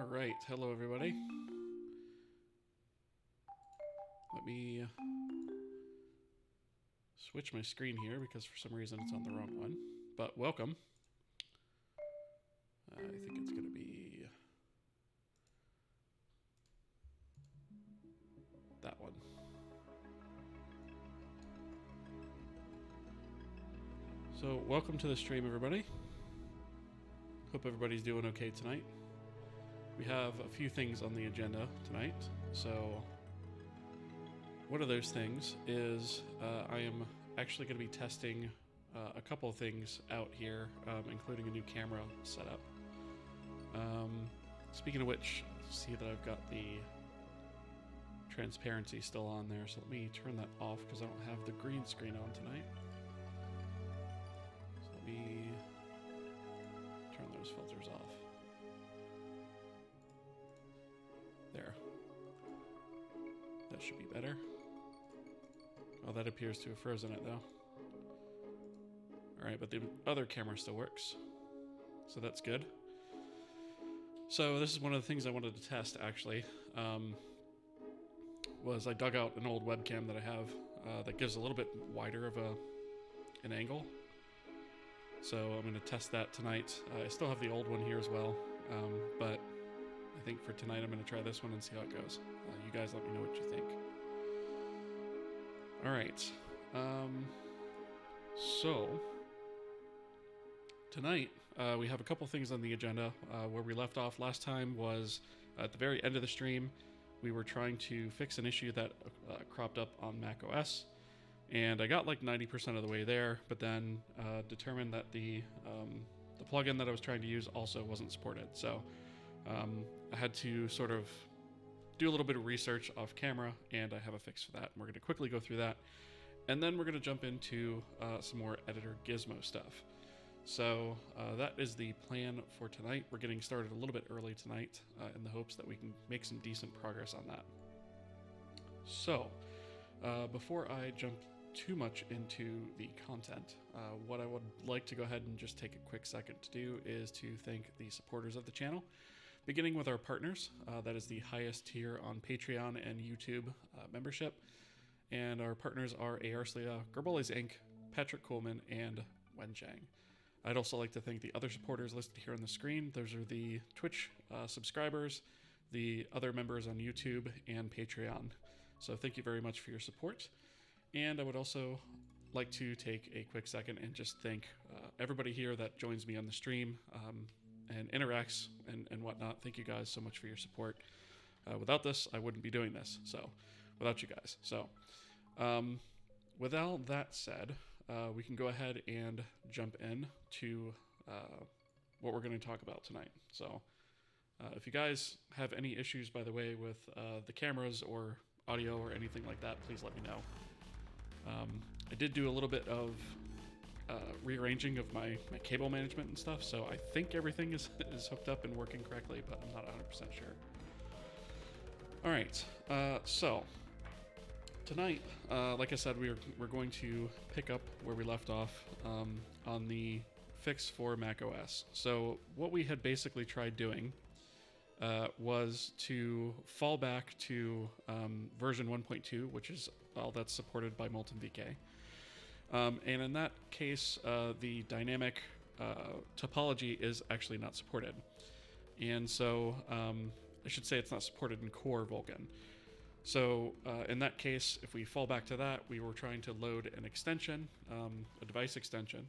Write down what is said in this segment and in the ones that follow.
Alright, hello everybody. Let me switch my screen here because for some reason it's on the wrong one. But welcome. I think it's going to be that one. So welcome to the stream, everybody. Hope everybody's doing okay tonight. We have a few things on the agenda tonight. So one of those things is I am actually going to be testing a couple of things out here, including a new camera setup. Speaking of which, see that I've got the transparency still on there, so let me turn that off because I don't have the green screen on tonight. So let me turn those filters off. There. That should be better. Oh, that appears to have frozen it though. Alright, but the other camera still works. So that's good. So this is one of the things I wanted to test actually. Was I dug out an old webcam that I have that gives a little bit wider of an angle. So I'm going to test that tonight. I still have the old one here as well, but I think for tonight I'm going to try this one and see how it goes. You guys let me know what you think. Alright, so tonight we have a couple things on the agenda. Where we left off last time was at the very end of the stream. We were trying to fix an issue that cropped up on macOS, and I got like 90% of the way there, but then determined that the plugin that I was trying to use also wasn't supported. So I had to sort of do a little bit of research off camera, and I have a fix for that. And we're going to quickly go through that, and then we're going to jump into some more editor Gizmo stuff. So that is the plan for tonight. We're getting started a little bit early tonight in the hopes that we can make some decent progress on that. So before I jump too much into the content, what I would like to go ahead and just take a quick second to do is to thank the supporters of the channel, beginning with our partners. That is the highest tier on Patreon and YouTube membership. And our partners are Arslia, Gerboles Inc., Patrick Coleman, and Wen Chang. I'd also like to thank the other supporters listed here on the screen. Those are the Twitch subscribers, the other members on YouTube, and Patreon. So thank you very much for your support. And I would also like to take a quick second and just thank everybody here that joins me on the stream and interacts and whatnot. Thank you guys so much for your support. Without this, I wouldn't be doing this. So without you guys. So with all that said, we can go ahead and jump in to what we're going to talk about tonight. So if you guys have any issues, by the way, with the cameras or audio or anything like that, please let me know. I did do a little bit of rearranging of my cable management and stuff, so I think everything is hooked up and working correctly, but I'm not 100% sure. All right, so tonight, like I said, we're going to pick up where we left off on the fix for macOS. So what we had basically tried doing was to fall back to version 1.2, which is all that's supported by MoltenVK. And in that case, the dynamic topology is actually not supported. And so I should say it's not supported in core Vulkan. So in that case, if we fall back to that, we were trying to load an extension, a device extension,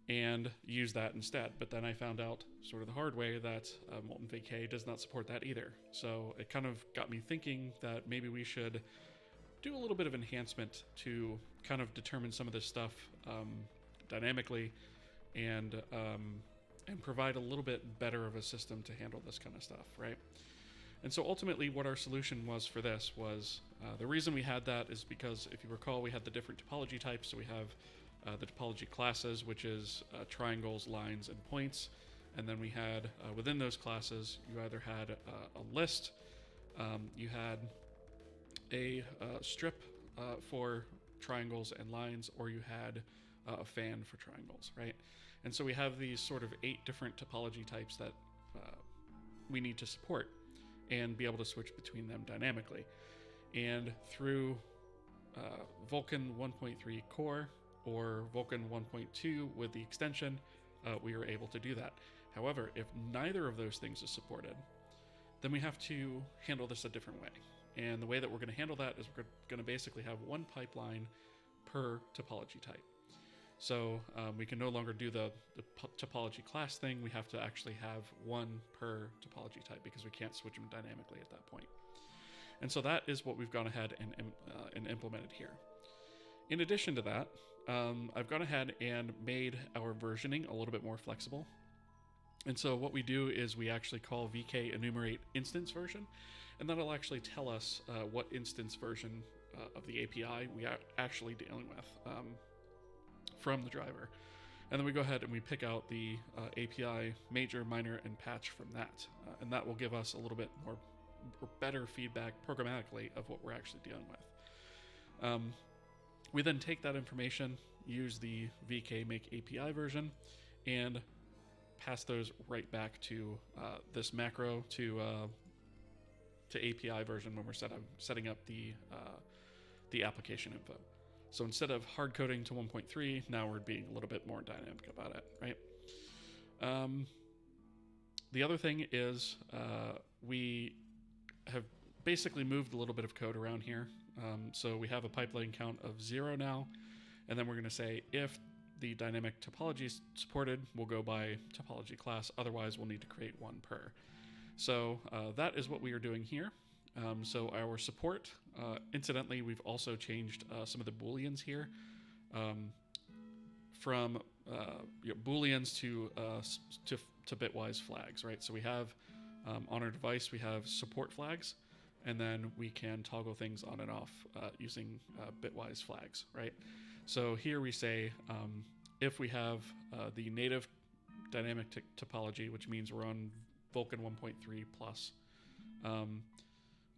and use that instead. But then I found out sort of the hard way that MoltenVK does not support that either. So it kind of got me thinking that maybe we should do a little bit of enhancement to kind of determine some of this stuff dynamically and provide a little bit better of a system to handle this kind of stuff, right? And so ultimately what our solution was for this was, the reason we had that is because, if you recall, we had the different topology types. So we have the topology classes, which is triangles, lines, and points. And then we had, within those classes, you either had a list, you had a strip for triangles and lines, or you had a fan for triangles, right? And so we have these sort of 8 different topology types that we need to support and be able to switch between them dynamically. And through Vulkan 1.3 core or Vulkan 1.2 with the extension, we are able to do that. However, if neither of those things is supported, then we have to handle this a different way. And the way that we're going to handle that is we're going to basically have one pipeline per topology type. So we can no longer do the topology class thing. We have to actually have one per topology type because we can't switch them dynamically at that point. And so that is what we've gone ahead and implemented here. In addition to that, I've gone ahead and made our versioning a little bit more flexible. And so what we do is we actually call VK enumerate instance version, and that'll actually tell us what instance version of the API we are actually dealing with from the driver. And then we go ahead and we pick out the API major, minor, and patch from that. And that will give us a little bit more or better feedback programmatically of what we're actually dealing with. We then take that information, use the VK make API version, and pass those right back to this macro to API version when we're setting up the application info. So instead of hard coding to 1.3, now we're being a little bit more dynamic about it, right? The other thing is we have basically moved a little bit of code around here. So we have a pipeline count of 0 now, and then we're going to say if the dynamic topology is supported, we'll go by topology class. Otherwise, we'll need to create one per. So that is what we are doing here. So our support, incidentally, we've also changed some of the booleans here from booleans to bitwise flags, right? So we have on our device, we have support flags, and then we can toggle things on and off using bitwise flags, right? So here we say if we have the native dynamic topology, which means we're on Vulkan 1.3 plus,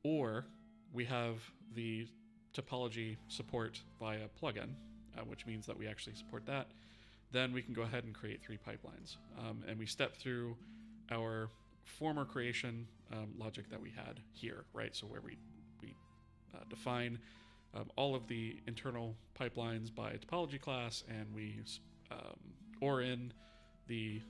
or we have the topology support via plugin, which means that we actually support that, then we can go ahead and create 3 pipelines. And we step through our former creation logic that we had here, right? So where we define all of the internal pipelines by topology class, and we or in the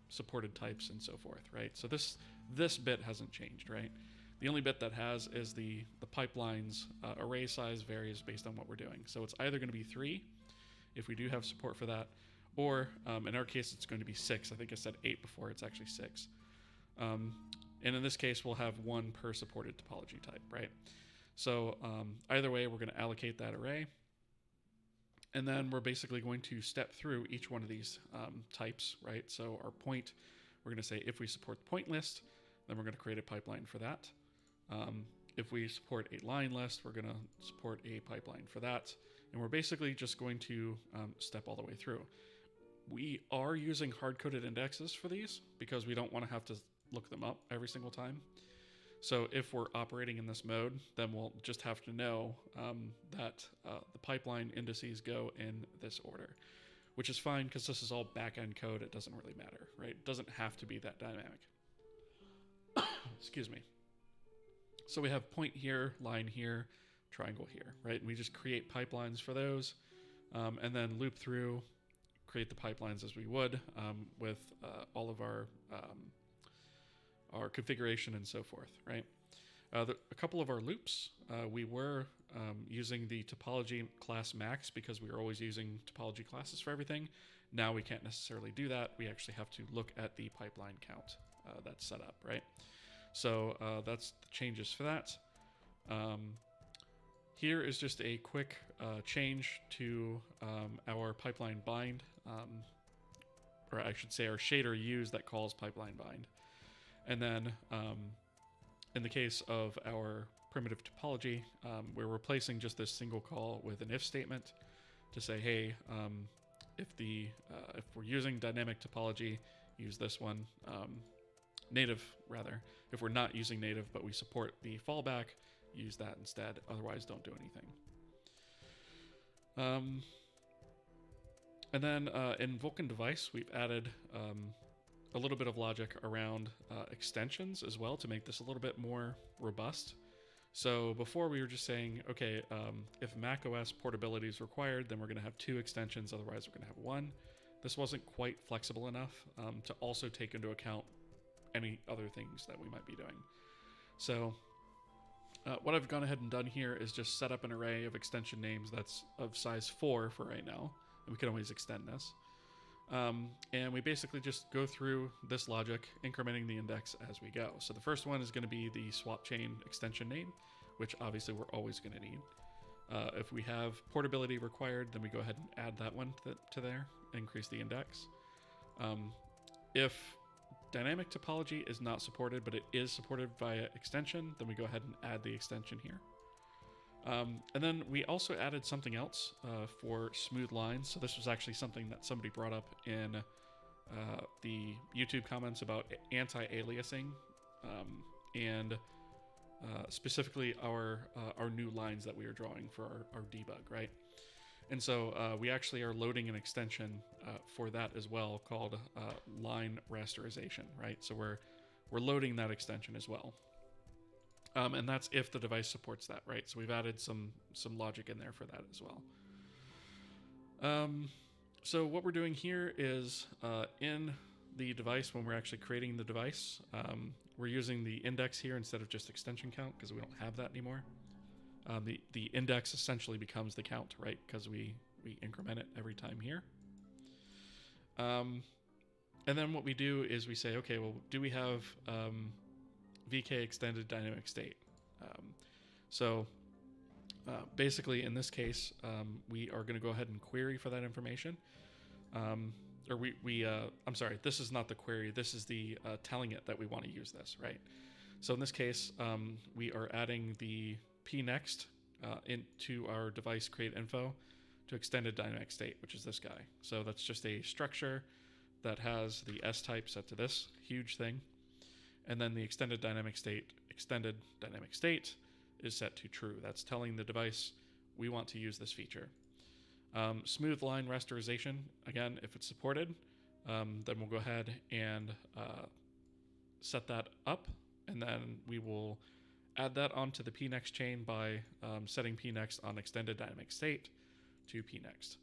supported types and so forth, right? So this bit hasn't changed, right? The only bit that has is the pipeline's array size varies based on what we're doing. So it's either going to be 3 if we do have support for that, or in our case it's going to be 6. I think I said 8 before, it's actually 6. And in this case we'll have 1 per supported topology type, right? So either way we're going to allocate that array, and then we're basically going to step through each one of these types, right? So our point, we're going to say if we support the point list, then we're going to create a pipeline for that. If we support a line list, we're going to support a pipeline for that. And we're basically just going to step all the way through. We are using hard-coded indexes for these because we don't want to have to look them up every single time. So if we're operating in this mode, then we'll just have to know that the pipeline indices go in this order, which is fine because this is all back-end code. It doesn't really matter, right? It doesn't have to be that dynamic. Excuse me. So we have point here, line here, triangle here, right? And we just create pipelines for those, and then loop through, create the pipelines as we would with all of our configuration and so forth, right? A couple of our loops, we were using the topology class max because we were always using topology classes for everything. Now we can't necessarily do that. We actually have to look at the pipeline count that's set up, right? So that's the changes for that. Here is just a quick change to our pipeline bind, or I should say our shader use that calls pipeline bind. And then in the case of our primitive topology, we're replacing just this single call with an if statement to say, hey, if we're using dynamic topology, use this one. Native, rather. If we're not using native, but we support the fallback, use that instead. Otherwise, don't do anything. And then in Vulkan device, we've added a little bit of logic around extensions as well to make this a little bit more robust. So before we were just saying, okay, if macOS portability is required, then we're going to have 2 extensions, otherwise we're going to have 1. This wasn't quite flexible enough to also take into account any other things that we might be doing. So what I've gone ahead and done here is just set up an array of extension names that's of size 4 for right now, and we can always extend this. And we basically just go through this logic, incrementing the index as we go. So the first one is going to be the swap chain extension name, which obviously we're always going to need. If we have portability required, then we go ahead and add that one to there, increase the index. If dynamic topology is not supported, but it is supported via extension, then we go ahead and add the extension here. And then we also added something else for smooth lines. So this was actually something that somebody brought up in the YouTube comments about anti-aliasing and specifically our new lines that we are drawing for our debug, right? And so we actually are loading an extension for that as well called line rasterization, right? So we're loading that extension as well. And that's if the device supports that, right? So we've added some logic in there for that as well. So what we're doing here is in the device, when we're actually creating the device, we're using the index here instead of just extension count because we don't have that anymore. The index essentially becomes the count, right? Because we increment it every time here. And then what we do is we say, okay, well, do we have VK extended dynamic state? Basically in this case, we are going to go ahead and query for that information. I'm sorry, this is not the query. This is the telling it that we want to use this, right? So in this case, we are adding the pnext into our device create info to extended dynamic state, which is this guy. So that's just a structure that has the S type set to this huge thing. And then the extended dynamic state is set to true. That's telling the device we want to use this feature. Smooth line rasterization, again, if it's supported, then we'll go ahead and set that up, and then we will add that onto the pnext chain by setting pnext on extended dynamic state to pnext.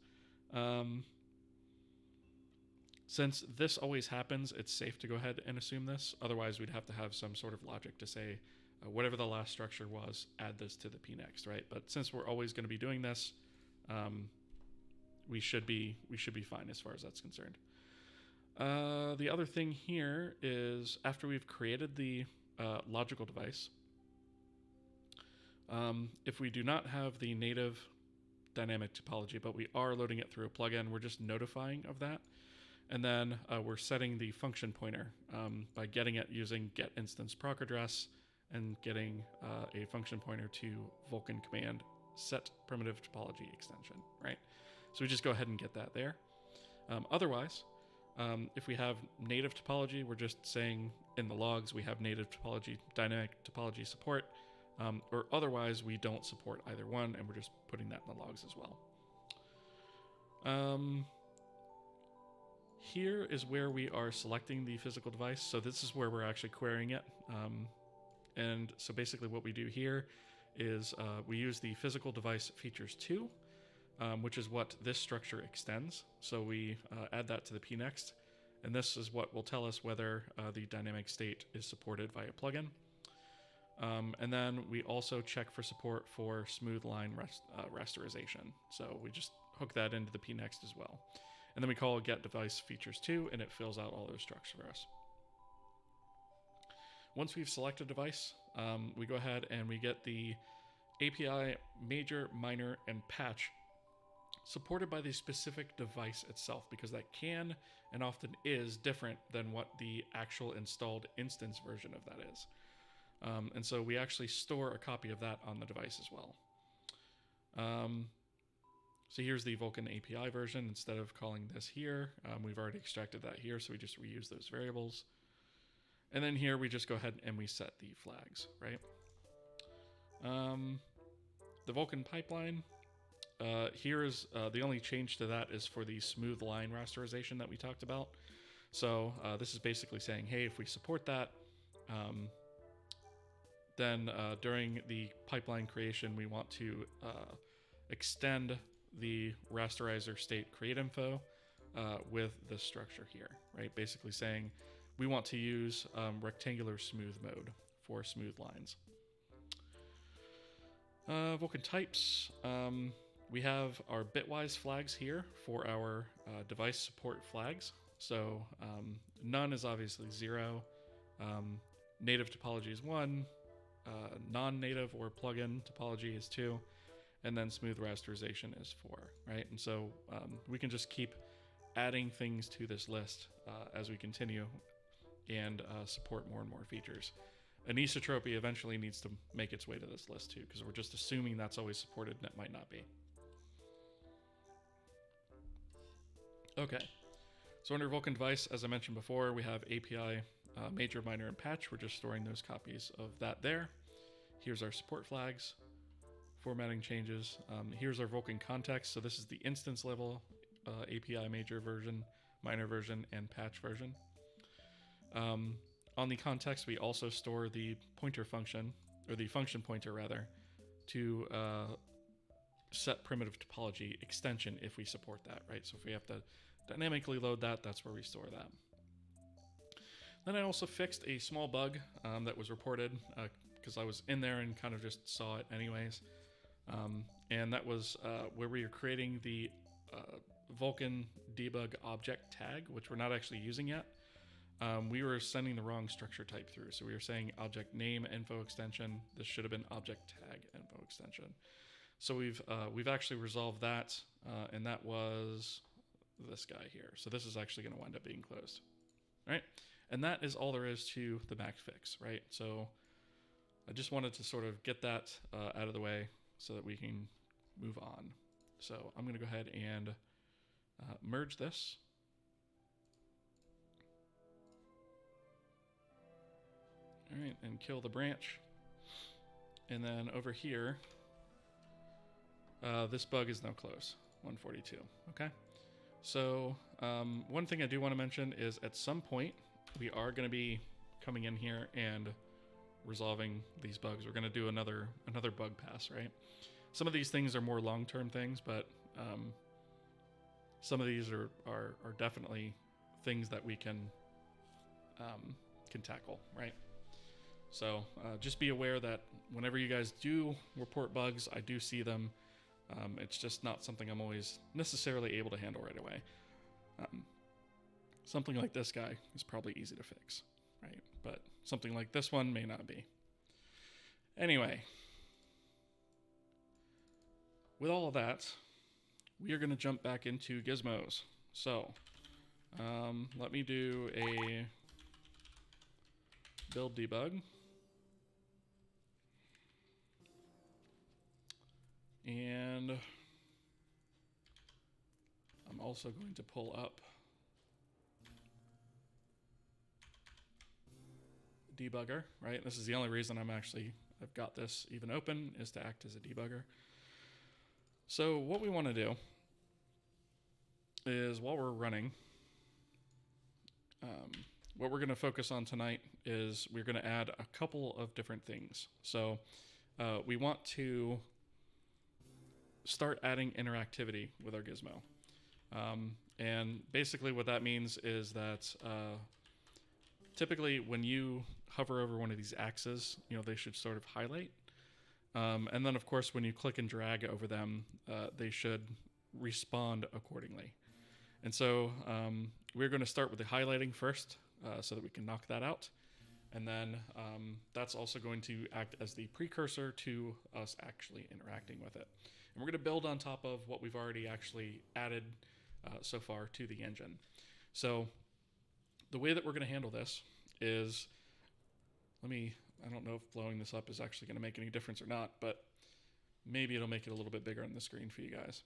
Since this always happens, it's safe to go ahead and assume this. Otherwise, we'd have to have some sort of logic to say, whatever the last structure was, add this to the pnext, right? But since we're always going to be doing this, we should be fine as far as that's concerned. The other thing here is after we've created the logical device, if we do not have the native dynamic topology, but we are loading it through a plugin, we're just notifying of that. And then we're setting the function pointer by getting it using get instance proc address and getting a function pointer to Vulkan command set primitive topology extension, right? So we just go ahead and get that there. Otherwise, if we have native topology, we're just saying in the logs we have native topology, dynamic topology support, or otherwise we don't support either one, and we're just putting that in the logs as well. Here is where we are selecting the physical device. So this is where we're actually querying it. And so basically what we do here is we use the physical device features 2, which is what this structure extends. So we add that to the pnext, and this is what will tell us whether the dynamic state is supported via plugin. And then we also check for support for smooth line rasterization. So we just hook that into the pnext as well. And then we call get device features 2, and it fills out all those structs for us. Once we've selected a device, we go ahead and we get the API major, minor, and patch supported by the specific device itself, because that can and often is different than what the actual installed instance version of that is. And so we actually store a copy of that on the device as well. So here's the Vulkan API version. Instead of calling this here, we've already extracted that here, so we just reuse those variables. And then here we just go ahead and we set the flags, right? The Vulkan pipeline, here is the only change to that is for the smooth line rasterization that we talked about. So this is basically saying, hey, if we support that, then during the pipeline creation, we want to extend the rasterizer state create info with this structure here, right? Basically saying we want to use rectangular smooth mode for smooth lines. Vulkan types. We have our bitwise flags here for our device support flags. So none is obviously 0. Native topology is 1. Non-native or plugin topology is 2. And then smooth rasterization is 4, right? And so we can just keep adding things to this list as we continue and support more and more features. Anisotropy eventually needs to make its way to this list too, because we're just assuming that's always supported and it might not be. Okay, so under Vulkan device, as I mentioned before, we have API major, minor, and patch. We're just storing those copies of that there. Here's our support flags, formatting changes. Here's our Vulkan context. So this is the instance level API major version, minor version, and patch version. On the context, we also store the pointer function, or the function pointer rather, to set primitive topology extension if we support that, right? So if we have to dynamically load that, that's where we store that. Then I also fixed a small bug that was reported because I was in there and kind of just saw it anyways. And that was where we were creating the Vulkan debug object tag, which we're not actually using yet. We were sending the wrong structure type through. So we were saying object name info extension. This should have been object tag info extension. So we've actually resolved that, and that was this guy here. So this is actually going to wind up being closed, right? And that is all there is to the Mac fix, right? So I just wanted to sort of get that out of the way so that we can move on. So I'm going to go ahead and merge this. All right, and kill the branch. And then over here, this bug is now closed, 142, okay? So one thing I do want to mention is at some point, we are going to be coming in here and resolving these bugs. We're going to do another bug pass, right? Some of these things are more long-term things, but some of these are definitely things that we can tackle, right? So just be aware that whenever you guys do report bugs, I do see them. It's just not something I'm always necessarily able to handle right away. Something like this guy is probably easy to fix, right? But something like this one may not be. Anyway, with all of that, we are going to jump back into Gizmos. So let me do a build debug. And I'm also going to pull up debugger, right? This is the only reason I've got this even open, is to act as a debugger. So what we want to do is, while we're running, what we're going to focus on tonight is we're going to add a couple of different things. So we want to start adding interactivity with our Gizmo. And basically what that means is that typically when you hover over one of these axes, they should sort of highlight. And then of course, when you click and drag over them, they should respond accordingly. And so we're going to start with the highlighting first so that we can knock that out. And then that's also going to act as the precursor to us actually interacting with it. And we're going to build on top of what we've already actually added so far to the engine. So the way that we're going to handle this is, I don't know if blowing this up is actually going to make any difference or not, but maybe it'll make it a little bit bigger on the screen for you guys.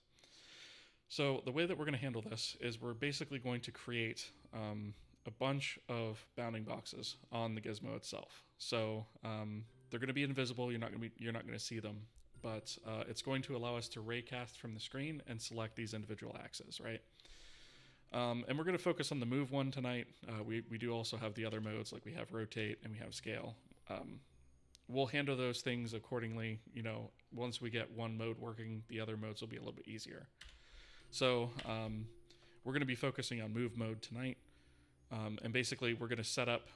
So the way that we're going to handle this is we're basically going to create a bunch of bounding boxes on the Gizmo itself. So they're going to be invisible. You're not going to see them, but it's going to allow us to raycast from the screen and select these individual axes, right? And we're going to focus on the move one tonight. We do also have the other modes, like we have rotate and we have scale. We'll handle those things accordingly. You know, once we get one mode working, the other modes will be a little bit easier. So we're going to be focusing on move mode tonight. And basically, we're going to set up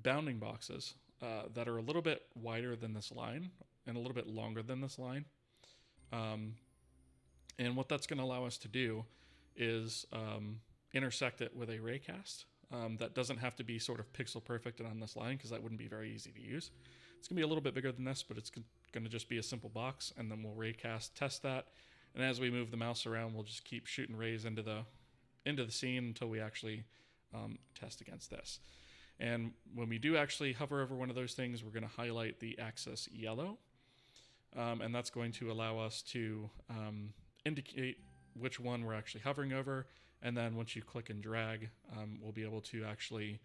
bounding boxes that are a little bit wider than this line and a little bit longer than this line. And what that's going to allow us to do is intersect it with a raycast that doesn't have to be sort of pixel perfect and on this line, because that wouldn't be very easy to use. It's going to be a little bit bigger than this, but it's going to just be a simple box, and then we'll raycast test that. And as we move the mouse around, we'll just keep shooting rays into the scene until we actually test against this. And when we do actually hover over one of those things, we're going to highlight the axis yellow, and that's going to allow us to indicate which one we're actually hovering over. And then once you click and drag, we'll be able to actually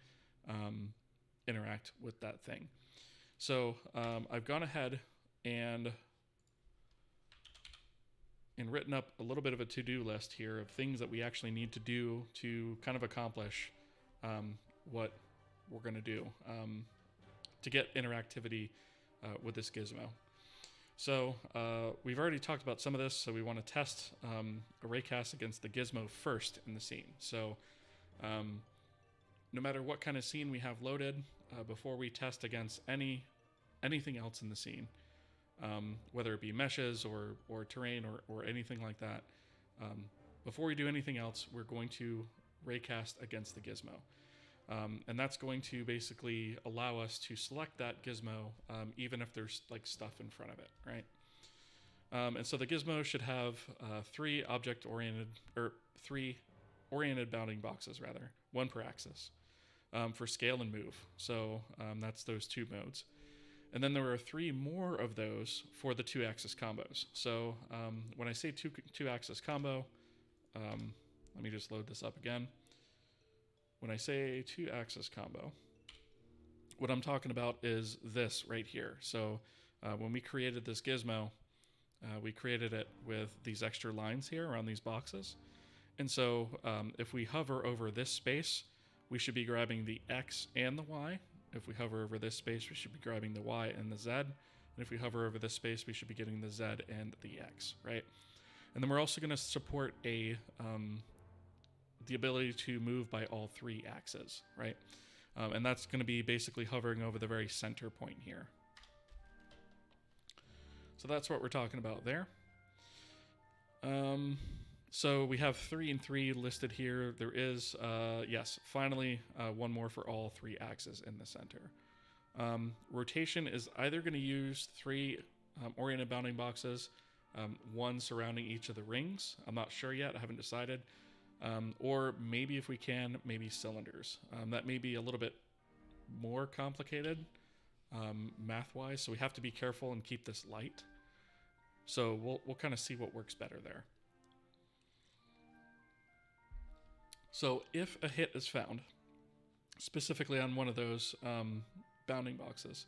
interact with that thing. So I've gone ahead and written up a little bit of a to-do list here of things that we actually need to do to kind of accomplish what we're going to do to get interactivity with this gizmo. So we've already talked about some of this, so we want to test a raycast against the gizmo first in the scene. So no matter what kind of scene we have loaded, before we test against anything else in the scene, whether it be meshes or terrain or anything like that, before we do anything else, we're going to raycast against the gizmo. And that's going to basically allow us to select that gizmo, even if there's like stuff in front of it, right? And so the gizmo should have three oriented bounding boxes, rather, one per axis, for scale and move. So that's those two modes. And then there are three more of those for the two-axis combos. So when I say two-axis combo, let me just load this up again. When I say two-axis combo, what I'm talking about is this right here. So when we created this gizmo, we created it with these extra lines here around these boxes. And so if we hover over this space, we should be grabbing the X and the Y. If we hover over this space, we should be grabbing the Y and the Z. And if we hover over this space, we should be getting the Z and the X, right? And then we're also going to support the ability to move by all three axes, right? And that's going to be basically hovering over the very center point here. So that's what we're talking about there. So we have 3 and 3 listed here. There is, yes, finally one more for all three axes in the center. Rotation is either going to use 3 oriented bounding boxes, one surrounding each of the rings. I'm not sure yet. I haven't decided. Or maybe if we can, maybe cylinders. That may be a little bit more complicated math-wise, so we have to be careful and keep this light. So we'll kind of see what works better there. So if a hit is found, specifically on one of those bounding boxes,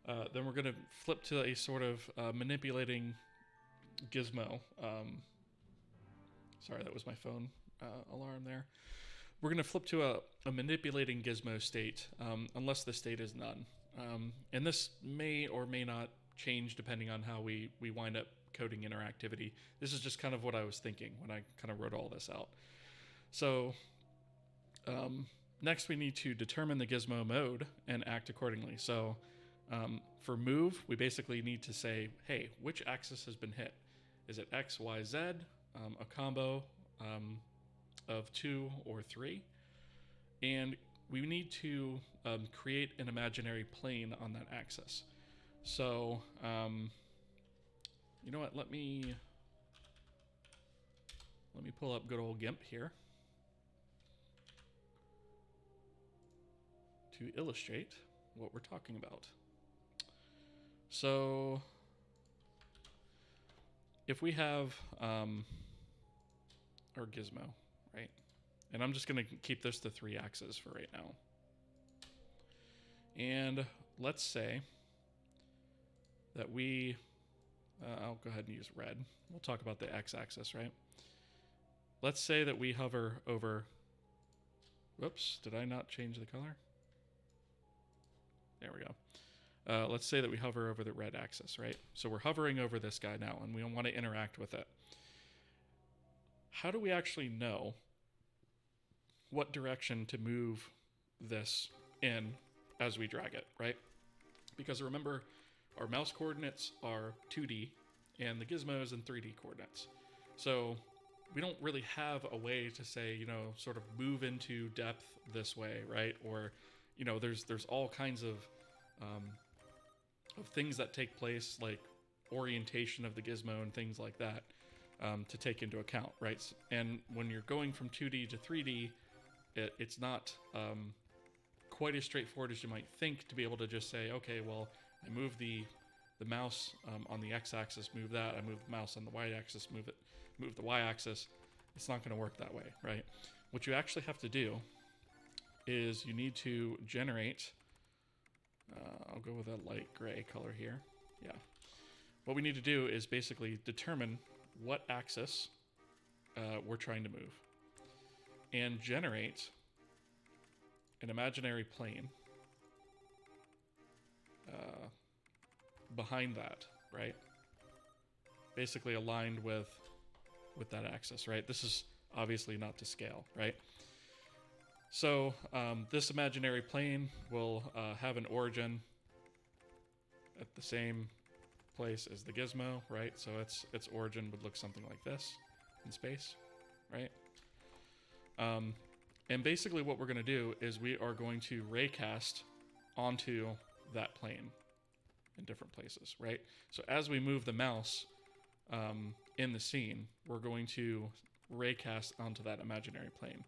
then we're going to flip to a sort of manipulating gizmo. Sorry, that was my phone alarm there. We're going to flip to a manipulating gizmo state, unless the state is none. And this may or may not change depending on how we wind up coding interactivity. This is just kind of what I was thinking when I kind of wrote all this out. So next we need to determine the gizmo mode and act accordingly. So for move, we basically need to say, hey, which axis has been hit? Is it X, Y, Z? A combo of 2 or 3, and we need to create an imaginary plane on that axis. So you know what, let me pull up good old GIMP here to illustrate what we're talking about. So if we have our gizmo, right? And I'm just going to keep this to 3 axes for right now. And let's say that I'll go ahead and use red. We'll talk about the x-axis, right? let's say that we hover over, whoops, did I not change the color? There we go. Let's say that we hover over the red axis, right? So we're hovering over this guy now, and we want to interact with it. How do we actually know what direction to move this in as we drag it, right? Because remember, our mouse coordinates are 2D, and the gizmo is in 3D coordinates. So we don't really have a way to say, you know, sort of move into depth this way, right? Or, you know, there's all kinds of things that take place, like orientation of the gizmo and things like that, to take into account, right? And when you're going from 2D to 3D, it's not quite as straightforward as you might think to be able to just say, okay, well, I move the mouse on the x-axis, move that. I move the mouse on the y-axis, move the y-axis. It's not going to work that way, right? What you actually have to do is you need to generate, I'll go with a light gray color here. Yeah. What we need to do is basically determine what axis we're trying to move and generate an imaginary plane behind that, right? Basically aligned with that axis, right? This is obviously not to scale, right? So this imaginary plane will have an origin at the same place as the gizmo, right? So its origin would look something like this in space, right? And basically what we're going to do is we are going to raycast onto that plane in different places, right? So as we move the mouse in the scene, we're going to raycast onto that imaginary plane,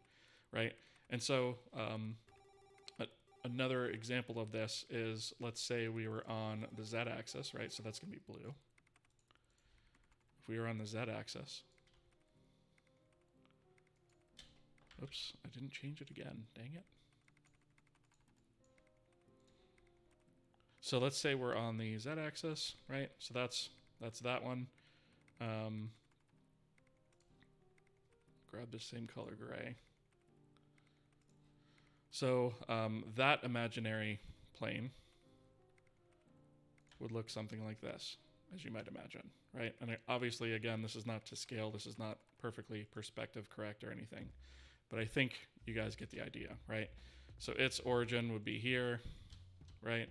right? And so another example of this is, let's say we were on the z-axis, right? So that's going to be blue. If we were on the z-axis, oops, I didn't change it again. Dang it. So let's say we're on the z-axis, right? So that's that one. Grab the same color gray. So that imaginary plane would look something like this, as you might imagine, right? And obviously, again, this is not to scale. This is not perfectly perspective correct or anything. But I think you guys get the idea, right? So its origin would be here, right?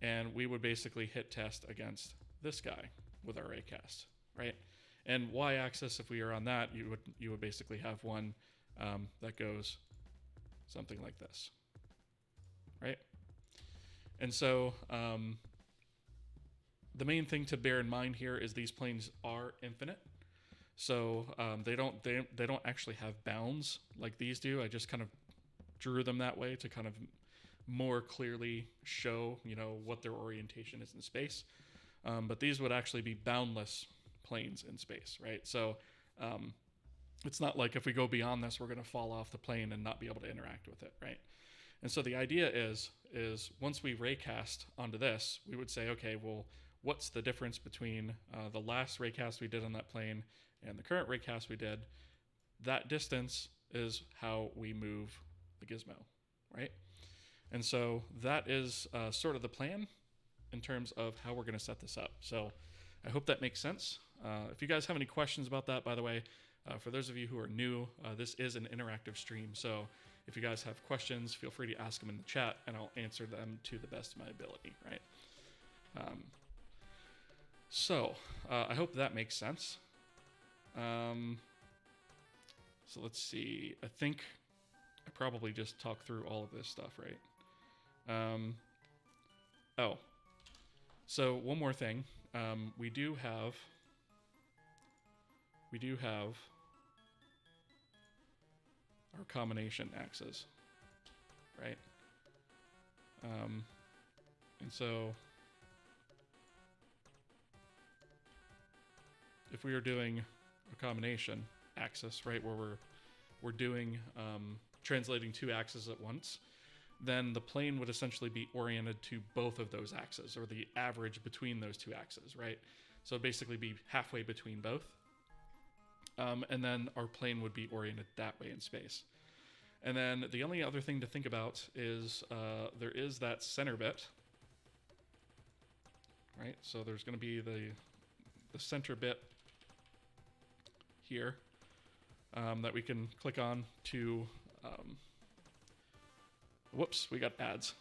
And we would basically hit test against this guy with our raycast, right? And y-axis, if we are on that, you would basically have one that goes something like this, right? And so the main thing to bear in mind here is these planes are infinite. So they don't actually have bounds like these do. I just kind of drew them that way to kind of more clearly show, you know, what their orientation is in space. But these would actually be boundless planes in space, right? So it's not like if we go beyond this, we're going to fall off the plane and not be able to interact with it, right? And so the idea is once we raycast onto this, we would say, okay, well, what's the difference between the last raycast we did on that plane and the current raycast we did? That distance is how we move the gizmo, right? And so that is sort of the plan in terms of how we're going to set this up. So I hope that makes sense. If you guys have any questions about that, by the way, for those of you who are new, this is an interactive stream. So if you guys have questions, feel free to ask them in the chat and I'll answer them to the best of my ability, right? So I hope that makes sense. So let's see. I think I probably just talked through all of this stuff, right? Oh, so one more thing. We do have our combination axes, right? And so if we are doing a combination axis, right, where we're doing translating two axes at once, then the plane would essentially be oriented to both of those axes, or the average between those two axes, right? So it'd basically be halfway between both. and then our plane would be oriented that way in space. And then the only other thing to think about is there is that center bit, right? So there's going to be the center bit here that we can click on to, whoops, we got ads.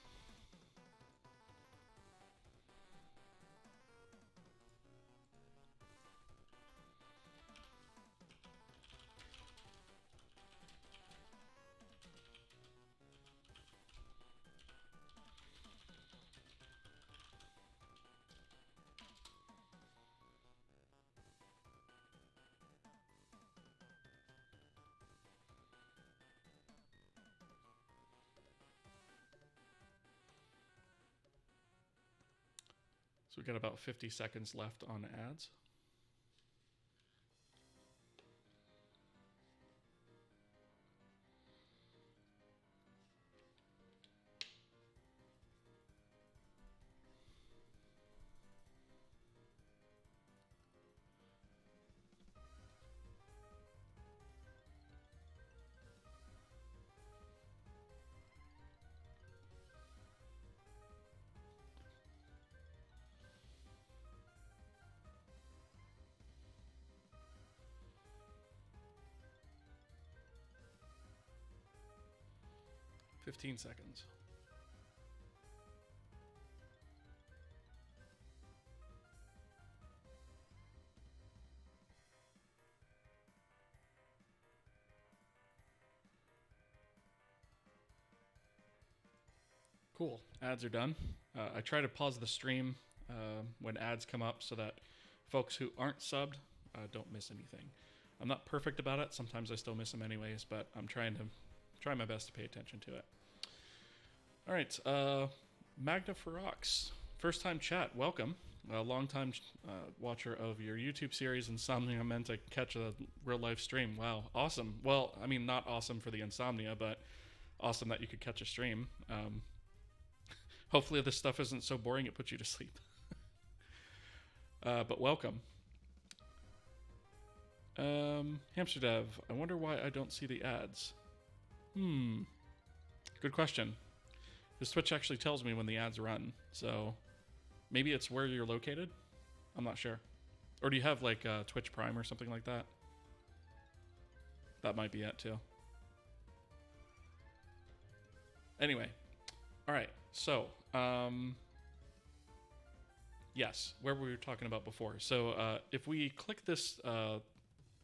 So we've got about 50 seconds left on ads. Fifteen seconds. Cool. Ads are done. I try to pause the stream when ads come up so that folks who aren't subbed don't miss anything. I'm not perfect about it. Sometimes I still miss them anyways, but I'm trying my best to pay attention to it. All right. Magna Ferox, first time chat. Welcome. A long time watcher of your YouTube series Insomnia meant to catch a real life stream. Wow. Awesome. Well, I mean, not awesome for the insomnia, but awesome that you could catch a stream. Hopefully this stuff isn't so boring it puts you to sleep. But welcome. Hamster Dev, I wonder why I don't see the ads. Good question. This Twitch actually tells me when the ads run, so maybe it's where you're located? I'm not sure. Or do you have like Twitch Prime or something like that? That might be it too. Anyway, all right, so yes, where we were talking about before. So if we click this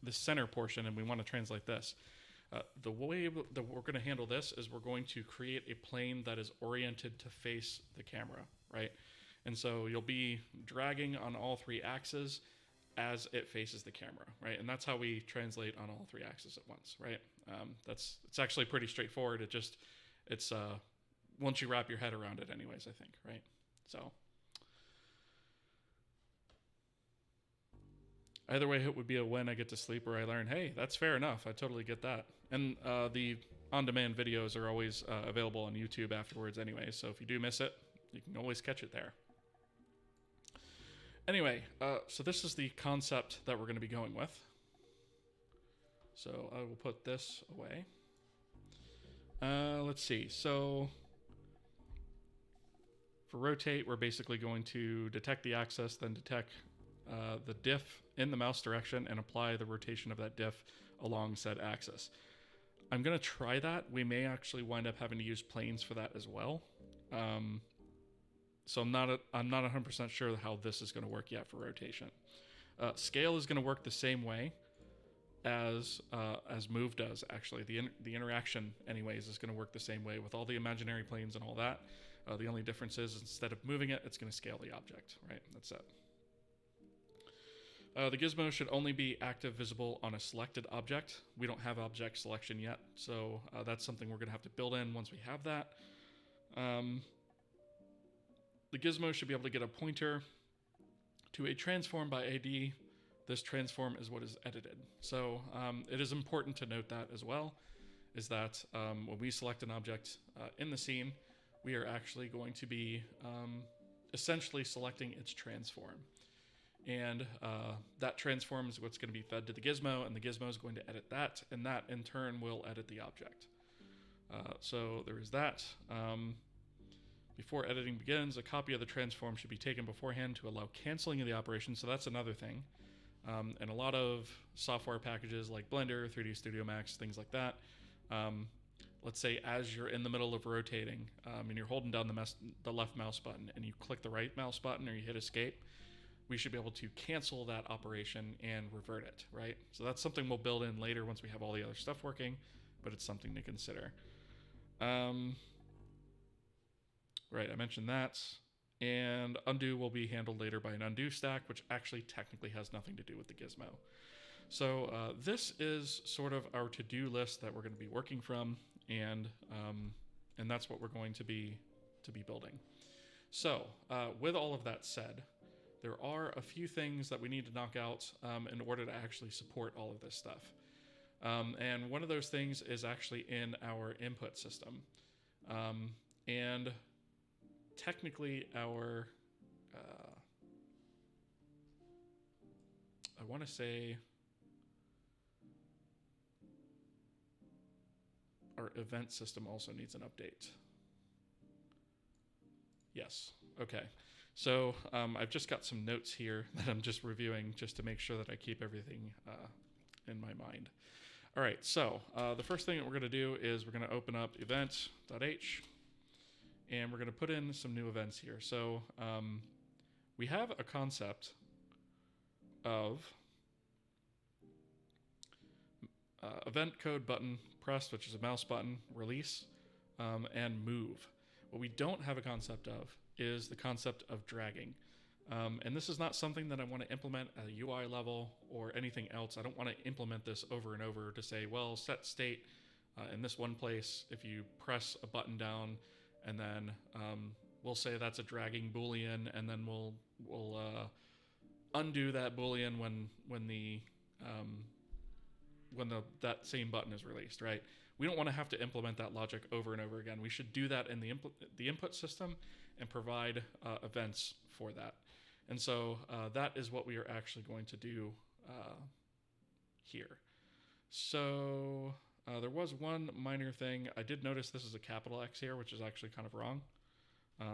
this center portion and we want to translate this, the way that we're going to handle this is we're going to create a plane that is oriented to face the camera, right? And so you'll be dragging on all three axes as it faces the camera, right? And that's how we translate on all three axes at once, right? It's actually pretty straightforward. It's once you wrap your head around it anyways, I think, right? So either way, it would be a win. I get to sleep or I learn. Hey, that's fair enough. I totally get that. And the on-demand videos are always available on YouTube afterwards anyway, so if you do miss it, you can always catch it there. Anyway, so this is the concept that we're going to be going with. So I will put this away. Let's see. So for rotate, we're basically going to detect the axis, then detect the diff in the mouse direction and apply the rotation of that diff along said axis. I'm going to try that. We may actually wind up having to use planes for that as well. So I'm not 100% sure how this is going to work yet for rotation. Scale is going to work the same way as move does, actually. The interaction, anyways, is going to work the same way with all the imaginary planes and all that. The only difference is instead of moving it, it's going to scale the object, right? That's it. The gizmo should only be active visible on a selected object. We don't have object selection yet, so that's something we're going to have to build in once we have that. The gizmo should be able to get a pointer to a transform by AD. This transform is what is edited. So it is important to note that as well, is that when we select an object in the scene, we are actually going to be essentially selecting its transform. And that transform is what's going to be fed to the Gizmo, and the Gizmo is going to edit that, and that in turn will edit the object. So there is that. Before editing begins, a copy of the transform should be taken beforehand to allow canceling of the operation. So that's another thing. And a lot of software packages like Blender, 3D Studio Max, things like that. Let's say as you're in the middle of rotating and you're holding down the left mouse button and you click the right mouse button or you hit escape, we should be able to cancel that operation and revert it, right? So that's something we'll build in later once we have all the other stuff working, but it's something to consider. Right, I mentioned that. And undo will be handled later by an undo stack, which actually technically has nothing to do with the Gizmo. So this is sort of our to-do list that we're going to be working from, and that's what we're going to be building. So with all of that said, there are a few things that we need to knock out in order to actually support all of this stuff. And one of those things is actually in our input system. And technically our, I want to say our event system also needs an update. Yes, okay. So I've just got some notes here that I'm just reviewing just to make sure that I keep everything in my mind. All right, so the first thing that we're going to do is we're going to open up event.h, and we're going to put in some new events here. So we have a concept of event code button pressed, which is a mouse button, release, and move. What we don't have a concept of is the concept of dragging. And this is not something that I want to implement at a UI level or anything else. I don't want to implement this over and over to say, well, set state in this one place. If you press a button down, and then we'll say that's a dragging Boolean, and then we'll undo that Boolean when that same button is released, right? We don't want to have to implement that logic over and over again. We should do that in the input system and provide events for that. And so that is what we are actually going to do here. So there was one minor thing. I did notice this is a capital X here, which is actually kind of wrong.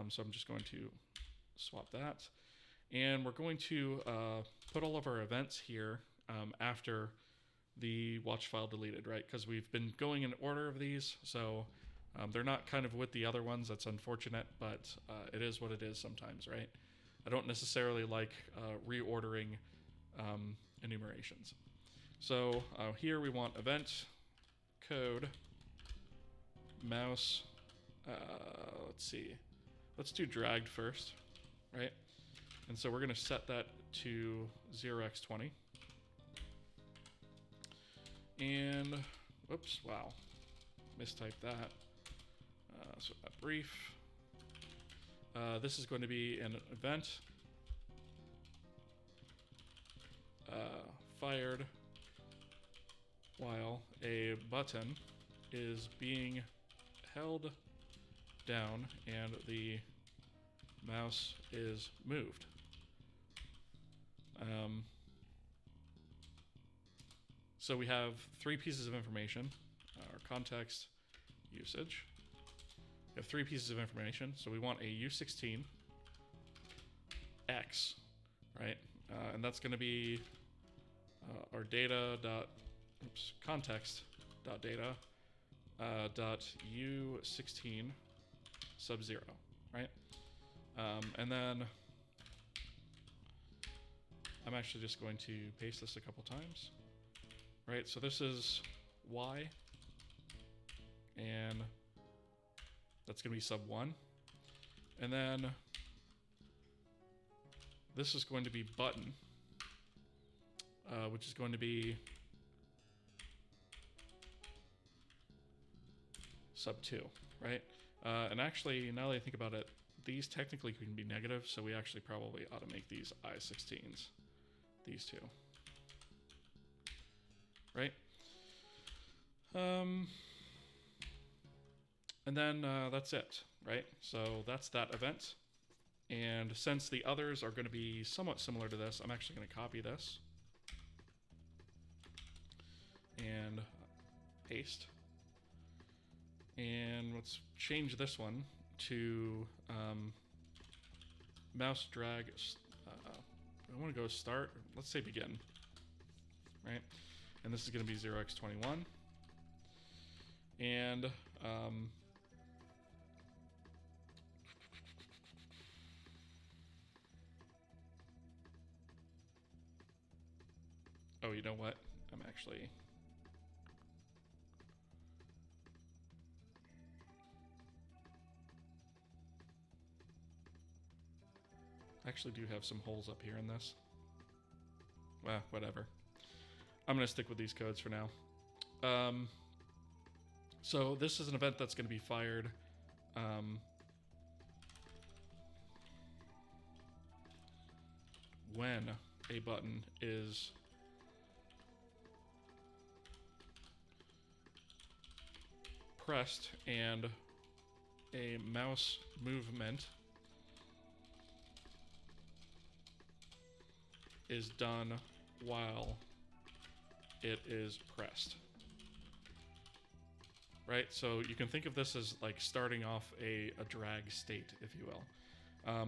So I'm just going to swap that. And we're going to put all of our events here after the watch file deleted, right? Because we've been going in order of these, so they're not kind of with the other ones. That's unfortunate, but it is what it is sometimes, right? I don't necessarily like reordering enumerations. So here we want event code mouse. Let's see. Let's do dragged first, right? And so we're going to set that to 0x20. And, whoops, wow, mistyped that. So that brief. This is going to be an event fired while a button is being held down and the mouse is moved. So we have three pieces of information, our context, usage. We have three pieces of information. So we want a U16 X, right? And that's going to be our context.data dot U16 sub 0, right? And then I'm actually just going to paste this a couple times. Right, so this is Y, and that's going to be sub 1. And then this is going to be button, which is going to be sub 2, right? And actually, now that I think about it, these technically can be negative, so we actually probably ought to make these I16s, these two. Right? And then that's it, right? So that's that event. And since the others are going to be somewhat similar to this, I'm actually going to copy this and paste. And let's change this one to mouse drag. I want to go start. Let's say begin. Right? And this is going to be 0x21. And oh, you know what? I'm actually do have some holes up here in this. Well, whatever. I'm going to stick with these codes for now. So this is an event that's going to be fired when a button is pressed and a mouse movement is done while it is pressed. Right, so you can think of this as like starting off a drag state, if you will.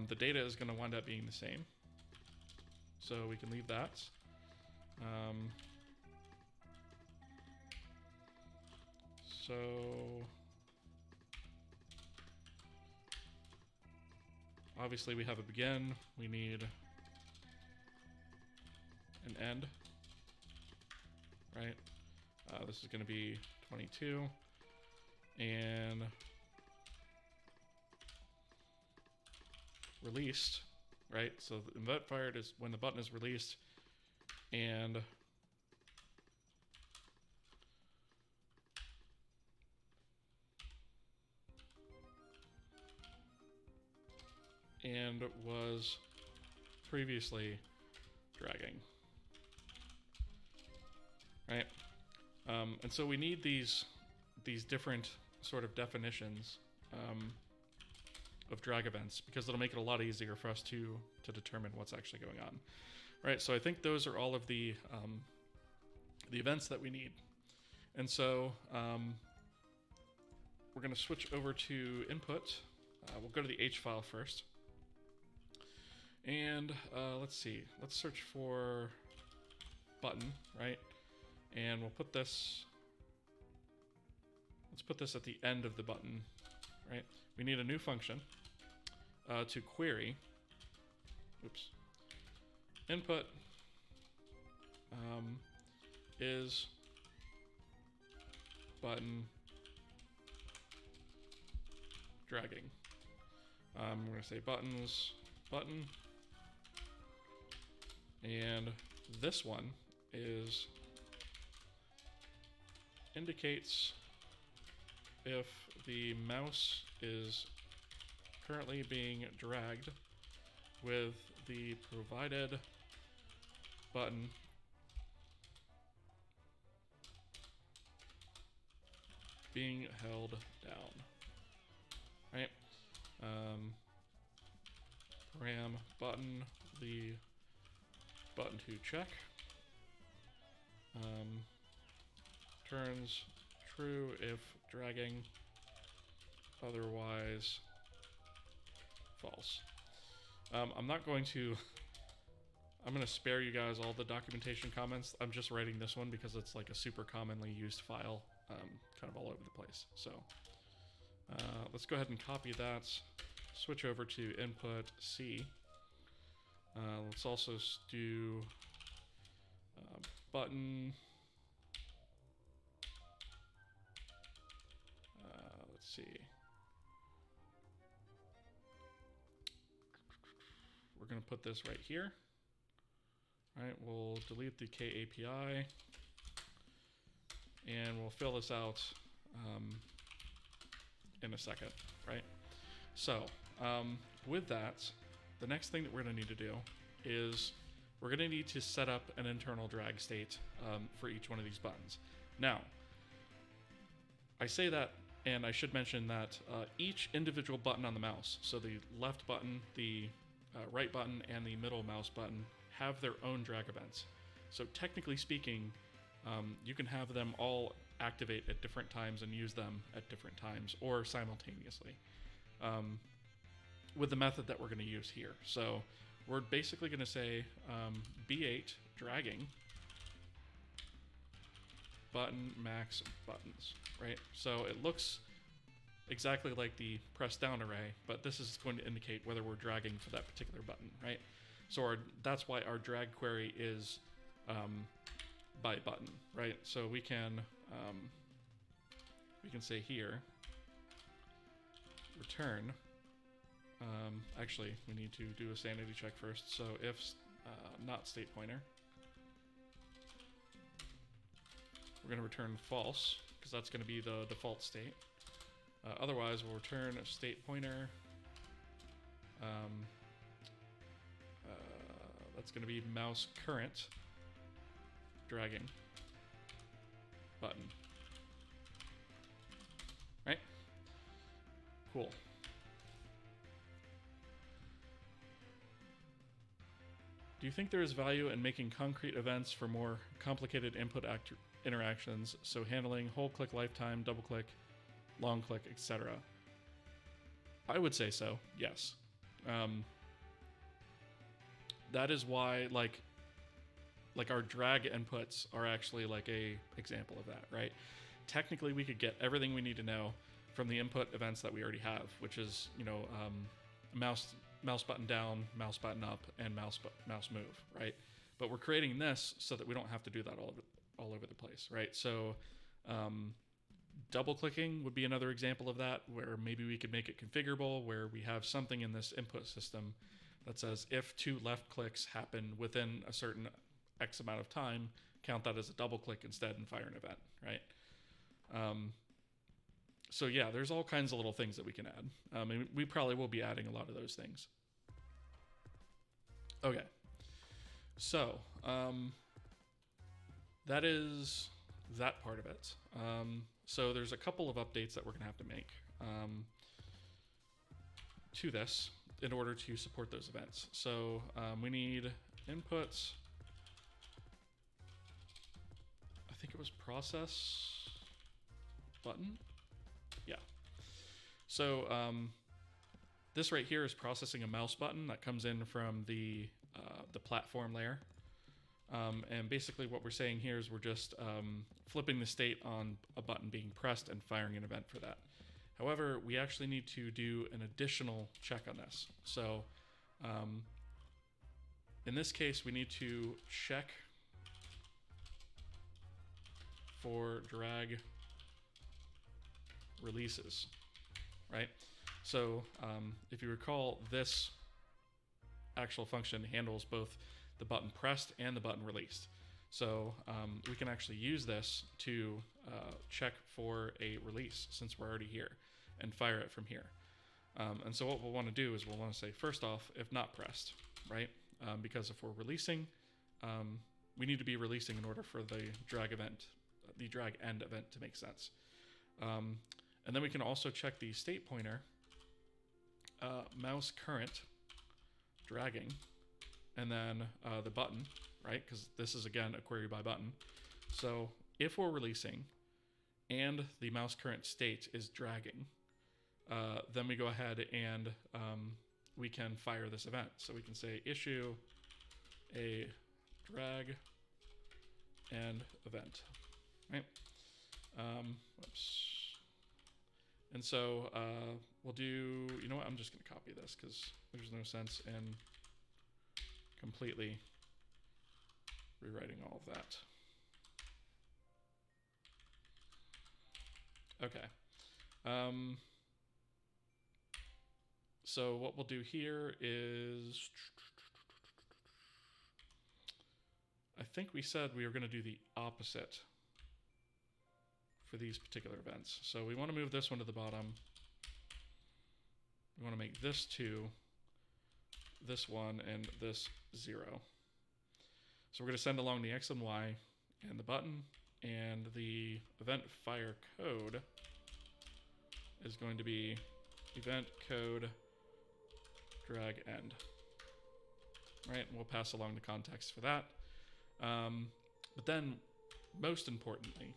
The data is going to wind up being the same, so we can leave that. So obviously we have a begin, we need an end, right? This is going to be 22, and released, right? So the event fired is when the button is released, and was previously dragging, right? And so we need these different sort of definitions of drag events, because it'll make it a lot easier for us to determine what's actually going on, right? So I think those are all of the events that we need. And so we're going to switch over to input. We'll go to the H file first. And let's see, let's search for button, right? And we'll put this, let's put this at the end of the button, right? We need a new function to query, oops, input is button dragging. We're going to say buttons, button, and this one is indicates if the mouse is currently being dragged with the provided button being held down, right? Param button, the button to check turns true if dragging, otherwise false. I'm going to spare you guys all the documentation comments. I'm just writing this one because it's like a super commonly used file, kind of all over the place. So let's go ahead and copy that, switch over to input C. Let's also do button, let's see, we're going to put this right here. All right, we'll delete the K API, and we'll fill this out in a second, right? So with that, the next thing that we're going to need to do is we're going to need to set up an internal drag state for each one of these buttons. Now, I say that And I should mention that each individual button on the mouse, so the left button, the right button, and the middle mouse button, have their own drag events. So technically speaking, you can have them all activate at different times and use them at different times or simultaneously with the method that we're going to use here. So we're basically going to say B8 dragging button max buttons, right? So it looks exactly like the press down array, but this is going to indicate whether we're dragging for that particular button, right? So that's why our drag query is by button, right? So we can say here return. Actually, we need to do a sanity check first. So if not state pointer, we're going to return false because that's going to be the default state. Otherwise, we'll return a state pointer. That's going to be mouse current dragging button. Right? Cool. Do you think there is value in making concrete events for more complicated input interactions, so handling whole click lifetime, double click, long click, etc.? I would say so, yes. That is why, like our drag inputs are actually like a example of that, right? Technically, we could get everything we need to know from the input events that we already have, which is, you know, mouse button down, mouse button up, and mouse move, right? But we're creating this so that we don't have to do that all over the place, right? So double clicking would be another example of that, where maybe we could make it configurable, where we have something in this input system that says if 2 left clicks happen within a certain X amount of time, count that as a double click instead and fire an event, right? So yeah, there's all kinds of little things that we can add. And we probably will be adding a lot of those things. Okay, so that is that part of it. So there's a couple of updates that we're gonna have to make to this in order to support those events. So we need inputs. I think it was process button. Yeah. So this right here is processing a mouse button that comes in from the platform layer. And basically what we're saying here is we're just flipping the state on a button being pressed and firing an event for that. However, we actually need to do an additional check on this. So in this case, we need to check for drag releases, right? So if you recall, this actual function handles both the button pressed and the button released. So we can actually use this to check for a release since we're already here and fire it from here. And so what we'll want to do is we'll want to say, first off, if not pressed, right? Because if we're releasing, we need to be releasing in order for the drag end event to make sense. And then we can also check the state pointer, mouse current dragging, and then the button, right? Because this is, again, a query by button. So if we're releasing and the mouse current state is dragging, then we go ahead and we can fire this event. So we can say issue a drag and event, right? Whoops. And so we'll do, you know what, I'm just going to copy this because there's no sense in completely rewriting all of that. Okay. So what we'll do here is, I think we said we were going to do the opposite for these particular events. So we want to move this one to the bottom. We want to make this 2, this 1, and this 0. So we're going to send along the X and Y and the button, and the event fire code is going to be event code drag end. Right, and we'll pass along the context for that. But then, most importantly,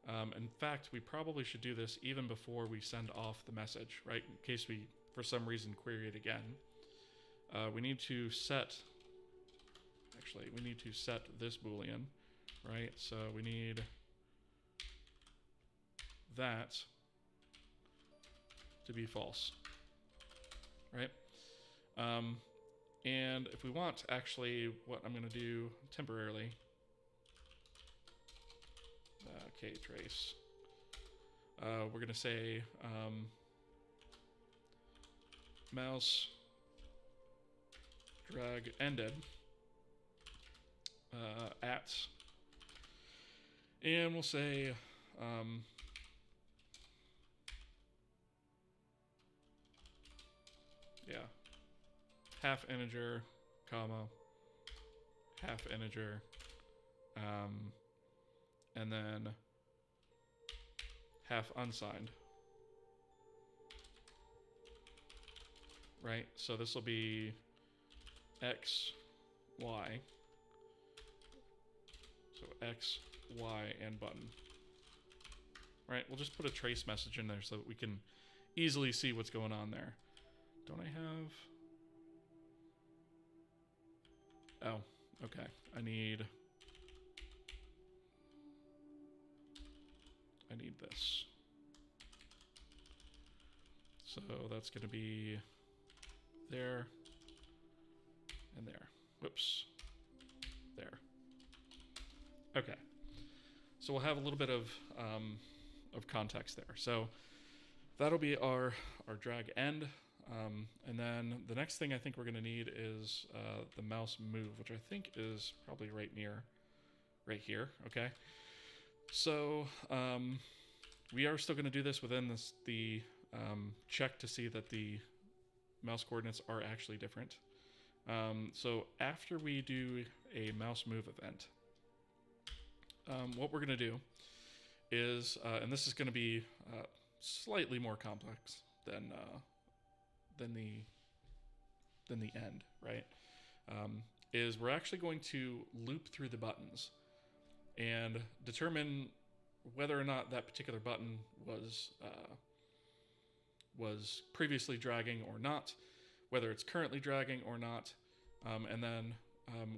in fact, we probably should do this even before we send off the message, right? In case we, for some reason, query it again. We need to set, actually, we need to set this Boolean, right? So we need that to be false, right? And if we want, actually, what I'm going to do temporarily, ktrace, we're going to say mouse drag ended at, and we'll say yeah, half integer, comma, half integer, and then half unsigned. Right, so this will be X, Y. So X, Y, and button. Right, we'll just put a trace message in there so that we can easily see what's going on there. Don't I have... Oh, okay. I need this. So that's going to be there and there. Whoops. There. Okay. So we'll have a little bit of context there. So that'll be our drag end. And then the next thing I think we're going to need is the mouse move, which I think is probably right here. Okay. So we are still going to do this within the check to see that the mouse coordinates are actually different. So after we do a mouse move event, what we're going to do is, and this is going to be slightly more complex than the end, right? Is we're actually going to loop through the buttons and determine whether or not that particular button was previously dragging or not, whether it's currently dragging or not, and then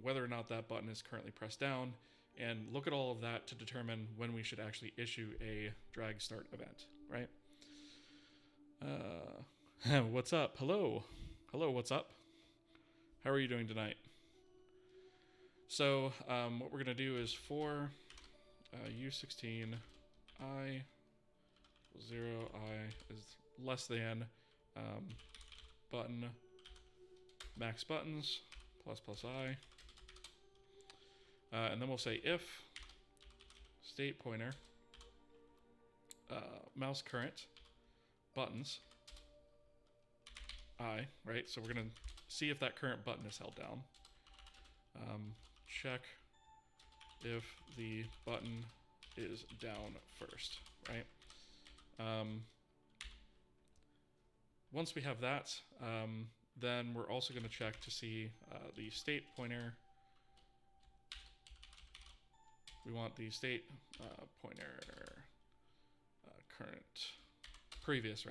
whether or not that button is currently pressed down, and look at all of that to determine when we should actually issue a drag start event, right? What's up? Hello, what's up? How are you doing tonight? So what we're going to do is for U16 I 0 I is less than button max buttons plus I, and then we'll say if state pointer mouse current buttons I, right? So we're going to see if that current button is held down. Check if the button is down first, right? Once we have that, then we're also going to check to see the state pointer. We want the state pointer previous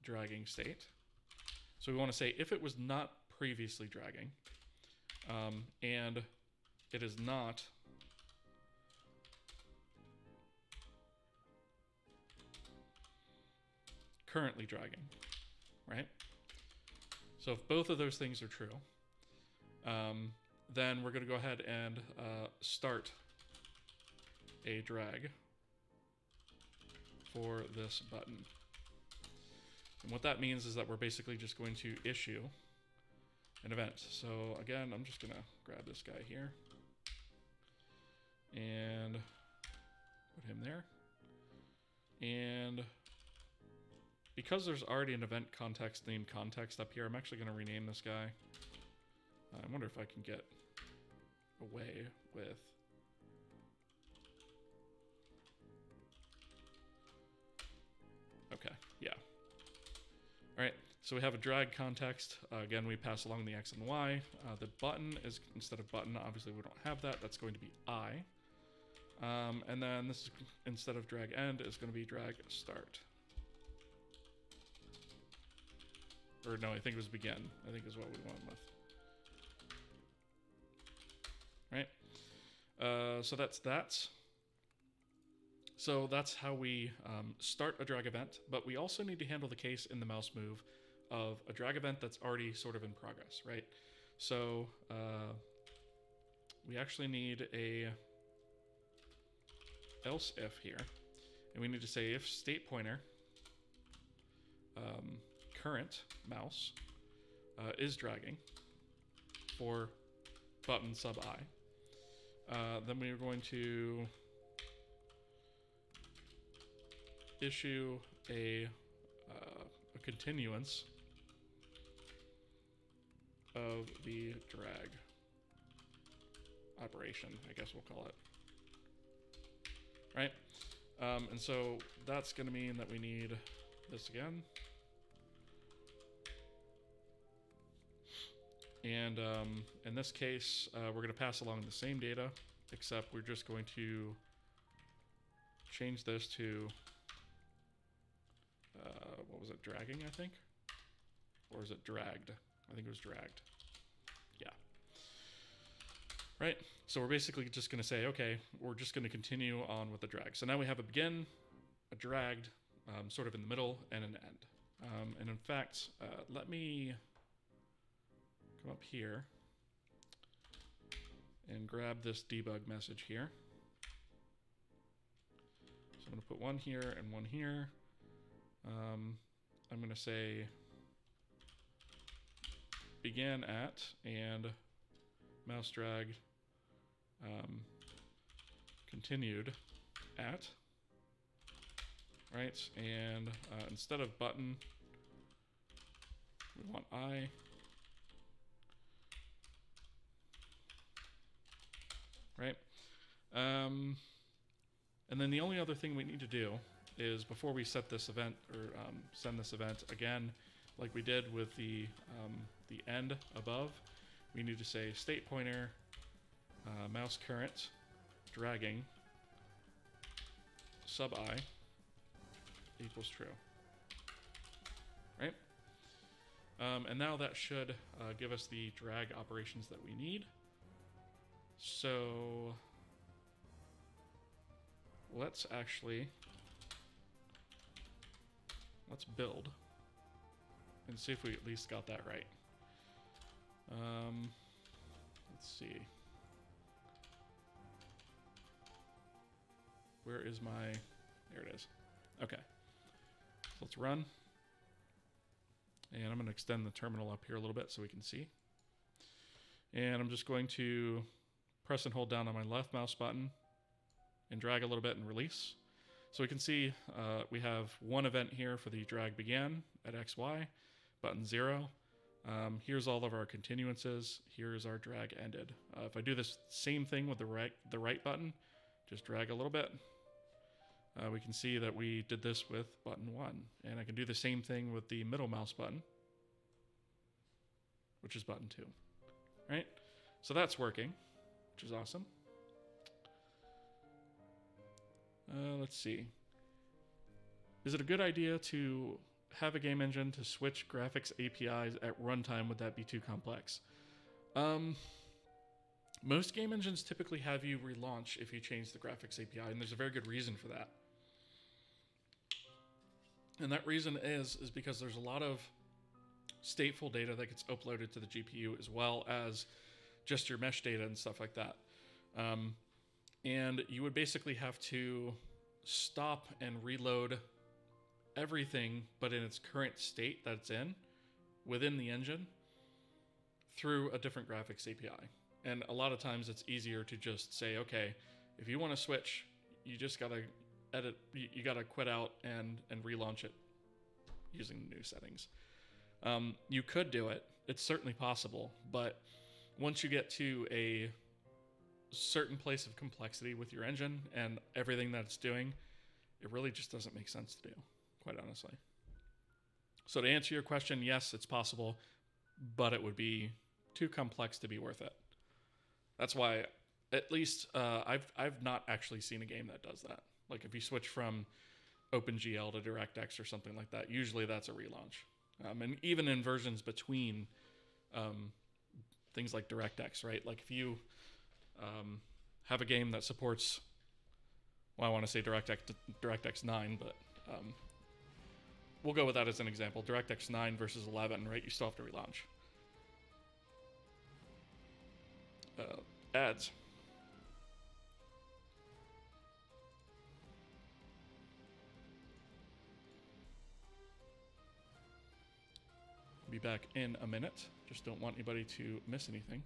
dragging state. So we want to say if it was not previously dragging, and it is not currently dragging, right? So if both of those things are true, then we're going to go ahead and start a drag for this button. And what that means is that we're basically just going to issue an event. So again, I'm just going to grab this guy here and put him there. And because there's already an event context named context up here, I'm actually going to rename this guy. I wonder if I can get away with So we have a drag context. Again, we pass along the X and Y. The button is, instead of button, obviously we don't have that. That's going to be I. And then this is, instead of drag end, is going to be drag start. Or no, I think it was begin, I think is what we went with. Right? So that's that. So that's how we start a drag event, but we also need to handle the case in the mouse move of a drag event that's already sort of in progress, right? So we actually need a else if here, and we need to say if state pointer current mouse is dragging for button sub I, then we are going to issue a continuance of the drag operation, I guess we'll call it. Right? And so that's going to mean that we need this again. And in this case, we're going to pass along the same data, except we're just going to change this to, what was it, dragging, I think? Or is it dragged? I think it was dragged. Yeah. Right? So we're basically just going to say, okay, we're just going to continue on with the drag. So now we have a begin, a dragged, sort of in the middle, and an end. And in fact, let me come up here and grab this debug message here. So I'm going to put one here and one here. I'm going to say began at and mouse drag continued at, right? And instead of button, we want I. Right? And then the only other thing we need to do is before we set this event or send this event again, like we did with the end above, we need to say state pointer mouse current dragging sub I equals true. Right? And now that should give us the drag operations that we need. So let's build and see if we at least got that right. Let's see. Where is my, there it is. Okay, so let's run. And I'm going to extend the terminal up here a little bit so we can see. And I'm just going to press and hold down on my left mouse button and drag a little bit and release. So we can see we have one event here for the drag began at XY, button 0. Here's all of our continuances. Here's our drag ended. If I do this same thing with the right button, just drag a little bit, we can see that we did this with button 1. And I can do the same thing with the middle mouse button, which is button 2. Right? So that's working, which is awesome. Let's see. Is it a good idea to have a game engine to switch graphics APIs at runtime? Would that be too complex? Most game engines typically have you relaunch if you change the graphics API, and there's a very good reason for that. And that reason is because there's a lot of stateful data that gets uploaded to the GPU as well as just your mesh data and stuff like that. And you would basically have to stop and reload everything but in its current state that it's in within the engine through a different graphics API. And a lot of times it's easier to just say, okay, if you want to switch, you just gotta edit, you gotta quit out and relaunch it using new settings. You could do it, it's certainly possible, but once you get to a certain place of complexity with your engine and everything that it's doing, it really just doesn't make sense to do, quite honestly. So to answer your question, yes, it's possible, but it would be too complex to be worth it. That's why, at least, I've not actually seen a game that does that. Like if you switch from OpenGL to DirectX or something like that, usually that's a relaunch. And even in versions between things like DirectX, right? Like if you have a game that supports, well, I want to say DirectX 9, but we'll go with that as an example. DirectX 9 versus 11, right? You still have to relaunch. Ads. Be back in a minute. Just don't want anybody to miss anything.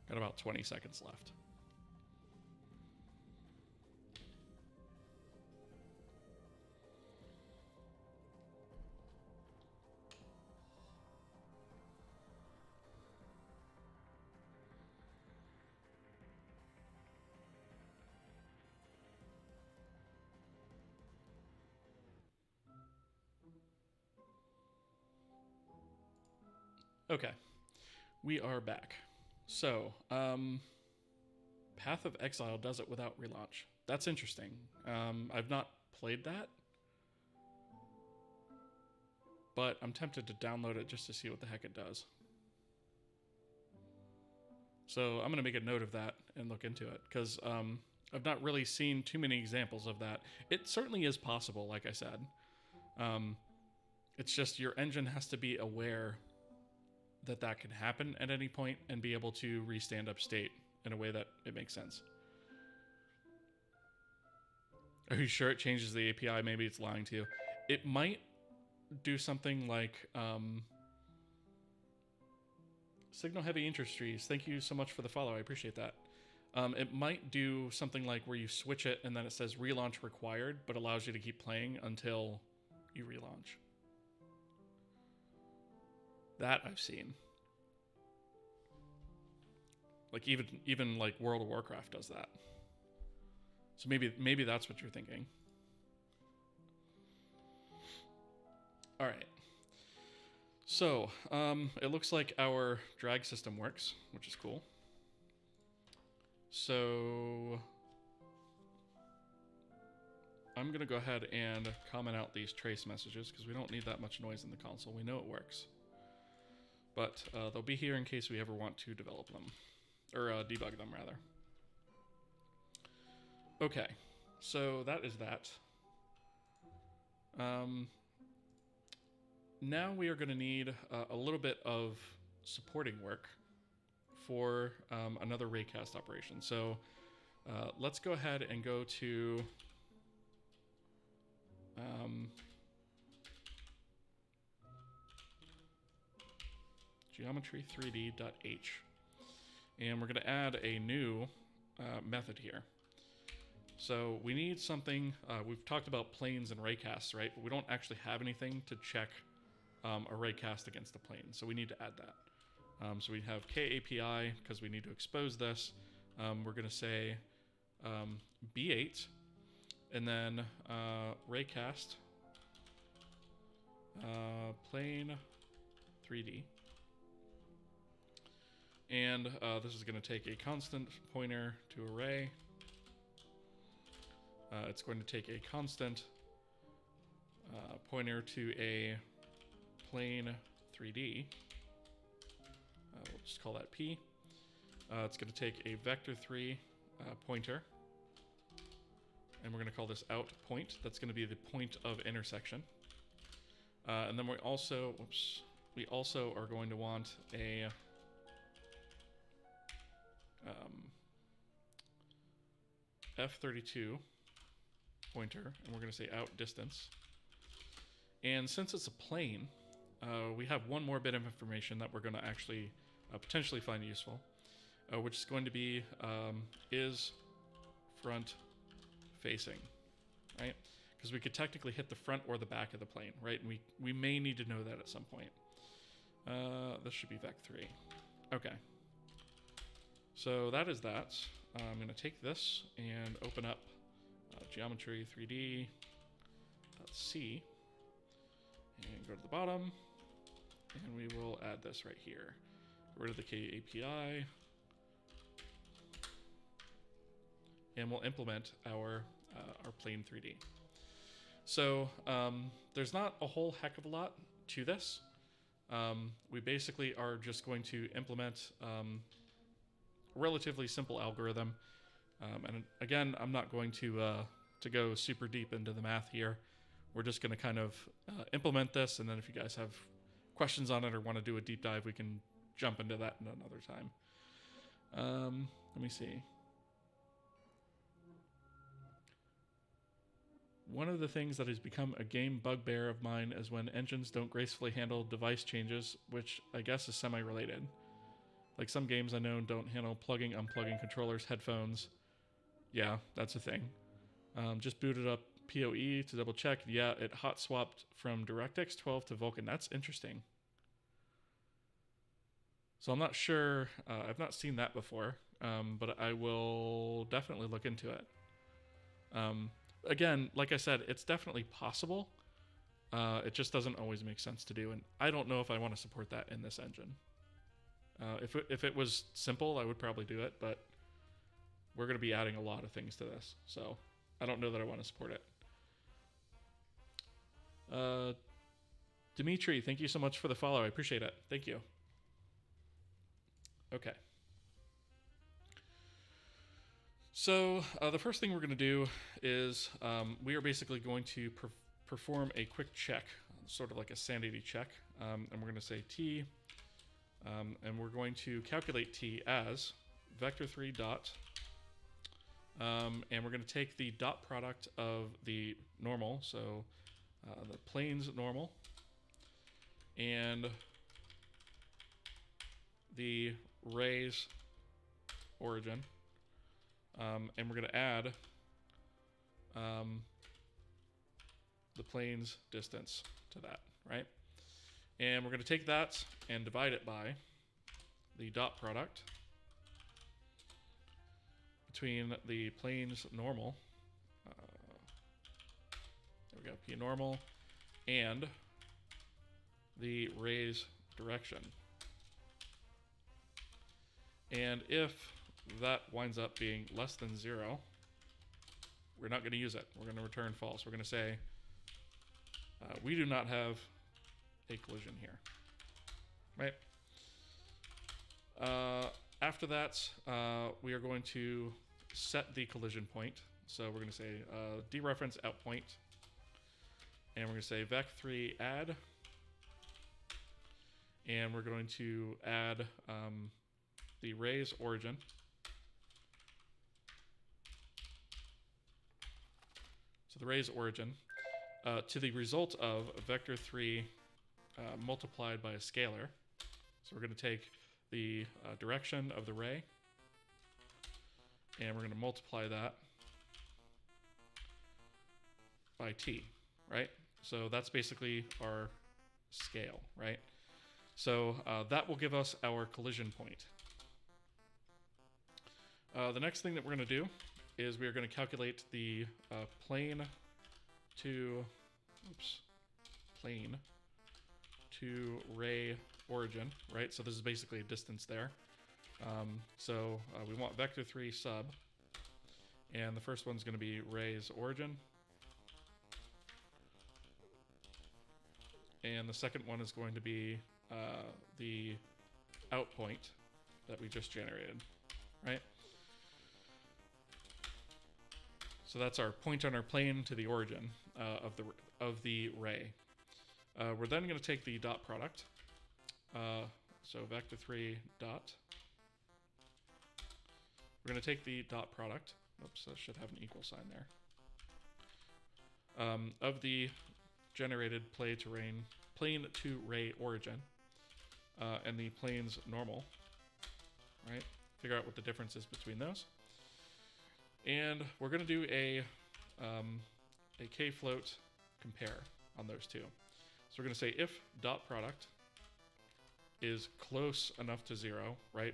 Got about 20 seconds left. Okay, we are back. So, Path of Exile does it without relaunch. That's interesting. I've not played that, but I'm tempted to download it just to see what the heck it does. So I'm going to make a note of that and look into it, because I've not really seen too many examples of that. It certainly is possible, like I said. It's just your engine has to be aware that that can happen at any point and be able to restand up state in a way that it makes sense. Are you sure it changes the API? Maybe it's lying to you. It might do something like Signal Heavy Industries. Thank you so much for the follow. I appreciate that. It might do something like where you switch it and then it says relaunch required, but allows you to keep playing until you relaunch. That I've seen. Like even like World of Warcraft does that. So maybe that's what you're thinking. All right. So it looks like our drag system works, which is cool. So I'm gonna go ahead and comment out these trace messages because we don't need that much noise in the console. We know it works. But they'll be here in case we ever want to develop them. Or debug them, rather. Okay, so that is that. Now we are going to need a little bit of supporting work for another raycast operation. So let's go ahead and go to geometry3d.h. And we're going to add a new method here. So we need something, we've talked about planes and raycasts, right? But we don't actually have anything to check a raycast against the plane. So we need to add that. So we have KAPI because we need to expose this. We're going to say B8 and then raycast plane 3D. And this is going to take a constant pointer to array. It's going to take a constant pointer to a plane 3D. We'll just call that P. It's going to take a vector3 pointer. and we're going to call this out point. That's going to be the point of intersection. And then we also, are going to want a F32 pointer, and we're going to say out distance. And since it's a plane, we have one more bit of information that we're going to actually potentially find useful, which is going to be is front facing, right? Because we could technically hit the front or the back of the plane, right? And we may need to know that at some point. This should be Vec3. Okay. So that is that. I'm going to take this and open up geometry 3D.c and go to the bottom, and we will add this right here. Get rid of the K API, and we'll implement our plane 3D. So there's not a whole heck of a lot to this. We basically are just going to implement a relatively simple algorithm. And again, I'm not going to go super deep into the math here. We're just going to kind of implement this, and then if you guys have questions on it or want to do a deep dive, we can jump into that in another time. Let me see. One of the things that has become a game bugbear of mine is when engines don't gracefully handle device changes, which I guess is semi-related. Like some games I know don't handle plugging, unplugging controllers, headphones. Yeah, that's a thing. Just booted up PoE to double check. Yeah, it hot swapped from DirectX 12 to Vulkan. That's interesting. So I'm not sure. I've not seen that before, but I will definitely look into it. Again, like I said, it's definitely possible. It just doesn't always make sense to do, and I don't know if I want to support that in this engine. If it was simple, I would probably do it, but we're going to be adding a lot of things to this, so I don't know that I want to support it. Dimitri, thank you so much for the follow. I appreciate it. Thank you. Okay. So the first thing we're going to do is we are basically going to perform a quick check, sort of like a sanity check, and we're going to say t, and we're going to calculate t as vector3 dot, and we're going to take the dot product of the normal, so the plane's normal, and the ray's origin. And we're going to add the plane's distance to that, right? And we're going to take that and divide it by the dot product between the plane's normal, there we go, P normal, and the ray's direction. And if that winds up being less than 0, we're not going to use it. We're going to return false. We're going to say we do not have a collision here, right? After that, we are going to set the collision point. So we're going to say dereference out point, and we're going to say vec3 add, and we're going to add the ray's origin. So the ray's origin to the result of vector3 multiplied by a scalar. So we're going to take the direction of the ray, and we're going to multiply that by t, right? So that's basically our scale, right? So that will give us our collision point. The next thing that we're going to do is we are going to calculate the plane to ray origin, right? So this is basically a distance there. So we want vector3 sub, and the first one's going to be ray's origin, and the second one is going to be the out point that we just generated, right? So So that's our point on our plane to the origin of the ray. We're then going to take the dot product. So vector3 dot. We're going to take the dot product. Oops, that should have an equal sign there. Of the generated plane to ray origin, and the plane's normal. Right? Figure out what the difference is between those. And we're going to do a k-float compare on those two. So we're going to say if dot product is close enough to 0, right?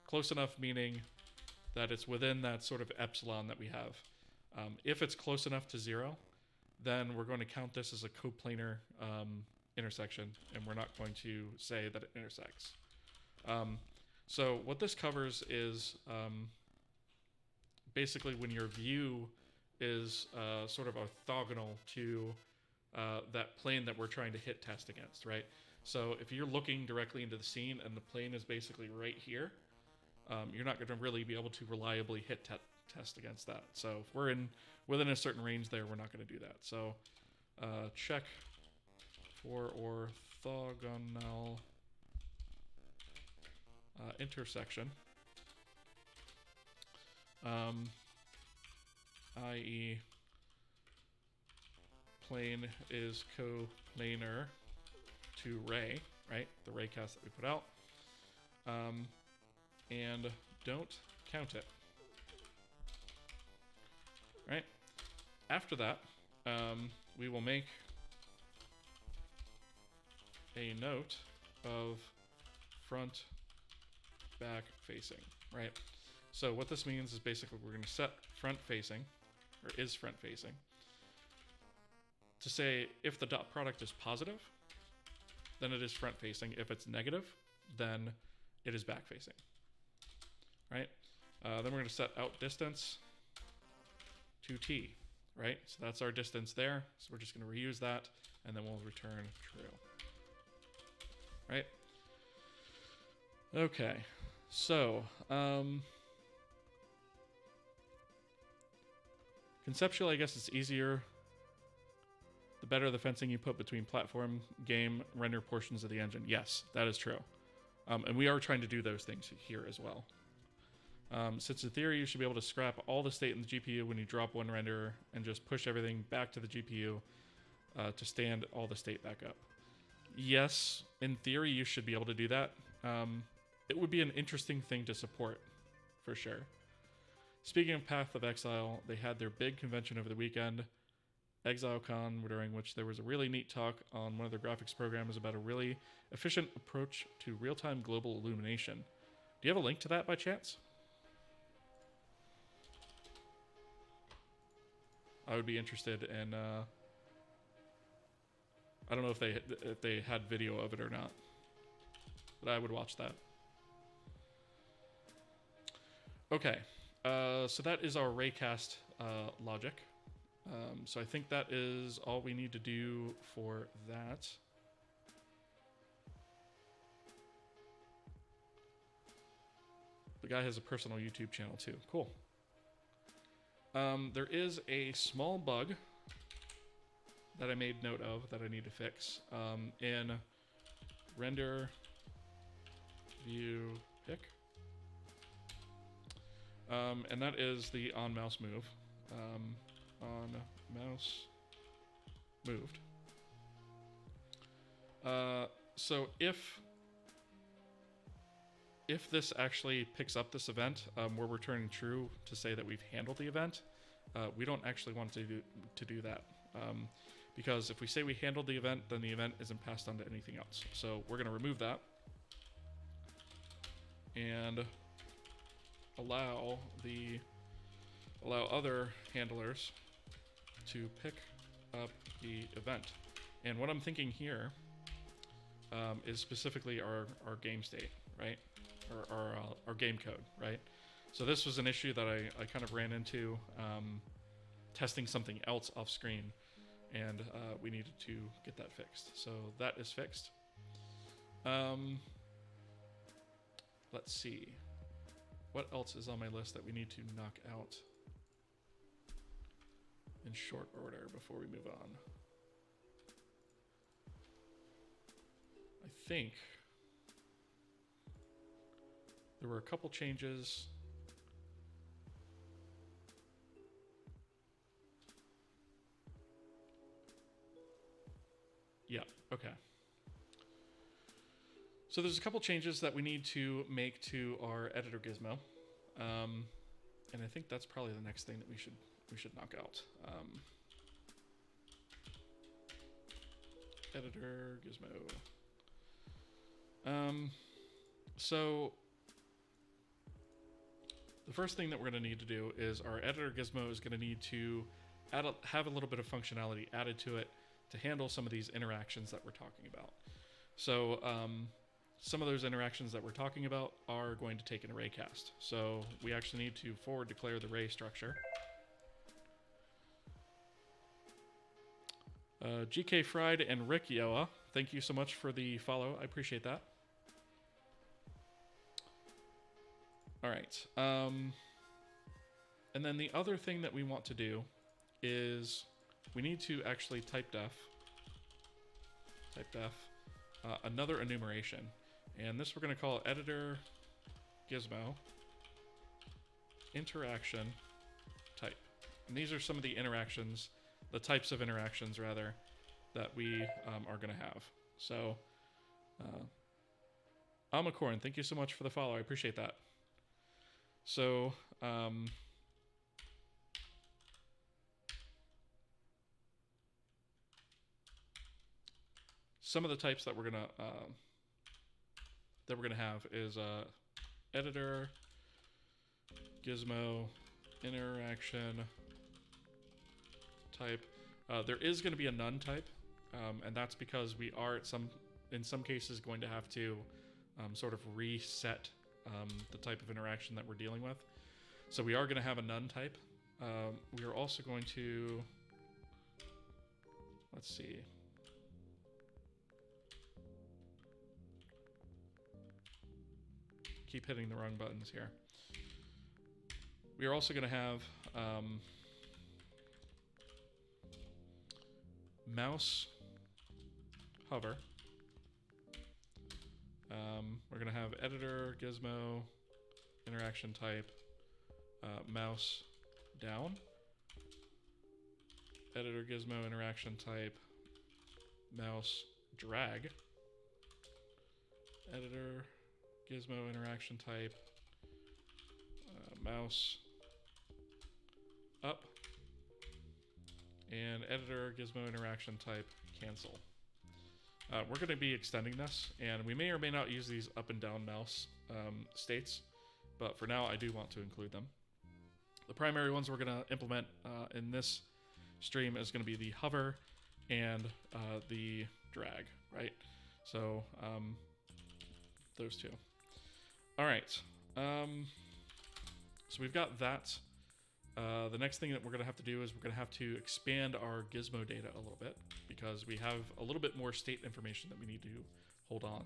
Close enough meaning that it's within that sort of epsilon that we have. If it's close enough to 0, then we're going to count this as a coplanar intersection, and we're not going to say that it intersects. So what this covers is basically when your view is sort of orthogonal to that plane that we're trying to hit test against, right? So if you're looking directly into the scene and the plane is basically right here, you're not going to really be able to reliably hit test against that. So if we're within a certain range there, we're not going to do that. So check for orthogonal intersection, i.e. plane is coplanar to ray, right? The ray cast that we put out. And don't count it. Right? After that, we will make a note of front back facing, right? So what this means is basically we're going to set front facing, or is front facing, to say if the dot product is positive, then it is front facing. If it's negative, then it is back facing, right? Then we're going to set out distance to t, right? So that's our distance there. So we're just going to reuse that, and then we'll return true, right? Okay, so conceptually, I guess it's easier the better the fencing you put between platform, game, render portions of the engine. Yes, that is true. And we are trying to do those things here as well. Since in theory you should be able to scrap all the state in the GPU when you drop one render and just push everything back to the GPU to stand all the state back up. Yes, in theory you should be able to do that. It would be an interesting thing to support, for sure. Speaking of Path of Exile, they had their big convention over the weekend, ExileCon, during which there was a really neat talk on one of their graphics programs about a really efficient approach to real-time global illumination. Do you have a link to that by chance? I would be interested in, I don't know if they had video of it or not, but I would watch that. Okay, so that is our raycast logic. So I think that is all we need to do for that. The guy has a personal YouTube channel too. Cool. There is a small bug that I made note of that I need to fix in render view pick. And that is the on mouse move. On mouse moved. So if this actually picks up this event, we're returning true to say that we've handled the event. We don't actually want to do that. Because if we say we handled the event, then the event isn't passed on to anything else. So we're going to remove that and allow other handlers to pick up the event. And what I'm thinking here is specifically our game state, right? Or our game code, right? So this was an issue that I kind of ran into testing something else off screen, and we needed to get that fixed. So that is fixed. Let's see. What else is on my list that we need to knock out? short order before we move on. I think there were a couple changes. Yeah, okay. So there's a couple changes that we need to make to our editor Gizmo. And I think that's probably the next thing that we should knock out. Editor Gizmo. So the first thing that we're going to need to do is our editor Gizmo is going to need to have a little bit of functionality added to it to handle some of these interactions that we're talking about. So some of those interactions that we're talking about are going to take an array cast. So we actually need to forward declare the array structure. GK Fried and Rick Yoa, thank you so much for the follow. I appreciate that. All right. And then the other thing that we want to do is we need to actually type def another enumeration. And this we're going to call editor Gizmo interaction type. And these are some of the interactions, the types of interactions rather, that we are going to have. So, Amacorn, thank you so much for the follow. I appreciate that. So, some of the types that we're gonna have is editor Gizmo interaction type. There is going to be a none type, and that's because we are in some cases going to have to sort of reset the type of interaction that we're dealing with. So we are going to have a none type. We are also going to, let's see. Keep hitting the wrong buttons here. We are also going to have mouse hover. We're going to have editor Gizmo interaction type mouse down. Editor Gizmo interaction type mouse drag. Editor Gizmo interaction type mouse up, and editor Gizmo interaction type cancel. We're going to be extending this, and we may or may not use these up and down mouse states, but for now I do want to include them. The primary ones we're going to implement in this stream is going to be the hover and the drag, right? So those two. All right, so we've got that. The next thing that we're going to have to do is we're going to have to expand our Gizmo data a little bit because we have a little bit more state information that we need to hold on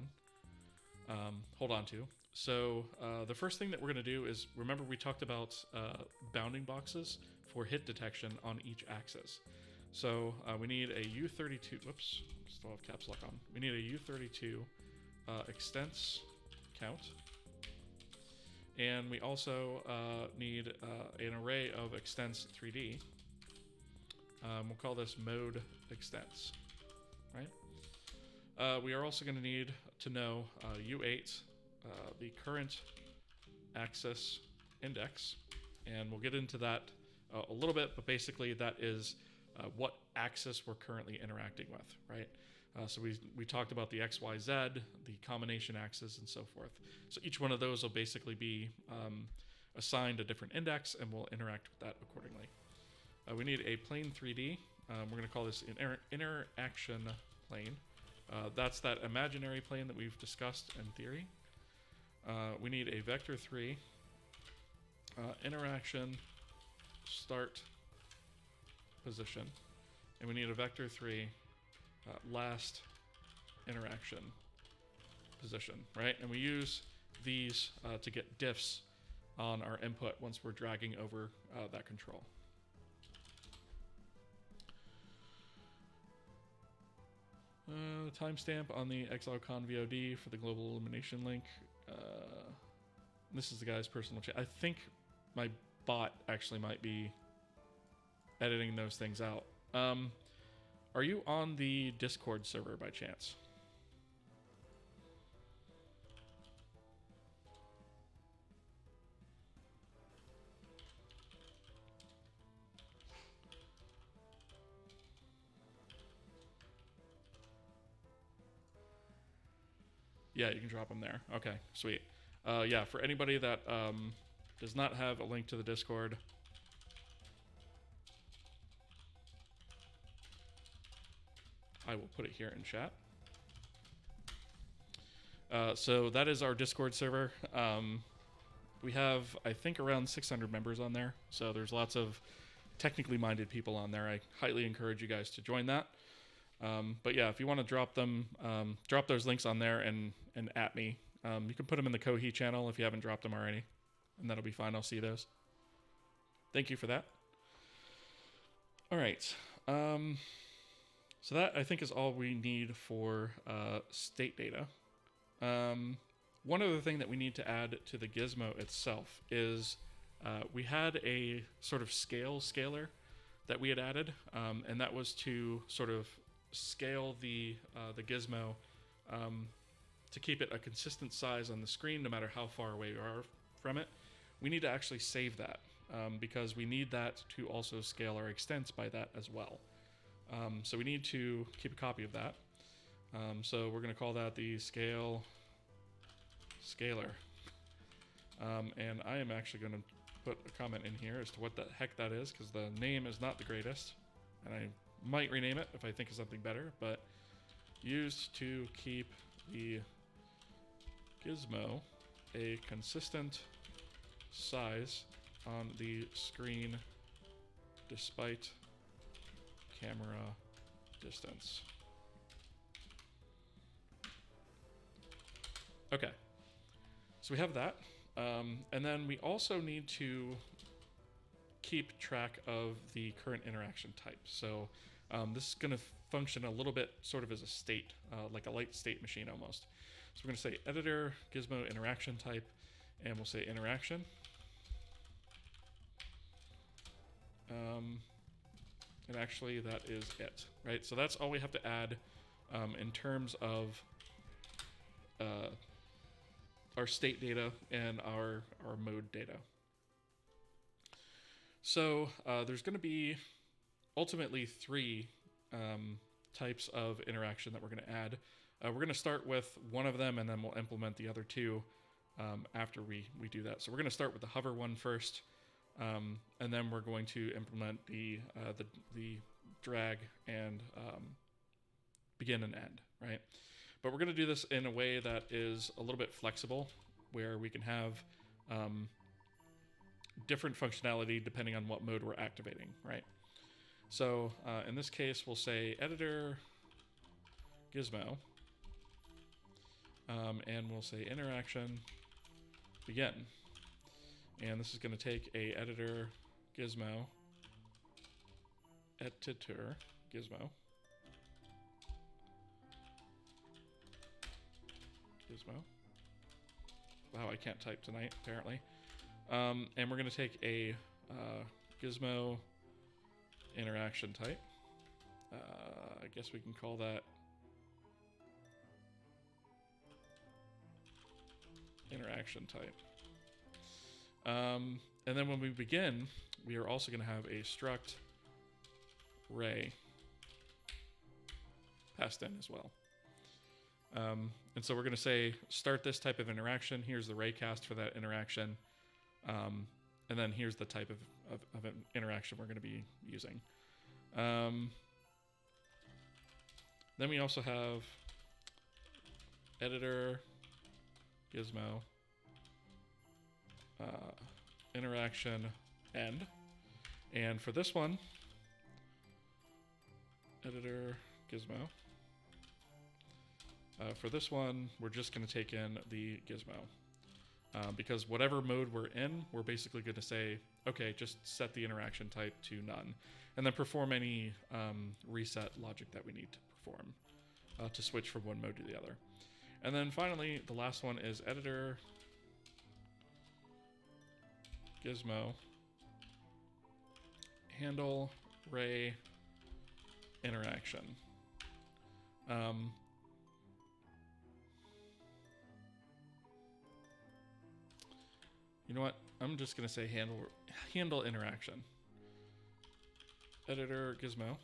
to. So the first thing that we're going to do is, remember we talked about bounding boxes for hit detection on each axis. So we need a U32, whoops, still have caps lock on. We need a U32 extents count. And we also need an array of extents 3D. We'll call this mode extents, right? We are also going to need to know U8, the current axis index, and we'll get into that a little bit, but basically that is what axis we're currently interacting with, right? So we talked about the X, Y, Z, the combination axis, and so forth. So each one of those will basically be assigned a different index, and we'll interact with that accordingly. We need a plane 3D. We're going to call this an interaction plane. That's that imaginary plane that we've discussed in theory. We need a vector 3 interaction start position, and we need a vector 3 last interaction position, right? And we use these to get diffs on our input once we're dragging over that control. timestamp on the ExileCon VOD for the global illumination link. This is the guy's personal chat. I think my bot actually might be editing those things out. Are you on the Discord server by chance? Yeah, you can drop them there. Okay, sweet. Yeah, for anybody that does not have a link to the Discord, I will put it here in chat. So that is our Discord server. We have, I think, around 600 members on there. So there's lots of technically minded people on there. I highly encourage you guys to join that. But yeah, if you want to drop them, drop those links on there and at me. You can put them in the Kohi channel if you haven't dropped them already, and that'll be fine. I'll see those. Thank you for that. All right. So that, I think, is all we need for state data. One other thing that we need to add to the Gizmo itself is we had a sort of scaler that we had added, and that was to sort of scale the Gizmo to keep it a consistent size on the screen no matter how far away you are from it. We need to actually save that because we need that to also scale our extents by that as well. So we need to keep a copy of that. So we're going to call that the scaler. And I am actually going to put a comment in here as to what the heck that is, because the name is not the greatest. And I might rename it if I think of something better, but used to keep the Gizmo a consistent size on the screen despite camera distance. Okay, so we have that. And then we also need to keep track of the current interaction type. So this is going to function a little bit sort of as a state, like a light state machine almost. So we're going to say editor Gizmo interaction type, and we'll say interaction. And actually that is it, right? So that's all we have to add in terms of our state data and our mode data. So there's going to be ultimately three types of interaction that we're going to add. We're going to start with one of them, and then we'll implement the other two after we do that. So we're going to start with the hover one first, and then we're going to implement the drag and begin and end, right? But we're going to do this in a way that is a little bit flexible, where we can have different functionality depending on what mode we're activating, right? So in this case, we'll say editor Gizmo, and we'll say interaction begin. And this is going to take a editor Gizmo, editor Gizmo, wow, I can't type tonight, apparently. And we're going to take a Gizmo interaction type. I guess we can call that interaction type. And then when we begin, we are also going to have a struct ray passed in as well. And so we're going to say, start this type of interaction. Here's the ray cast for that interaction. And then here's the type of an interaction we're going to be using. Then we also have editor Gizmo interaction end. And for this one, editor Gizmo. For this one, we're just going to take in the Gizmo. Because whatever mode we're in, we're basically going to say, okay, just set the interaction type to none. And then perform any reset logic that we need to perform. to switch from one mode to the other. And then finally, the last one is editor Gizmo handle ray interaction. You know what? I'm just gonna say handle interaction. Editor Gizmo.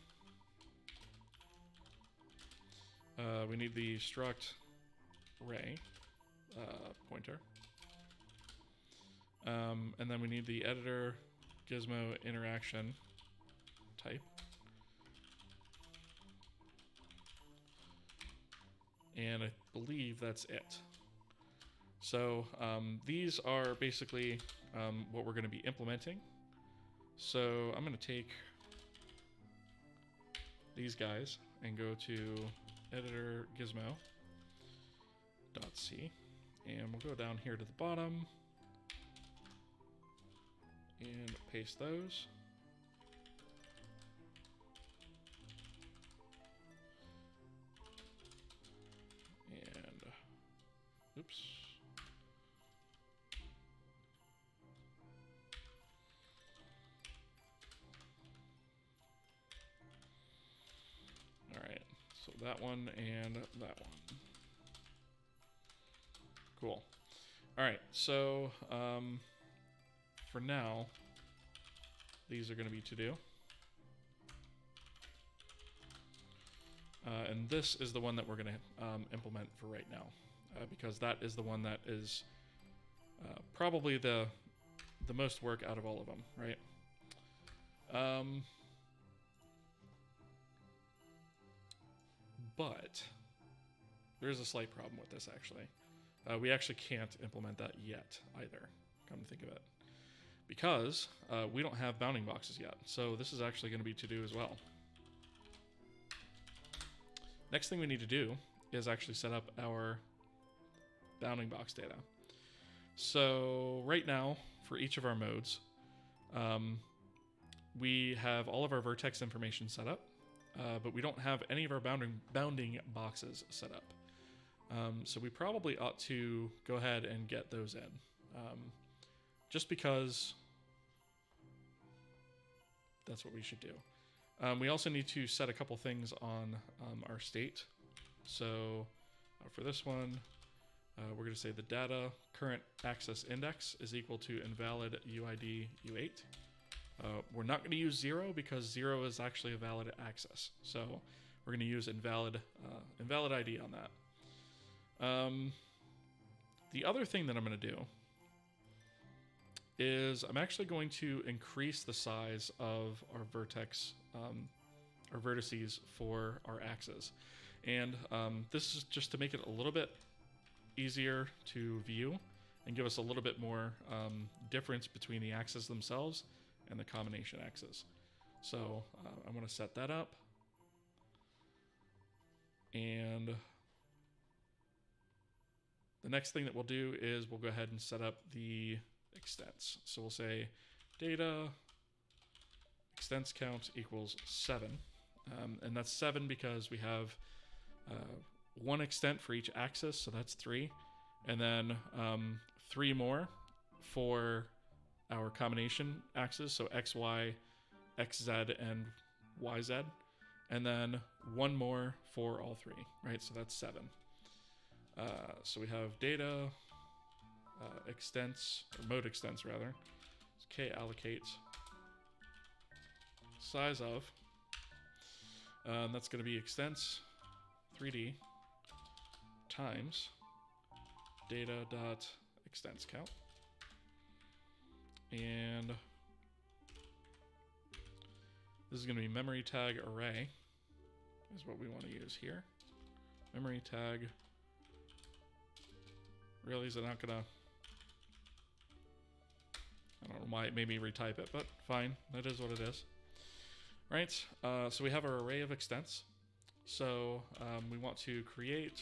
We need the struct ray pointer. And then we need the editor Gizmo interaction type. And I believe that's it. So these are basically what we're going to be implementing. So I'm going to take these guys and go to editor gizmo.c, and we'll go down here to the bottom and paste those. And oops. All right, so that one and that one. Cool. All right, so for now, these are going to be to do. And this is the one that we're going to implement for right now, because that is the one that is probably the most work out of all of them, right? But there is a slight problem with this, actually. We actually can't implement that yet either, come to think of it, because we don't have bounding boxes yet. So this is actually going to be to do as well. Next thing we need to do is actually set up our bounding box data. So right now, for each of our modes, we have all of our vertex information set up, but we don't have any of our bounding boxes set up. So we probably ought to go ahead and get those in, just because that's what we should do. We also need to set a couple things on our state. So for this one, we're going to say the data current access index is equal to invalid UID U8. We're not going to use 0 because 0 is actually a valid access. So we're going to use invalid ID on that. The other thing that I'm going to do is I'm actually going to increase the size of our vertex, our vertices for our axes. And this is just to make it a little bit easier to view and give us a little bit more difference between the axes themselves and the combination axes. So I'm going to set that up. And the next thing that we'll do is we'll go ahead and set up the extents. So we'll say data extents count equals 7. And that's 7 because we have one extent for each axis, so that's 3. And then 3 more for our combination axes, so X, Y, X, Z, and Y, Z. And then 1 more for all 3, right? So that's 7. So we have data extents, or mode extents rather. So K allocate size of, that's going to be extents 3D times data dot extents count. And this is going to be memory tag array is what we want to use here. Memory tag. Really, is it not gonna? I don't know why it made me retype it, but fine. That is what it is. Right. So we have our array of extents. So we want to create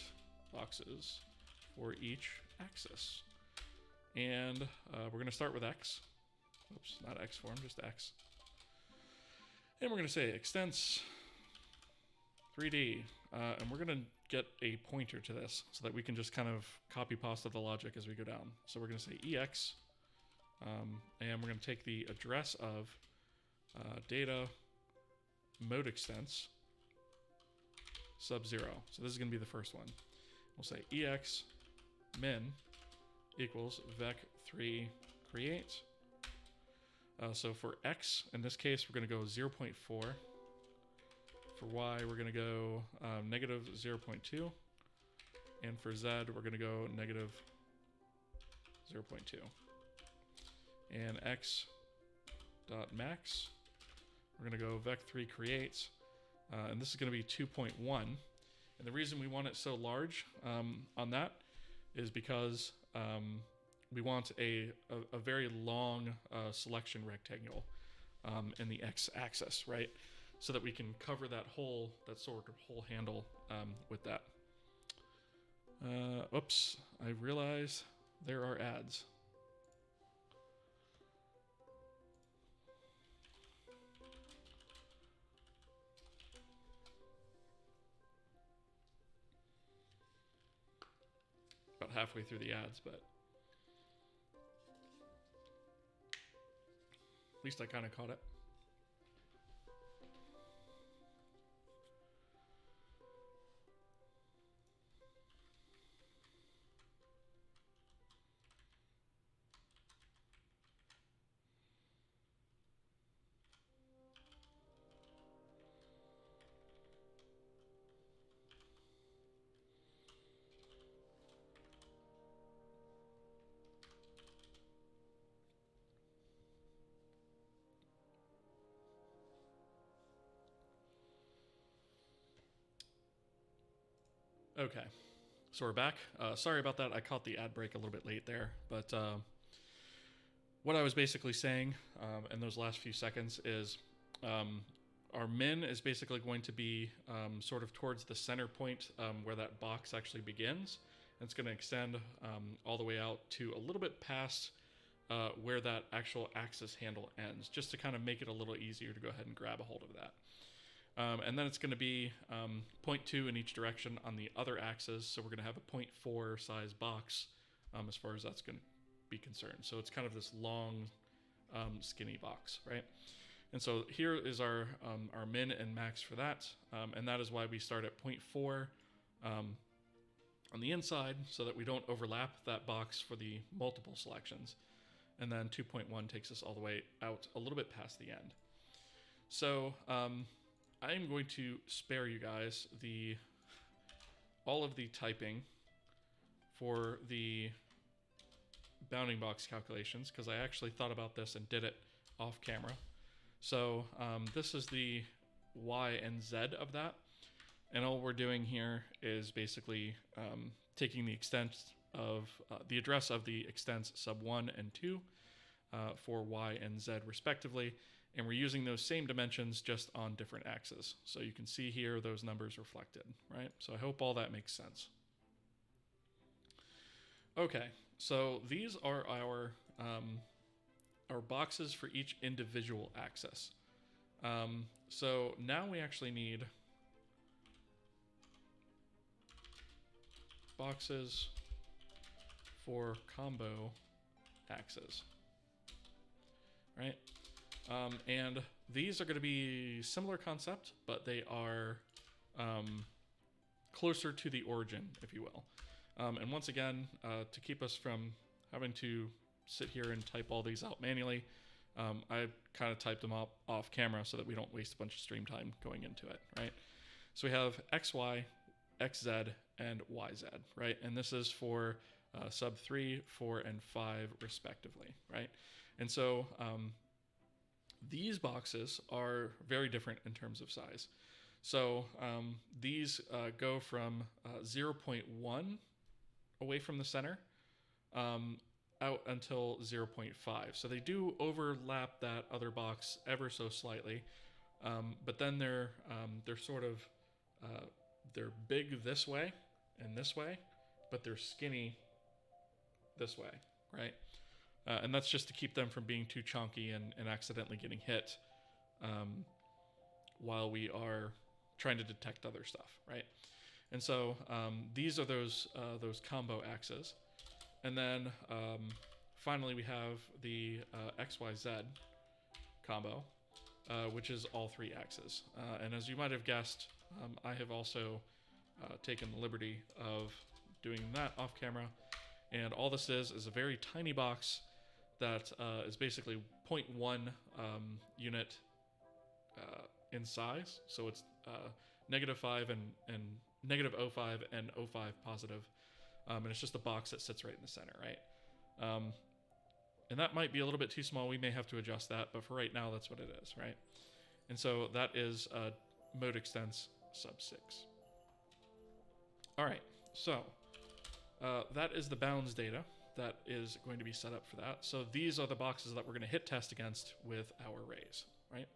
boxes for each axis, and we're going to start with X. Oops, not X form, just X. And we're going to say extents 3D, and we're going to get a pointer to this so that we can just kind of copy pasta the logic as we go down. So we're going to say EX, and we're going to take the address of data mode extents sub 0. So this is going to be the first one. We'll say EX min equals vec3 create. So for X, in this case, we're going to go 0.4. For Y, we're going to go negative 0.2. And for Z, we're going to go negative 0.2. And X dot max, we're going to go vec3 create. And this is going to be 2.1. And the reason we want it so large on that is because we want a very long selection rectangle in the x-axis, right? So that we can cover that sort of whole handle with that. Oops, I realize there are ads. About halfway through the ads, but at least I kind of caught it. Okay, so we're back. Sorry about that. I caught the ad break a little bit late there, but what I was basically saying in those last few seconds is our min is basically going to be sort of towards the center point where that box actually begins. And it's going to extend all the way out to a little bit past where that actual axis handle ends, just to kind of make it a little easier to go ahead and grab a hold of that. And then it's going to be 0.2 in each direction on the other axis. So we're going to have a 0.4 size box as far as that's going to be concerned. So it's kind of this long, skinny box, right? And so here is our min and max for that. And that is why we start at 0.4 on the inside so that we don't overlap that box for the multiple selections. And then 2.1 takes us all the way out a little bit past the end. So I am going to spare you guys all of the typing for the bounding box calculations because I actually thought about this and did it off camera. So this is the Y and Z of that. And all we're doing here is basically taking the extent of the address of the extents sub 1 and 2 for Y and Z respectively. And we're using those same dimensions just on different axes. So you can see here those numbers reflected, right? So I hope all that makes sense. Okay, so these are our boxes for each individual axis. So now we actually need boxes for combo axes, right? And these are going to be similar concept, but they are closer to the origin, if you will. And once again, to keep us from having to sit here and type all these out manually, I kind of typed them up off camera so that we don't waste a bunch of stream time going into it, right? So we have XY, XZ, and YZ, right? And this is for sub 3, 4, and 5 respectively, right? And so these boxes are very different in terms of size. So these go from 0.1 away from the center out until 0.5. So they do overlap that other box ever so slightly, but then they're sort of they're big this way and this way, but they're skinny this way, right? And that's just to keep them from being too chunky and accidentally getting hit while we are trying to detect other stuff, right? And so these are those combo axes. And then finally we have the XYZ combo, which is all three axes. And as you might have guessed, I have also taken the liberty of doing that off camera. And all this is a very tiny box that is basically 0.1 unit in size. So it's -5 and -0.5 and 0.5 positive. And it's just a box that sits right in the center, right? And that might be a little bit too small. We may have to adjust that, but for right now, that's what it is, right? And so that is mode extents sub 6. All right, so that is the bounds data that is going to be set up for that. So these are the boxes that we're going to hit test against with our arrays, right?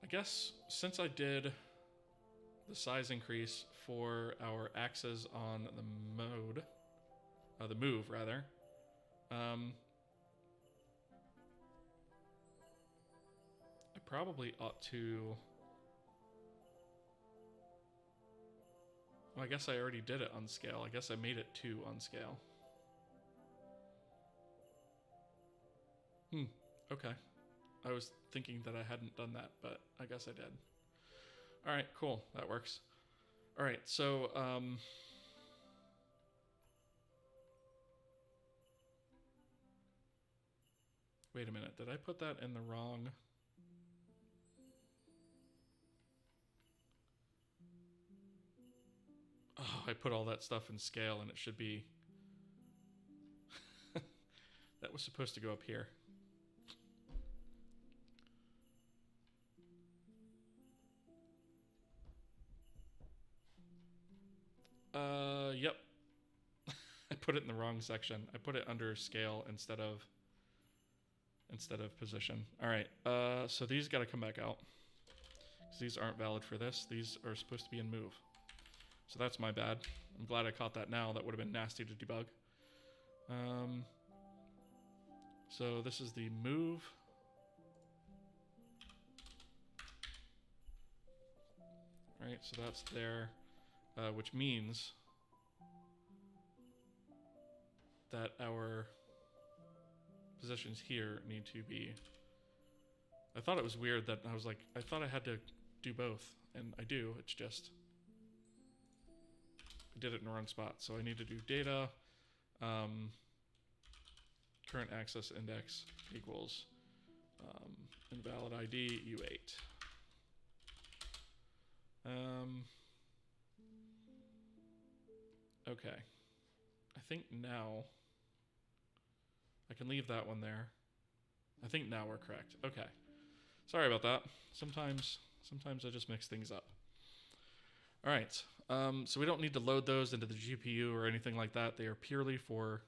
I guess since I did the size increase for our axes on the move rather, I probably ought to. Well, I guess I already did it on scale. I guess I made it 2 on scale. Okay. I was thinking that I hadn't done that, but I guess I did. All right, cool. That works. All right, so wait a minute. Did I put that in the wrong? Oh, I put all that stuff in scale, and it should be... That was supposed to go up here. Yep. I put it in the wrong section. I put it under scale instead of position. All right, so these got to come back out. 'Cause these aren't valid for this. These are supposed to be in move. So that's my bad. I'm glad I caught that now. That would have been nasty to debug. So this is the move. All right, so that's there, which means that our positions here need to be... I thought it was weird that I was like, I thought I had to do both, and I do. It's just I did it in the wrong spot. So I need to do data current access index equals invalid ID U8. Okay. I think now I can leave that one there. I think now we're correct. Okay. Sorry about that. Sometimes I just mix things up. All right. So we don't need to load those into the GPU or anything like that. They are purely for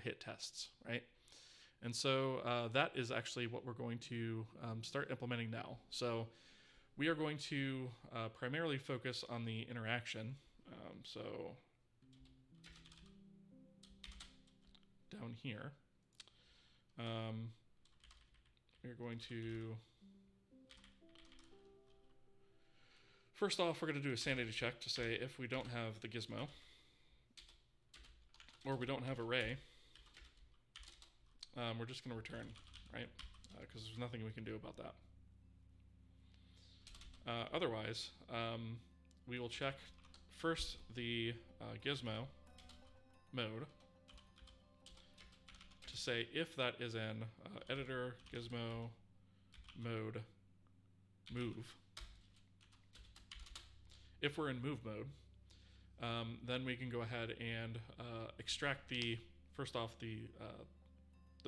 hit tests, right? And so that is actually what we're going to start implementing now. So we are going to primarily focus on the interaction. So down here, we're going to, first off, we're going to do a sanity check to say if we don't have the Gizmo, or we don't have array, we're just going to return, right? Because there's nothing we can do about that. Otherwise, we will check first the Gizmo mode to say if that is in editor Gizmo mode move. If we're in move mode, then we can go ahead and extract the first off the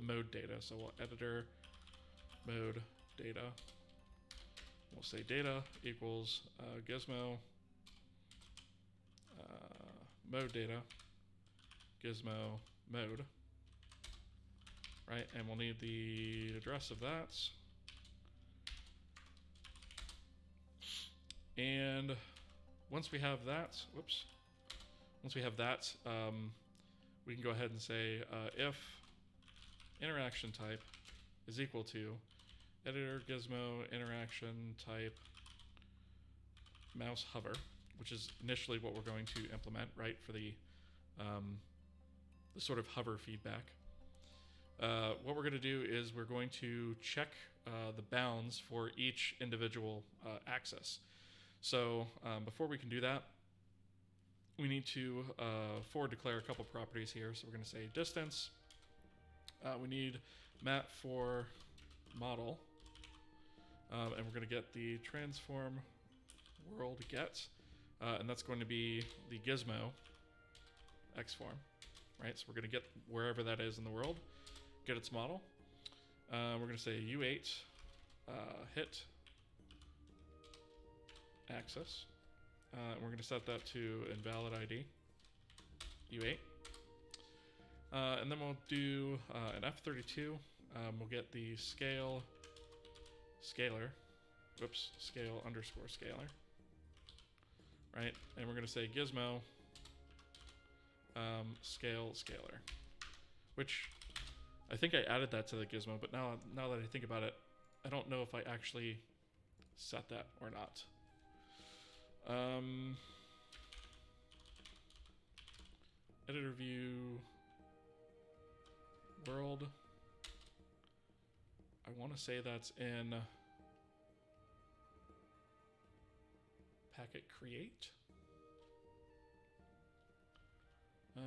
mode data. So we'll editor mode data. We'll say data equals Gizmo mode data Gizmo mode, right? And we'll need the address of that. And once we have that, once we have that, we can go ahead and say if interaction type is equal to editor Gizmo interaction type mouse hover, which is initially what we're going to implement, right, for the sort of hover feedback. What we're going to do is we're going to check the bounds for each individual axis. So before we can do that, we need to forward declare a couple properties here. So we're going to say distance. We need mat for model, and we're going to get the transform world get, and that's going to be the Gizmo xform, right? So we're going to get wherever that is in the world, get its model. We're going to say U8 hit axis. We're going to set that to invalid ID, U8. And then we'll do an F32. We'll get the scale scalar, scale underscore scalar, right? And we're going to say Gizmo scale scalar, which I think I added that to the Gizmo, but now that I think about it, I don't know if I actually set that or not. Editor view world. I want to say that's in packet create. I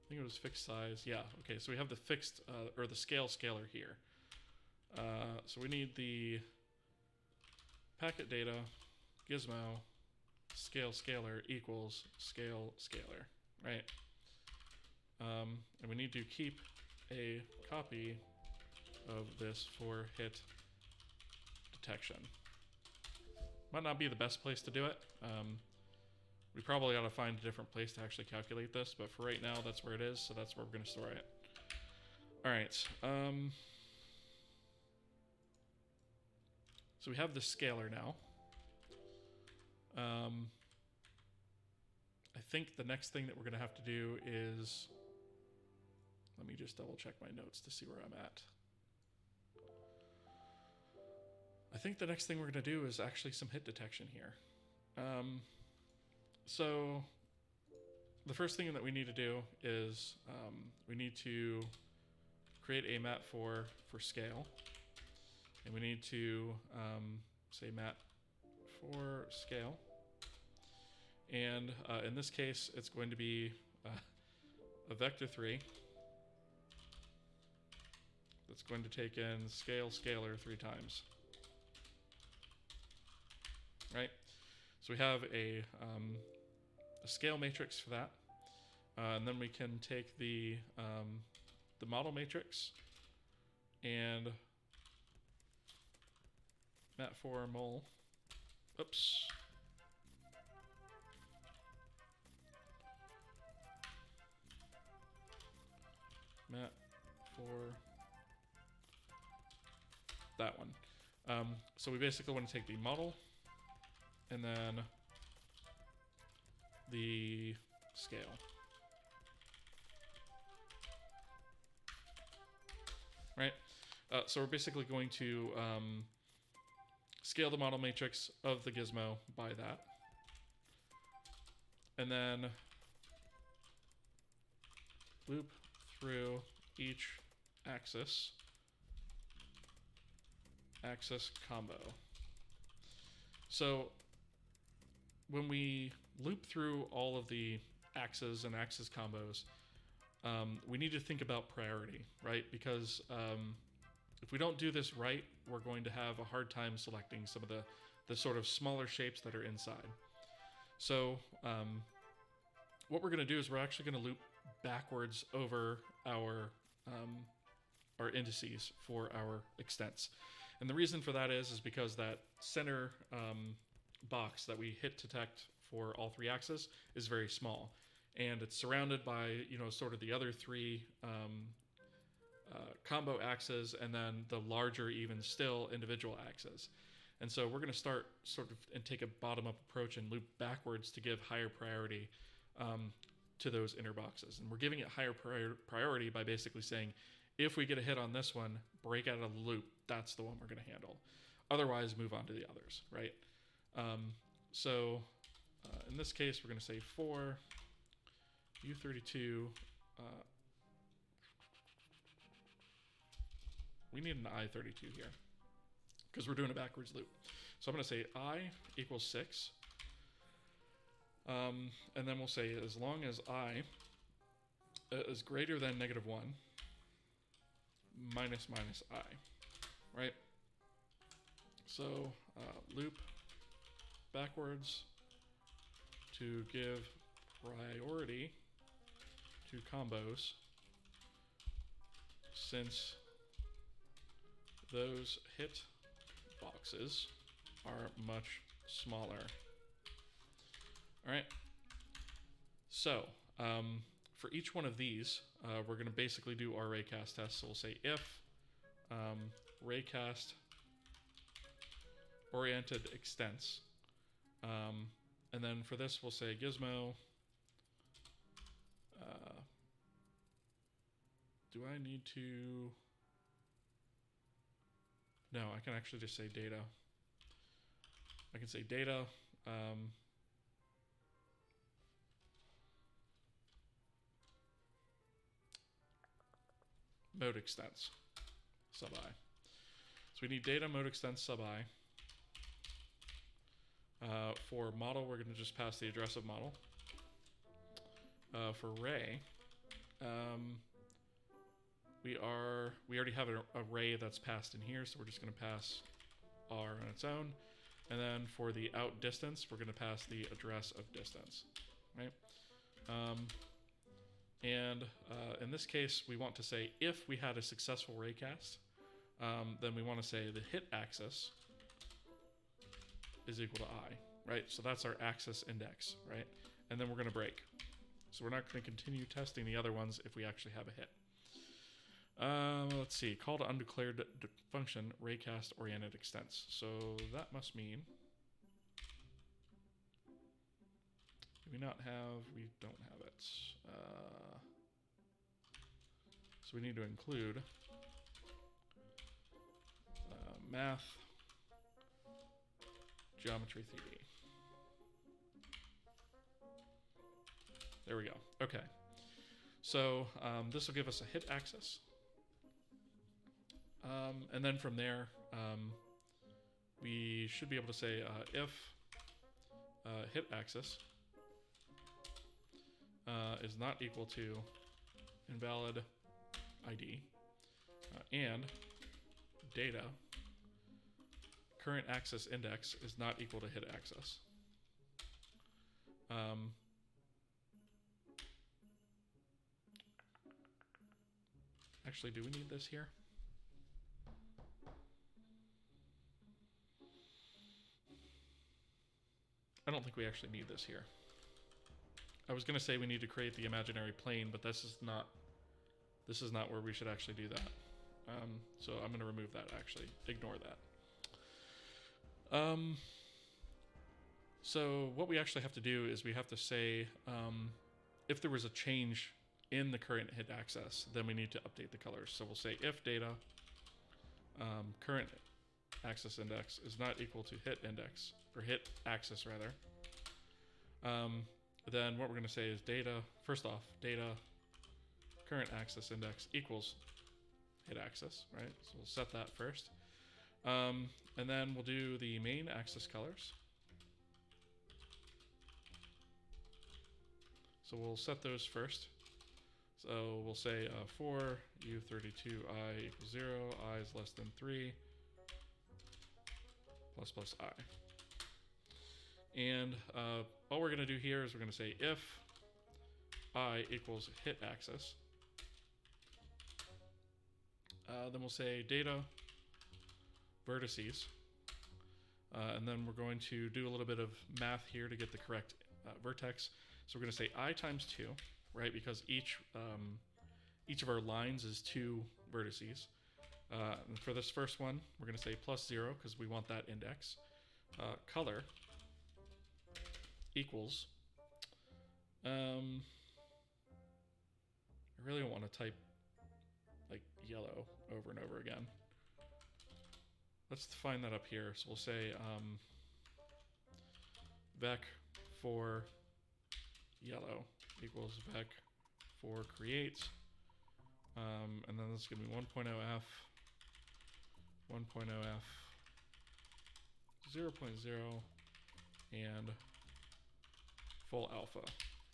think it was fixed size. Yeah, okay, so we have the fixed, or the scale scalar here. So we need the packet data Gizmo scale scalar equals scale scalar, right? And we need to keep a copy of this for hit detection. Might not be the best place to do it. We probably ought to find a different place to actually calculate this, but for right now, that's where it is, so that's where we're going to store it. All right. So we have the scalar now. I think the next thing that we're going to have to do is, let me just double check my notes to see where I'm at. I think the next thing we're going to do is actually some hit detection here. So the first thing that we need to do is we need to create a mat for scale, and we need to say mat for scale, and in this case it's going to be a vector3 that's going to take in scale scalar 3 times, right? So we have a scale matrix for that, and then we can take the model matrix and mat for mol. Oops. Mat for that one. So we basically want to take the model and then the scale. Right? So we're basically going to scale the model matrix of the Gizmo by that. And then loop through each axis combo. So when we loop through all of the axes and axis combos, we need to think about priority, right? Because if we don't do this right, we're going to have a hard time selecting some of the sort of smaller shapes that are inside. So what we're going to do is we're actually going to loop backwards over our indices for our extents. And the reason for that is because that center box that we hit detect for all 3 axes is very small, and it's surrounded by, you know, sort of the other 3 combo axes, and then the larger, even still, individual axes. And so we're going to start sort of and take a bottom-up approach and loop backwards to give higher priority to those inner boxes. And we're giving it higher priority by basically saying, if we get a hit on this one, break out of the loop, that's the one we're going to handle. Otherwise, move on to the others, right? So in this case, we're going to say for U32, we need an I32 here because we're doing a backwards loop. So I'm going to say I equals 6. And then we'll say as long as I is greater than -1 minus I, right? So loop backwards to give priority to combos since those hit boxes are much smaller. All right. So for each one of these, we're going to basically do our raycast test. So we'll say if raycast oriented extents, and then for this we'll say Gizmo. Do I need to? No, I can actually just say data. I can say data. Mode extents sub I. So we need data mode extents sub I. For model, we're going to just pass the address of model. For ray, we already have an array that's passed in here, so we're just going to pass R on its own. And then for the out distance, we're going to pass the address of distance, right? And in this case, we want to say if we had a successful raycast, then we want to say the hit axis is equal to I, right? So that's our axis index, right? And then we're going to break. So we're not going to continue testing the other ones if we actually have a hit. Let's see, call to undeclared function raycast oriented extents. So that must mean, do we not have, we don't have it. So we need to include math geometry 3D. There we go. Okay. So this will give us a hit axis. And then from there, we should be able to say if hit axis is not equal to invalid ID and data current axis index is not equal to hit axis. Actually, do we need this here? I don't think we actually need this here. I was going to say we need to create the imaginary plane, but this is not where we should actually do that. So I'm going to remove that, actually. Ignore that. So what we actually have to do is we have to say if there was a change in the current hit axis, then we need to update the colors. So we'll say if data current axis index is not equal to hit index, or hit axis rather, then what we're going to say is data, first off, data current axis index equals hit axis, right? So we'll set that first. And then we'll do the main axis colors. So we'll set those first. So we'll say for U32 I equals 0, I is less than 3, plus I. And all we're going to do here is we're going to say if I equals hit axis, then we'll say data vertices, and then we're going to do a little bit of math here to get the correct vertex. So we're going to say I times 2, right? Because each of our lines is 2 vertices. And for this first one, we're going to say plus 0 because we want that index. Color equals. I really don't want to type like yellow over and over again. let's define that up here. So we'll say vec for yellow equals vec for create. And then this is going to be 1.0f, 1.0f, 0.0, and full alpha,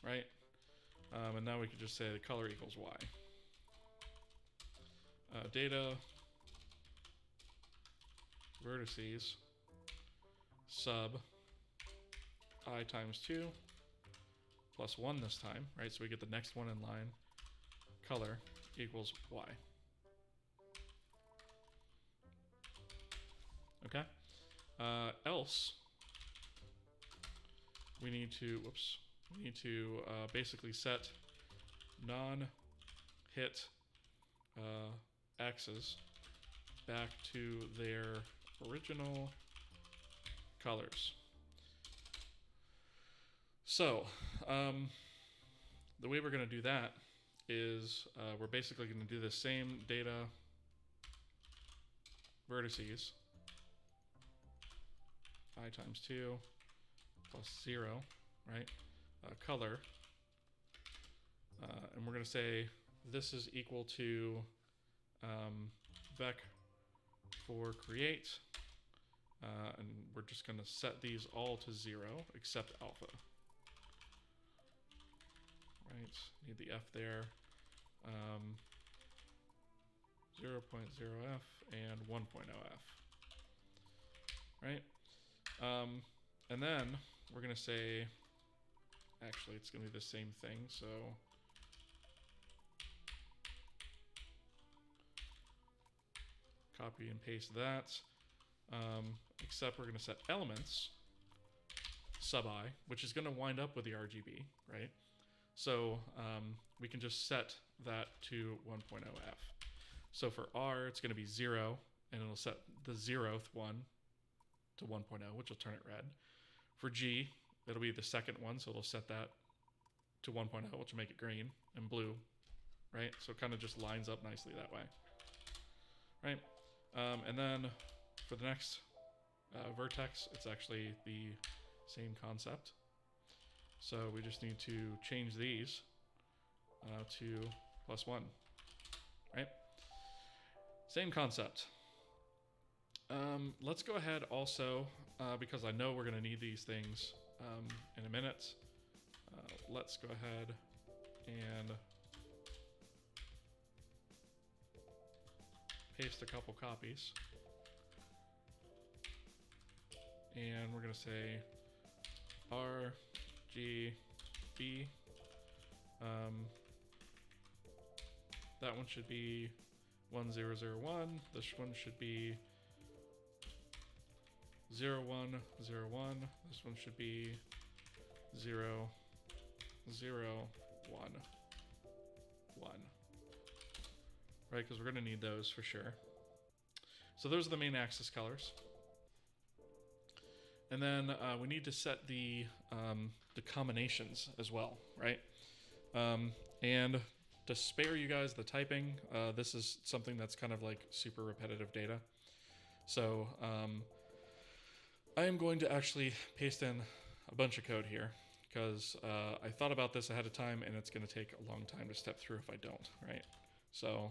right? And now we could just say the color equals y. Data vertices sub I times 2 plus 1 this time, right? So we get the next one in line. Color equals y. Okay. Else, we need to, basically set non-hit axes back to their original colors. So, the way we're going to do that is we're basically going to do the same data vertices, I times 2 plus 0, right? Color. And we're going to say this is equal to vec for create. And we're just going to set these all to 0 except alpha. Right, need the F there. 0.0f and 1.0f. Right? And then we're going to say, actually, it's going to be the same thing. So copy and paste that. Except we're going to set elements sub I, which is going to wind up with the RGB, right? So we can just set that to 1.0f. So for R, it's going to be 0, and it'll set the 0th one to 1.0, which will turn it red. For G, it'll be the second one, so it'll set that to 1.0, which will make it green and blue, right? So it kind of just lines up nicely that way, right? And then for the next vertex, it's actually the same concept. So we just need to change these to +1, right? Same concept. Let's go ahead also, because I know we're going to need these things in a minute. Let's go ahead and paste a couple copies. And we're going to say RGB. That one should be 1001. This one should be 0101. This one should be 0011. Right, because we're going to need those for sure. So those are the main axis colors. And then we need to set the combinations as well, right? And to spare you guys the typing, this is something that's kind of like super repetitive data. So I am going to actually paste in a bunch of code here because I thought about this ahead of time and it's going to take a long time to step through if I don't, right? So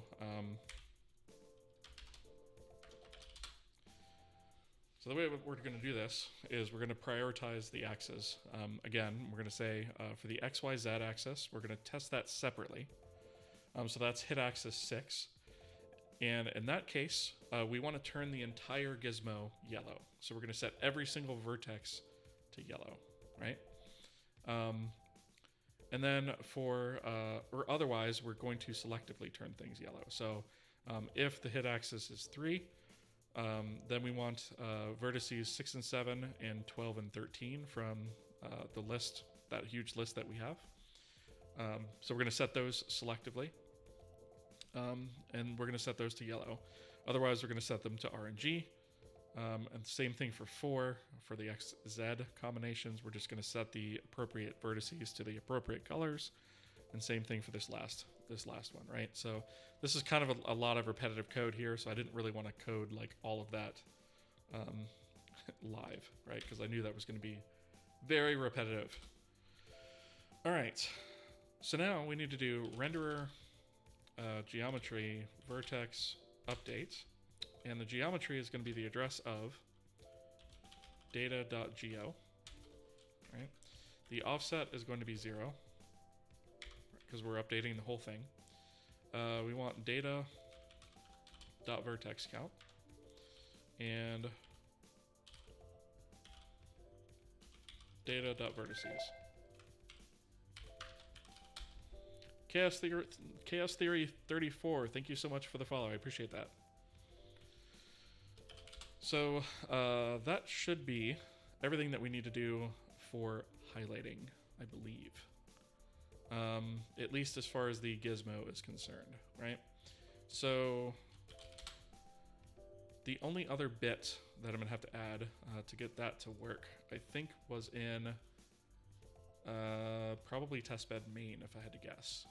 so the way we're going to do this is we're going to prioritize the axes. Again, we're going to say for the XYZ axis, we're going to test that separately. So that's hit axis 6. And in that case, we want to turn the entire gizmo yellow. So we're going to set every single vertex to yellow, right? And then for, or otherwise, we're going to selectively turn things yellow. So if the hit axis is 3, then we want vertices 6 and 7 and 12 and 13 from the list, that huge list that we have. So we're going to set those selectively. And we're going to set those to yellow. Otherwise, we're going to set them to RNG. And same thing for 4. For the XZ combinations, we're just going to set the appropriate vertices to the appropriate colors. And same thing for this last one, right? So this is kind of a lot of repetitive code here, so I didn't really want to code like all of that live, right? Because I knew that was going to be very repetitive. All right, so now we need to do renderer geometry vertex update, and the geometry is going to be the address of data.geo, right? The offset is going to be 0 because we're updating the whole thing. We want data.vertex count and data.vertices. Chaos Theory 34, thank you so much for the follow. I appreciate that. So that should be everything that we need to do for highlighting, I believe. At least as far as the Gizmo is concerned, right? So the only other bit that I'm gonna have to add to get that to work, I think, was in probably testbed main, if I had to guess.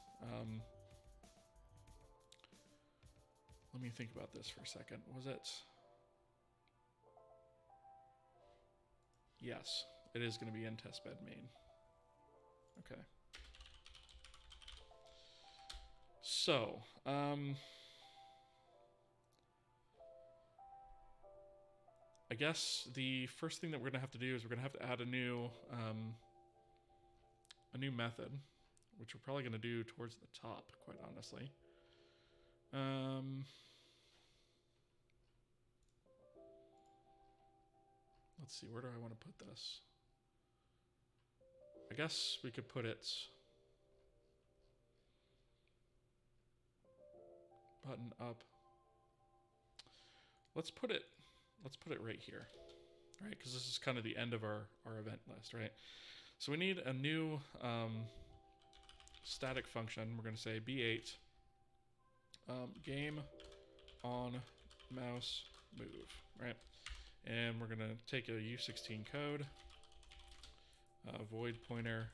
Let me think about this for a second. Was it? Yes, it is going to be in testbed main. Okay. So, I guess the first thing that we're going to have to do is we're going to have to add a new method, which we're probably going to do towards the top, quite honestly. Let's see, where do I want to put this? I guess we could put it button up. Let's put it right here, right? Because this is kind of the end of our event list, right? So we need a new static function. We're going to say b8 game on mouse move, right? And we're going to take a U16 code, void pointer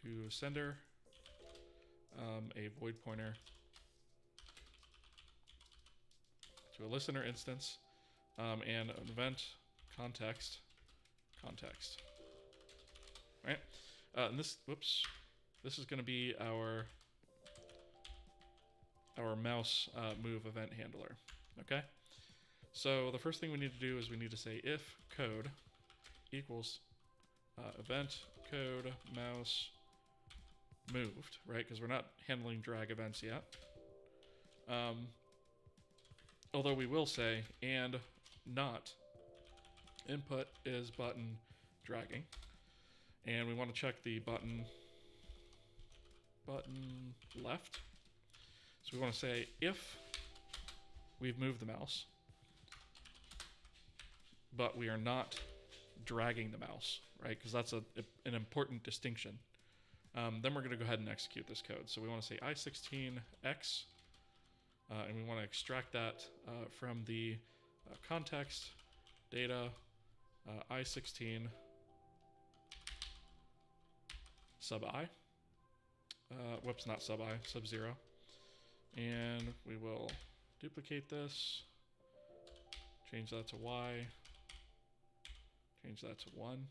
to sender, a void pointer to a listener instance, and an event context, right? And this is going to be our mouse move event handler, okay? So the first thing we need to do is we need to say if code equals event code mouse moved, right? Because we're not handling drag events yet. Although we will say and not input is button dragging. And we want to check the button left. So we want to say if we've moved the mouse, but we are not dragging the mouse, right? Because that's an important distinction. Then we're going to go ahead and execute this code. So we want to say i16x, and we want to extract that from the context data i16 sub I. Whoops, not sub I, sub 0. And we will duplicate this, change that to y, change that to 1,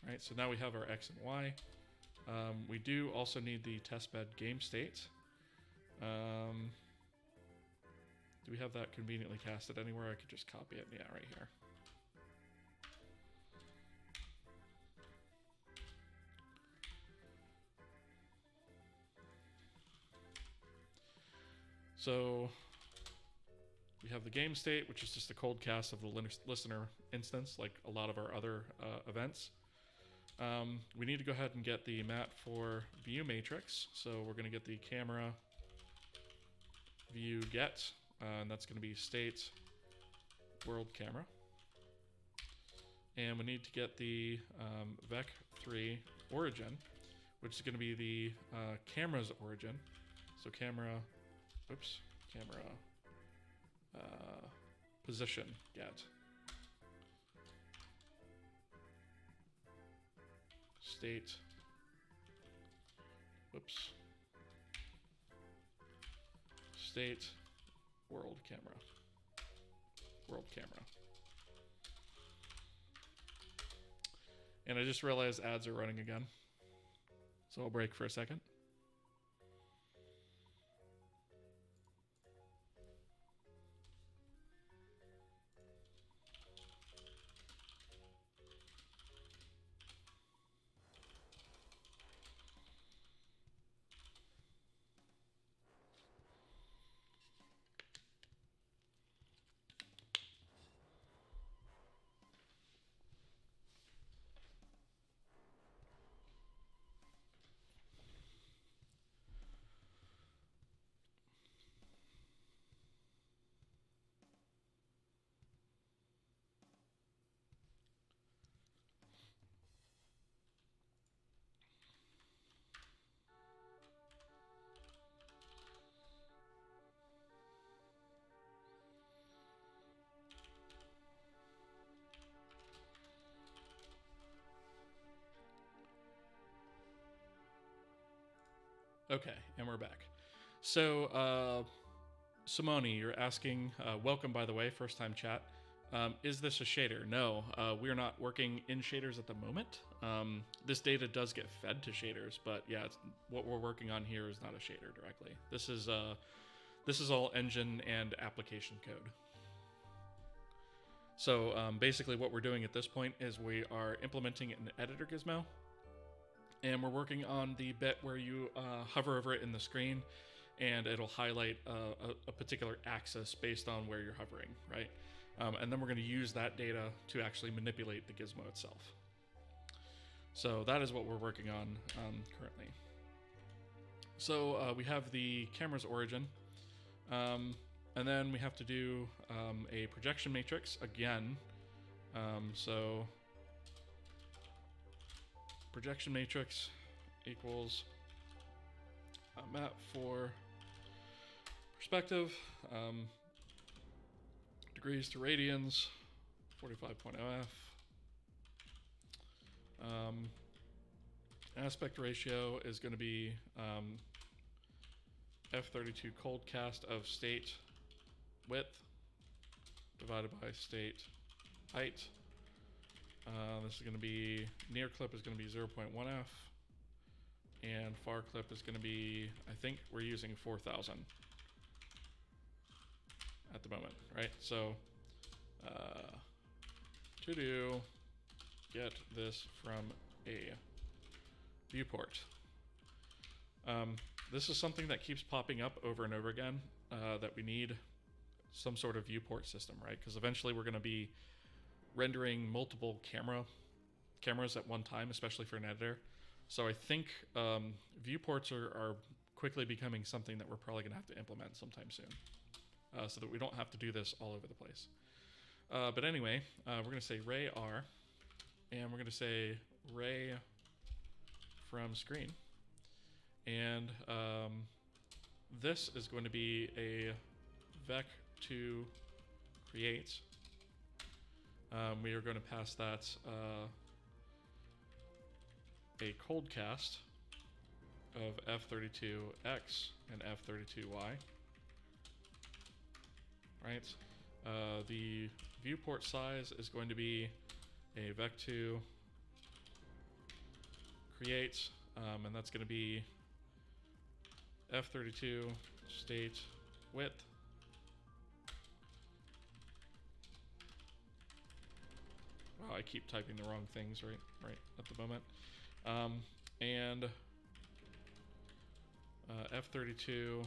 right? So now we have our x and y. We do also need the testbed game state. Do we have that conveniently casted anywhere? I could just copy it. Yeah, right here. So we have the game state, which is just a cold cast of the listener instance, like a lot of our other events. We need to go ahead and get the mat for view matrix. So we're going to get the camera view get, and that's going to be state world camera. And we need to get the vec3 origin, which is going to be the camera's origin. So camera position get. State, state world camera. And I just realized ads are running again. So I'll break for a second. Okay, and we're back. So, Simone, you're asking, welcome by the way, first time chat. Is this a shader? No, we're not working in shaders at the moment. This data does get fed to shaders, but yeah, what we're working on here is not a shader directly. This is all engine and application code. So basically what we're doing at this point is we are implementing an editor gizmo, and we're working on the bit where you hover over it in the screen, and it'll highlight a particular axis based on where you're hovering, right? And then we're going to use that data to actually manipulate the gizmo itself. So that is what we're working on currently. So we have the camera's origin, and then we have to do a projection matrix again. So projection matrix equals a map for perspective, degrees to radians, 45.0 f. Aspect ratio is going to be f32 cold cast of state width divided by state height. This is going to be, near clip is going to be 0.1 f, and far clip is going to be, I think we're using 4,000 at the moment, right? So to do, get this from a viewport. This is something that keeps popping up over and over again, that we need some sort of viewport system, right? Because eventually we're going to be rendering multiple cameras at one time, especially for an editor. So I think viewports are quickly becoming something that we're probably going to have to implement sometime soon, so that we don't have to do this all over the place. But anyway, we're going to say ray R, and we're going to say ray from screen. And this is going to be a vec to create. We are going to pass that a cold cast of f32x and f32y. Right? The viewport size is going to be a vec2 create, and that's going to be f32 state width Wow, I keep typing the wrong things right at the moment. And F32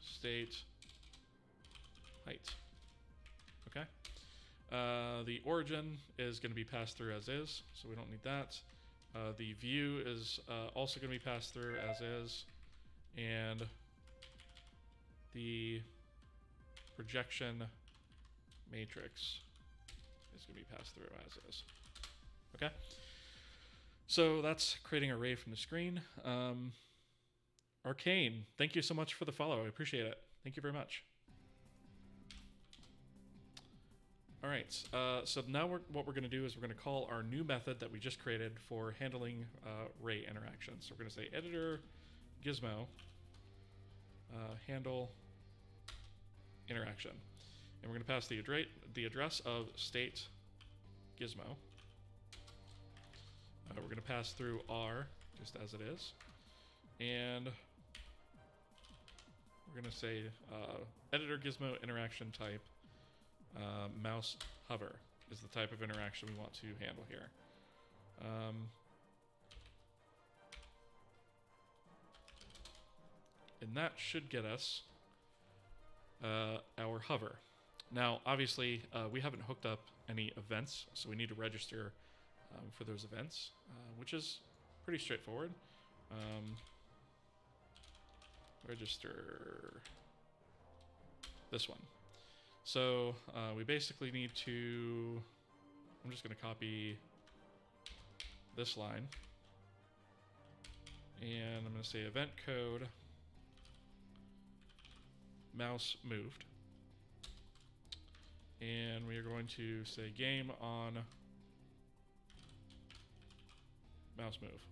state height. Okay. The origin is going to be passed through as is, so we don't need that. The view is also going to be passed through as is, and the projection matrix is going to be passed through as is. Okay. So that's creating an array from the screen. Arcane, thank you so much for the follow. I appreciate it. Thank you very much. All right, so now what we're going to do is we're going to call our new method that we just created for handling ray interactions. So we're going to say editor gizmo handle interaction. And we're going to pass the address of state gizmo. We're going to pass through R just as it is. And we're going to say editor gizmo interaction type mouse hover is the type of interaction we want to handle here. And that should get us our hover. Now, obviously, we haven't hooked up any events, so we need to register for those events, which is pretty straightforward. Register this one. So we basically need to, I'm just going to copy this line, and I'm going to say event code mouse moved, and we are going to say game on mouse move.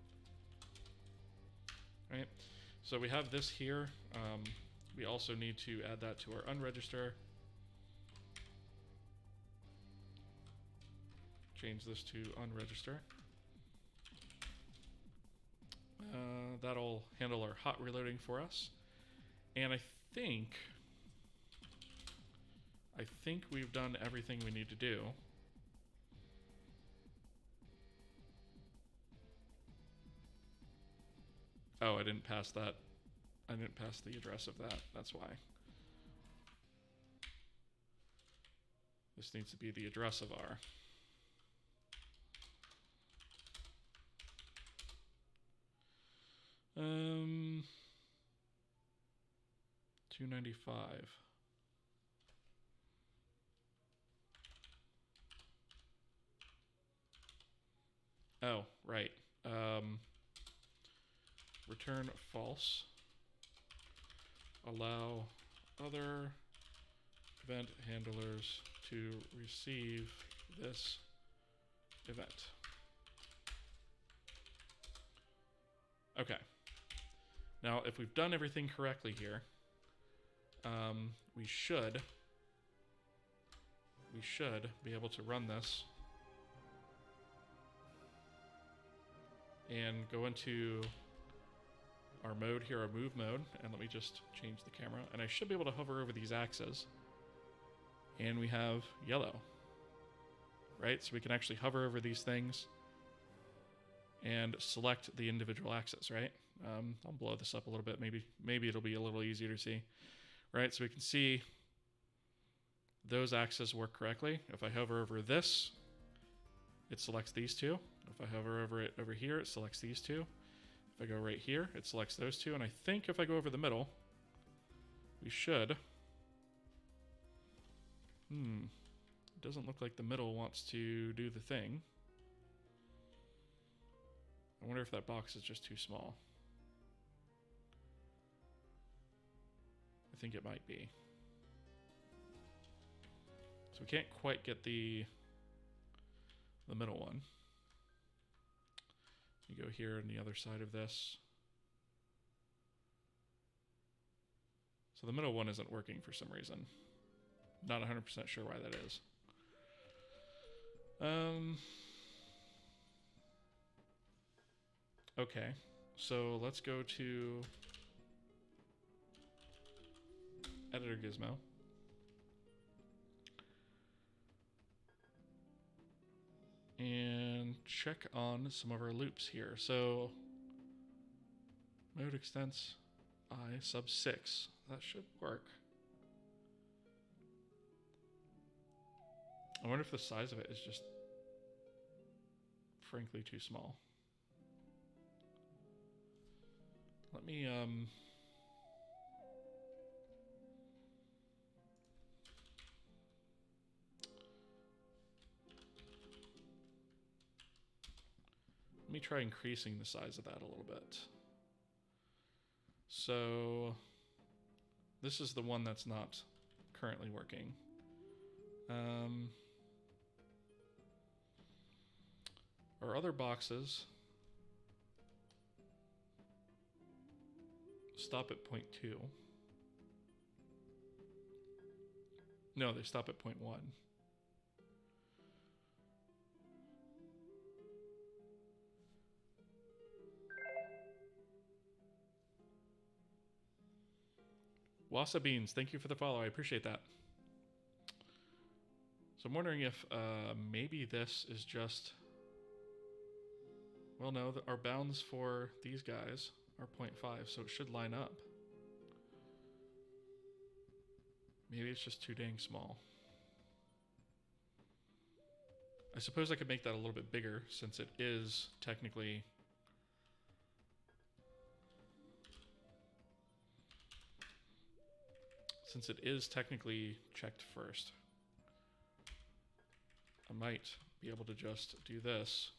Right, so we have this here. We also need to add that to our unregister. Change this to unregister. That'll handle our hot reloading for us. And I think we've done everything we need to do. Oh, I didn't pass that. I didn't pass the address of that. That's why. This needs to be the address of our. 295. Oh, right. Return false. Allow other event handlers to receive this event. Okay. Now, if we've done everything correctly here, we should be able to run this and go into our mode here, our move mode, and let me just change the camera, and I should be able to hover over these axes, and we have yellow, right? So we can actually hover over these things and select the individual axis, right? I'll blow this up a little bit. Maybe it'll be a little easier to see, right? So we can see those axes work correctly. If I hover over this, it selects these two. If I hover over it over here, it selects these two. If I go right here, it selects those two. And I think if I go over the middle, we should. It doesn't look like the middle wants to do the thing. I wonder if that box is just too small. I think it might be. So we can't quite get the middle one. You go here on the other side of this. So the middle one isn't working for some reason. Not 100% sure why that is. Okay, so let's go to editor Gizmo. And check on some of our loops here. So mode extents I sub 6. That should work. I wonder if the size of it is just frankly too small. Let me try increasing the size of that a little bit. So this is the one that's not currently working. Our other boxes stop at 0.2. No, they stop at 0.1. Wasa Beans, thank you for the follow. I appreciate that. So I'm wondering if maybe this is just... Well, no, our bounds for these guys are 0.5, so it should line up. Maybe it's just too dang small. I suppose I could make that a little bit bigger since it is technically... Since it is technically checked first. I might be able to just do this.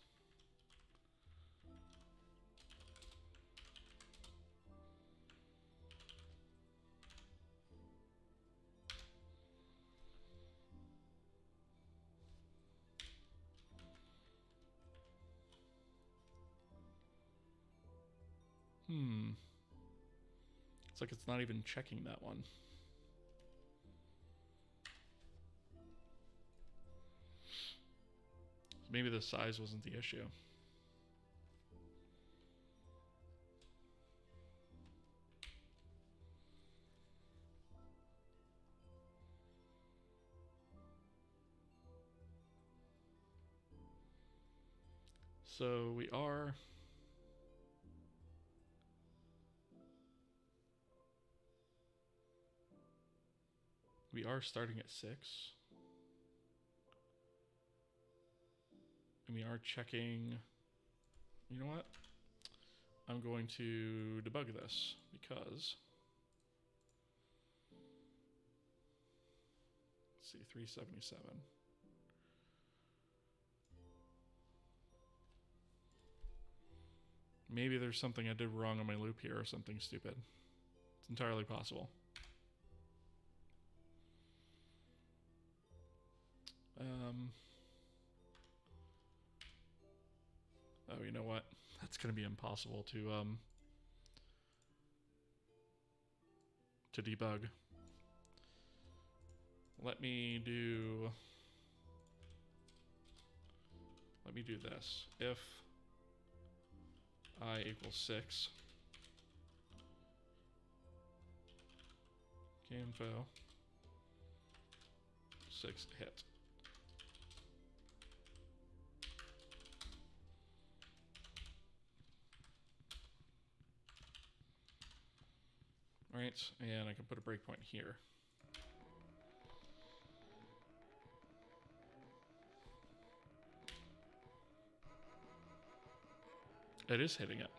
It's like it's not even checking that one. Maybe the size wasn't the issue. So we are... We are starting at 6. And we are checking... You know what? I'm going to debug this because... Let's see, 377. Maybe there's something I did wrong on my loop here or something stupid. It's entirely possible. Oh, you know what? That's going to be impossible to debug. Let me do this. If I equals 6, info 6 hit. All right, and I can put a breakpoint here. It is hitting it.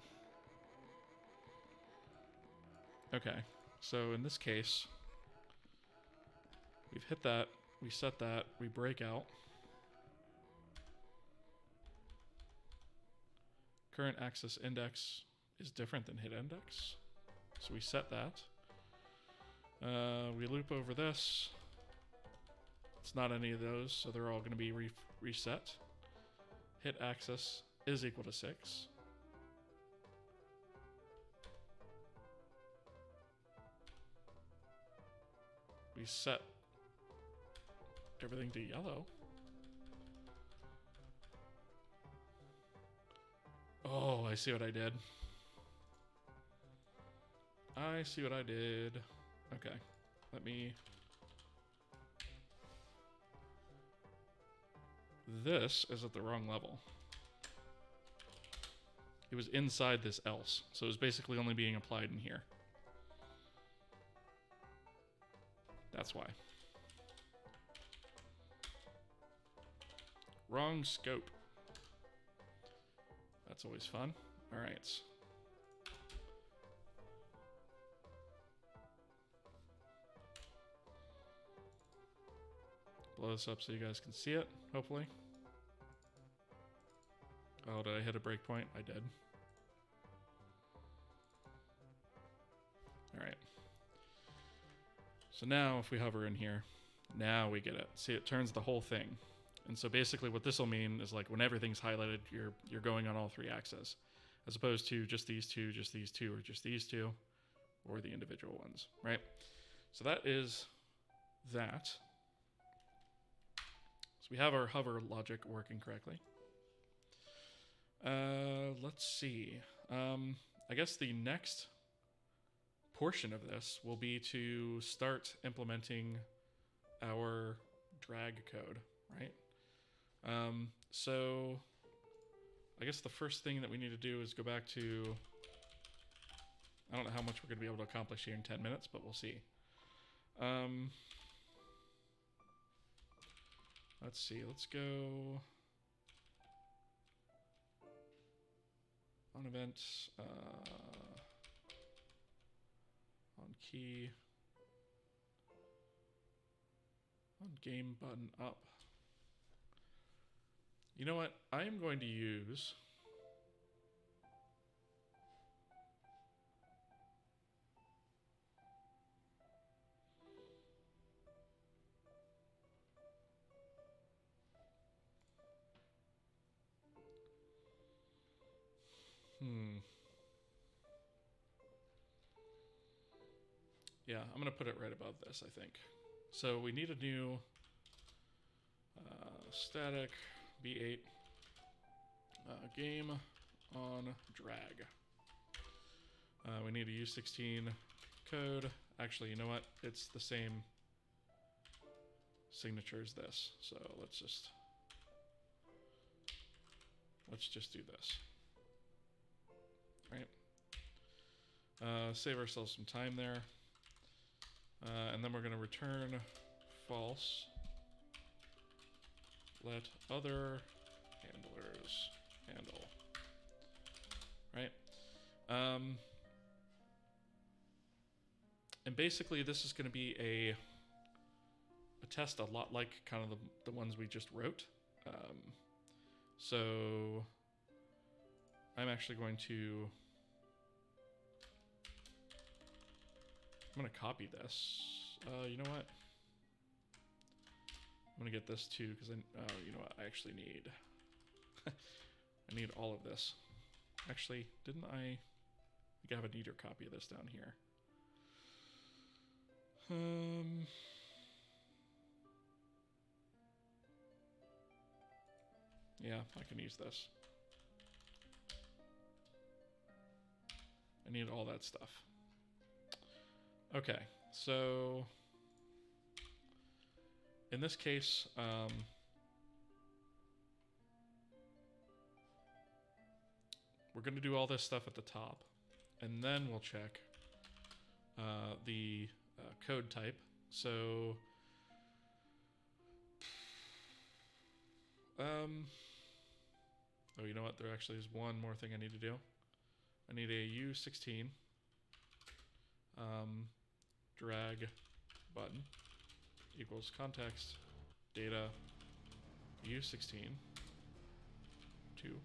Okay, so in this case, we've hit that, we set that, we break out. Current access index is different than hit index. So we set that. We loop over this. It's not any of those, so they're all going to be reset. Hit access is equal to 6. We set everything to yellow. Oh, I see what I did. I see what I did. Okay, let me... This is at the wrong level. It was inside this else, so it was basically only being applied in here. That's why. Wrong scope. That's always fun. All right. Blow this up so you guys can see it, hopefully. Oh, did I hit a breakpoint? I did. All right. So now if we hover in here, now we get it. See, it turns the whole thing. And so basically what this will mean is like when everything's highlighted, you're going on all 3 axes, as opposed to just these two, or just these two, or the individual ones, right? So that is that. So we have our hover logic working correctly. Let's see. I guess the next portion of this will be to start implementing our drag code, right? So I guess the first thing that we need to do is go back to, I don't know how much we're going to be able to accomplish here in 10 minutes, but we'll see. Let's see, let's go on event, on key, on game button up. You know what? I am going to use yeah, I'm going to put it right above this, I think. So we need a new static B8 game on drag. We need a U16 code. Actually, you know what? It's the same signature as this. So let's just do this. Right? Save ourselves some time there. And then we're going to return false. Let other handlers handle. Right? And basically this is going to be a test a lot like kind of the ones we just wrote. So I'm actually going to, I'm going to copy this. You know what? I'm going to get this too because you know what? I actually need, I need all of this. Actually, didn't I think I have a neater copy of this down here? Yeah, I can use this. I need all that stuff. Okay, so in this case, we're going to do all this stuff at the top, and then we'll check the code type. So, oh, you know what? There actually is one more thing I need to do. I need a U16 drag button equals context data U16 2.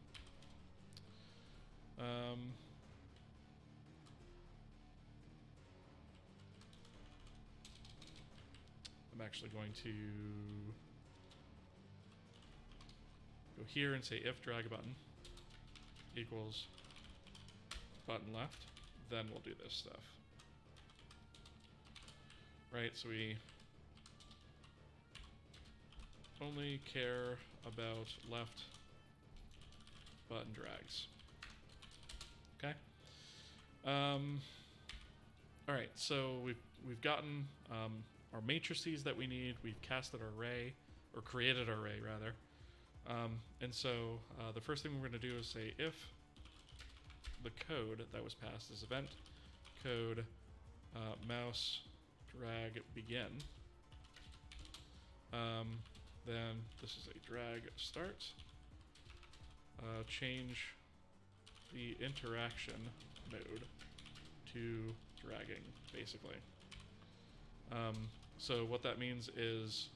I'm actually going to go here and say if drag button equals button left, then we'll do this stuff. Right, so we only care about left button drags. Okay. All right, so we've gotten our matrices that we need. We've casted our array, or created our array rather. And so the first thing we're going to do is say if the code that was passed is event code mouse drag begin. Then this is a drag start. Change the interaction mode to dragging, basically. So what that means is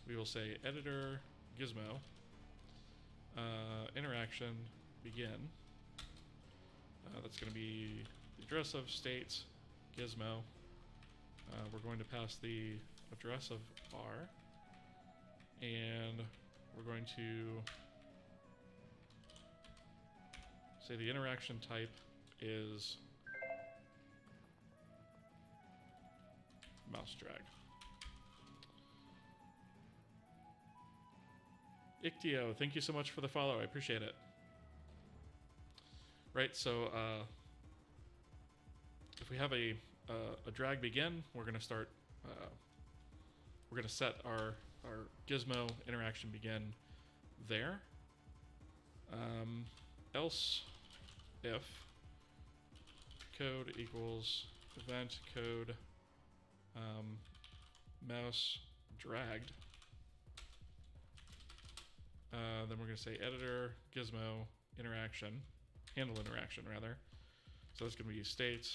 we will say editor Gizmo interaction begin. That's going to be the address of state Gizmo. We're going to pass the address of R, and we're going to say the interaction type is mouse drag. Ictio, thank you so much for the follow. I appreciate it. Right, so if we have a a drag begin, we're going to start. We're going to set our Gizmo interaction begin there. Else if code equals event code mouse dragged, then we're going to say editor Gizmo interaction, handle interaction rather. So that's going to be state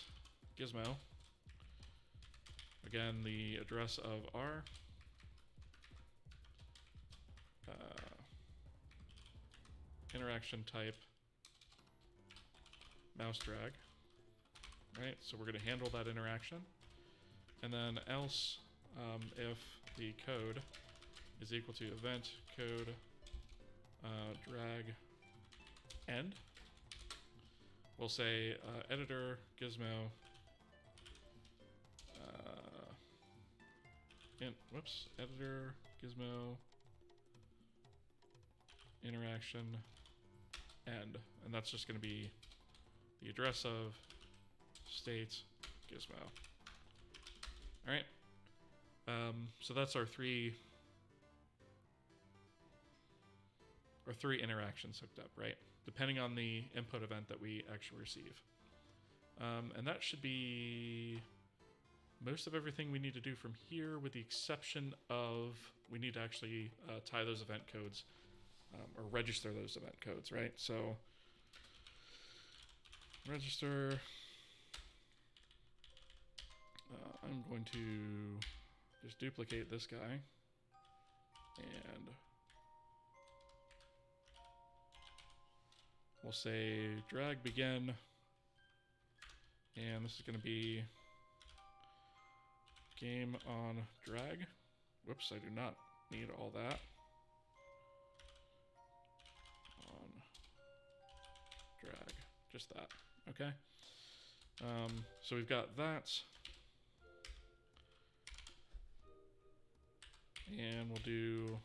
Gizmo. Again, the address of our interaction type mouse drag. Right, so we're going to handle that interaction. And then else if the code is equal to event code drag end, we'll say editor Gizmo editor Gizmo interaction end, and that's just going to be the address of state Gizmo. All right, so that's our three interactions hooked up, right? Depending on the input event that we actually receive, and that should be most of everything we need to do from here, with the exception of we need to actually tie those event codes or register those event codes, right? So register. I'm going to just duplicate this guy and we'll say drag begin, and this is going to be game on drag. Whoops, I do not need all that. On drag, just that. Okay. So we've got that. And we'll do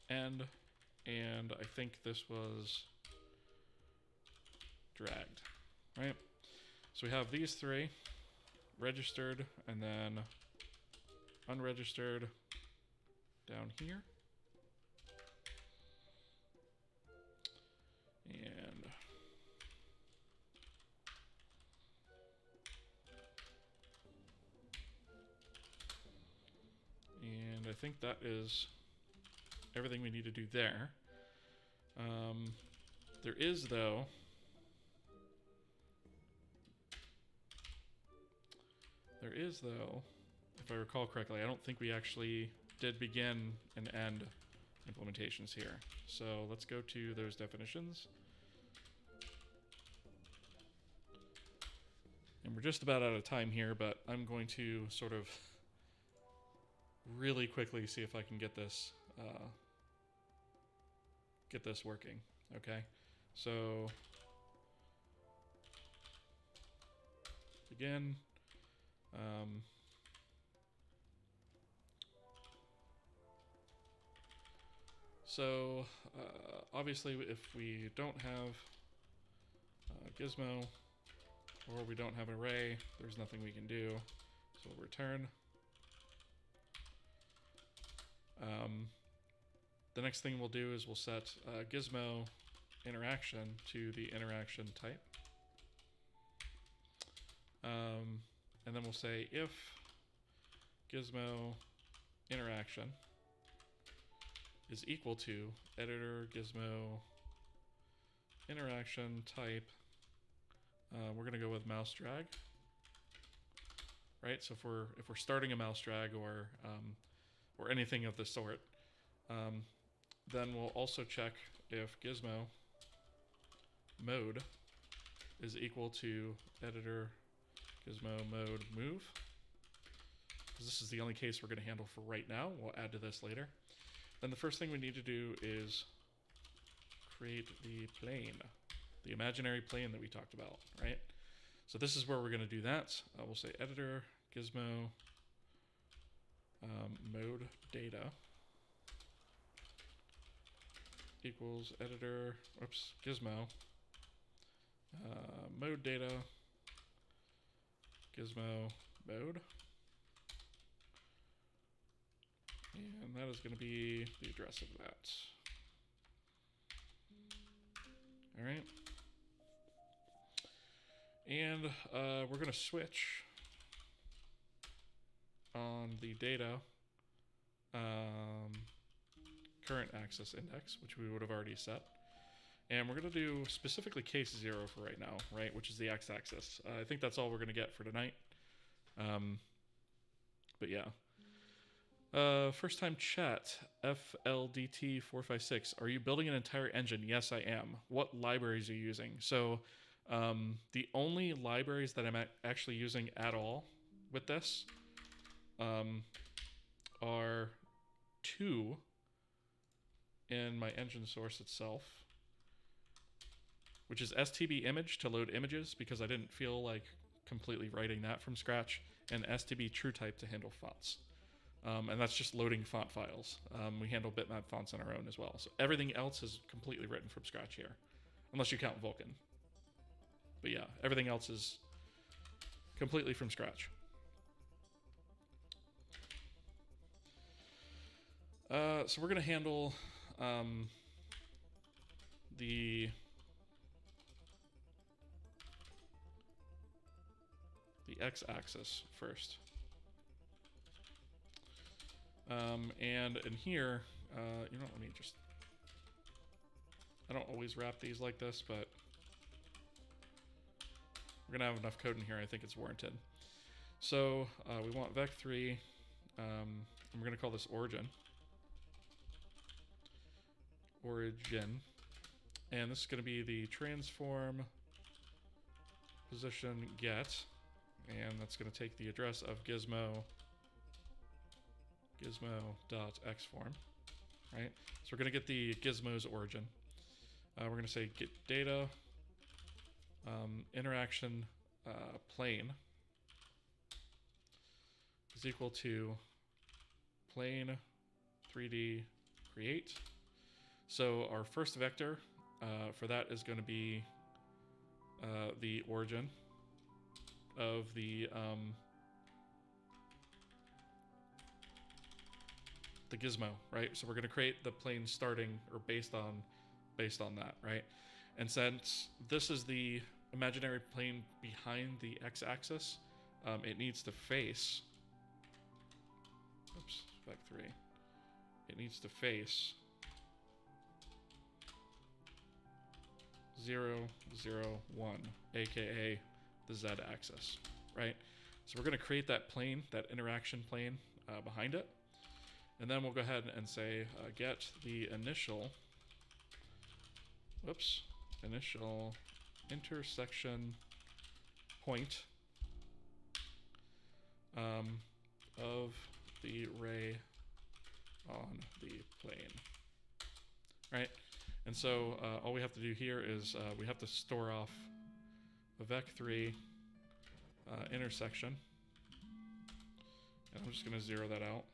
end, and I think this was dragged, right? So we have these three, registered and then unregistered down here. And I think that is everything we need to do there. There is, though, if I recall correctly, I don't think we actually did begin and end implementations here. So let's go to those definitions. And we're just about out of time here, but I'm going to sort of really quickly see if I can get this working. Okay, so begin. Obviously, if we don't have Gizmo or we don't have array, there's nothing we can do. So we'll return. The next thing we'll do is we'll set Gizmo interaction to the interaction type. And then we'll say if Gizmo interaction is equal to editor Gizmo interaction type. We're going to go with mouse drag, right? So if we're starting a mouse drag or anything of the sort, then we'll also check if Gizmo mode is equal to editor Gizmo mode move, because this is the only case we're going to handle for right now. We'll add to this later. Then the first thing we need to do is create the plane, the imaginary plane that we talked about, right? So this is where we're going to do that. We'll say editor Gizmo mode data equals editor, Gizmo mode data Gizmo mode. And that is going to be the address of that. All right. And we're going to switch on the data current access index, which we would have already set. And we're going to do specifically case 0 for right now, right, which is the x-axis. I think that's all we're going to get for tonight. But yeah. First time chat, FLDT456. Are you building an entire engine? Yes, I am. What libraries are you using? So the only libraries that I'm actually using at all with this are 2 in my engine source itself, which is STB image to load images because I didn't feel like completely writing that from scratch, and STB TrueType to handle fonts. And that's just loading font files. We handle bitmap fonts on our own as well. So everything else is completely written from scratch here, unless you count Vulkan. But yeah, everything else is completely from scratch. So we're going to handle the x-axis first. And in here, you know, let me just, I don't always wrap these like this, but we're gonna have enough code in here. I think it's warranted. So we want vec3, and we're gonna call this origin, and this is gonna be the transform position get, and that's gonna take the address of gizmo.xform, right? So we're going to get the gizmo's origin. We're going to say get data interaction plane is equal to plane 3D create. So our first vector for that is going to be the origin of the gizmo, right? So we're going to create the plane starting or based on that, right? And since this is the imaginary plane behind the x-axis, it needs to face, oops, vec3. It needs to face 0, 0, 1, aka the z-axis, right? So we're going to create that plane, that interaction plane behind it. And then we'll go ahead and say get the initial intersection point of the ray on the plane, right? And so all we have to do here is we have to store off a vec3 intersection, and I'm just going to 0 that out.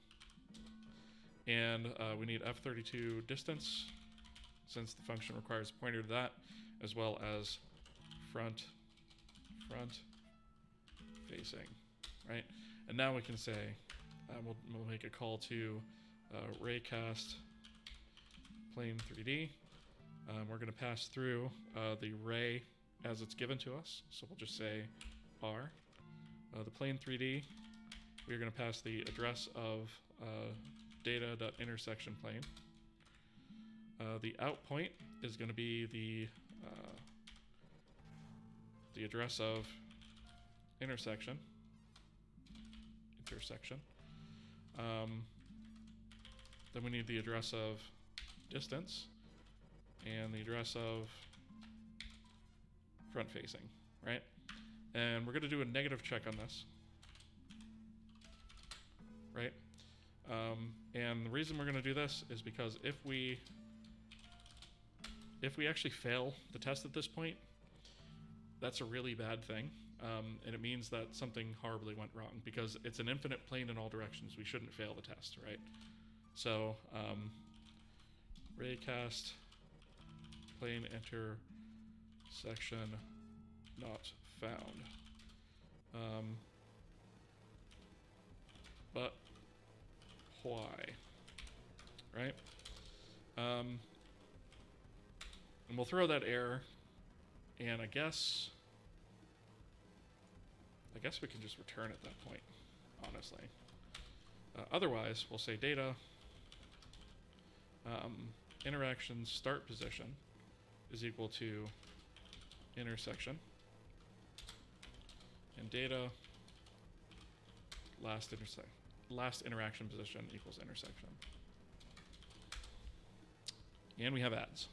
And we need f32 distance, since the function requires a pointer to that, as well as front facing, right? And now we can say, we'll make a call to raycast plane 3D. We're going to pass through the ray as it's given to us, so we'll just say R. The plane 3D, we're going to pass the address of data.intersection plane. The out point is going to be the address of intersection. Then we need the address of distance and the address of front facing, right? And we're going to do a negative check on this, right? And the reason we're going to do this is because if we actually fail the test at this point, that's a really bad thing. And it means that something horribly went wrong, because it's an infinite plane in all directions. We shouldn't fail the test, right? So raycast plane intersection not found. but why? Right? And we'll throw that error, and I guess we can just return at that point, honestly. Otherwise, we'll say data interaction start position is equal to intersection, and data last interaction position equals intersection. And we have ads.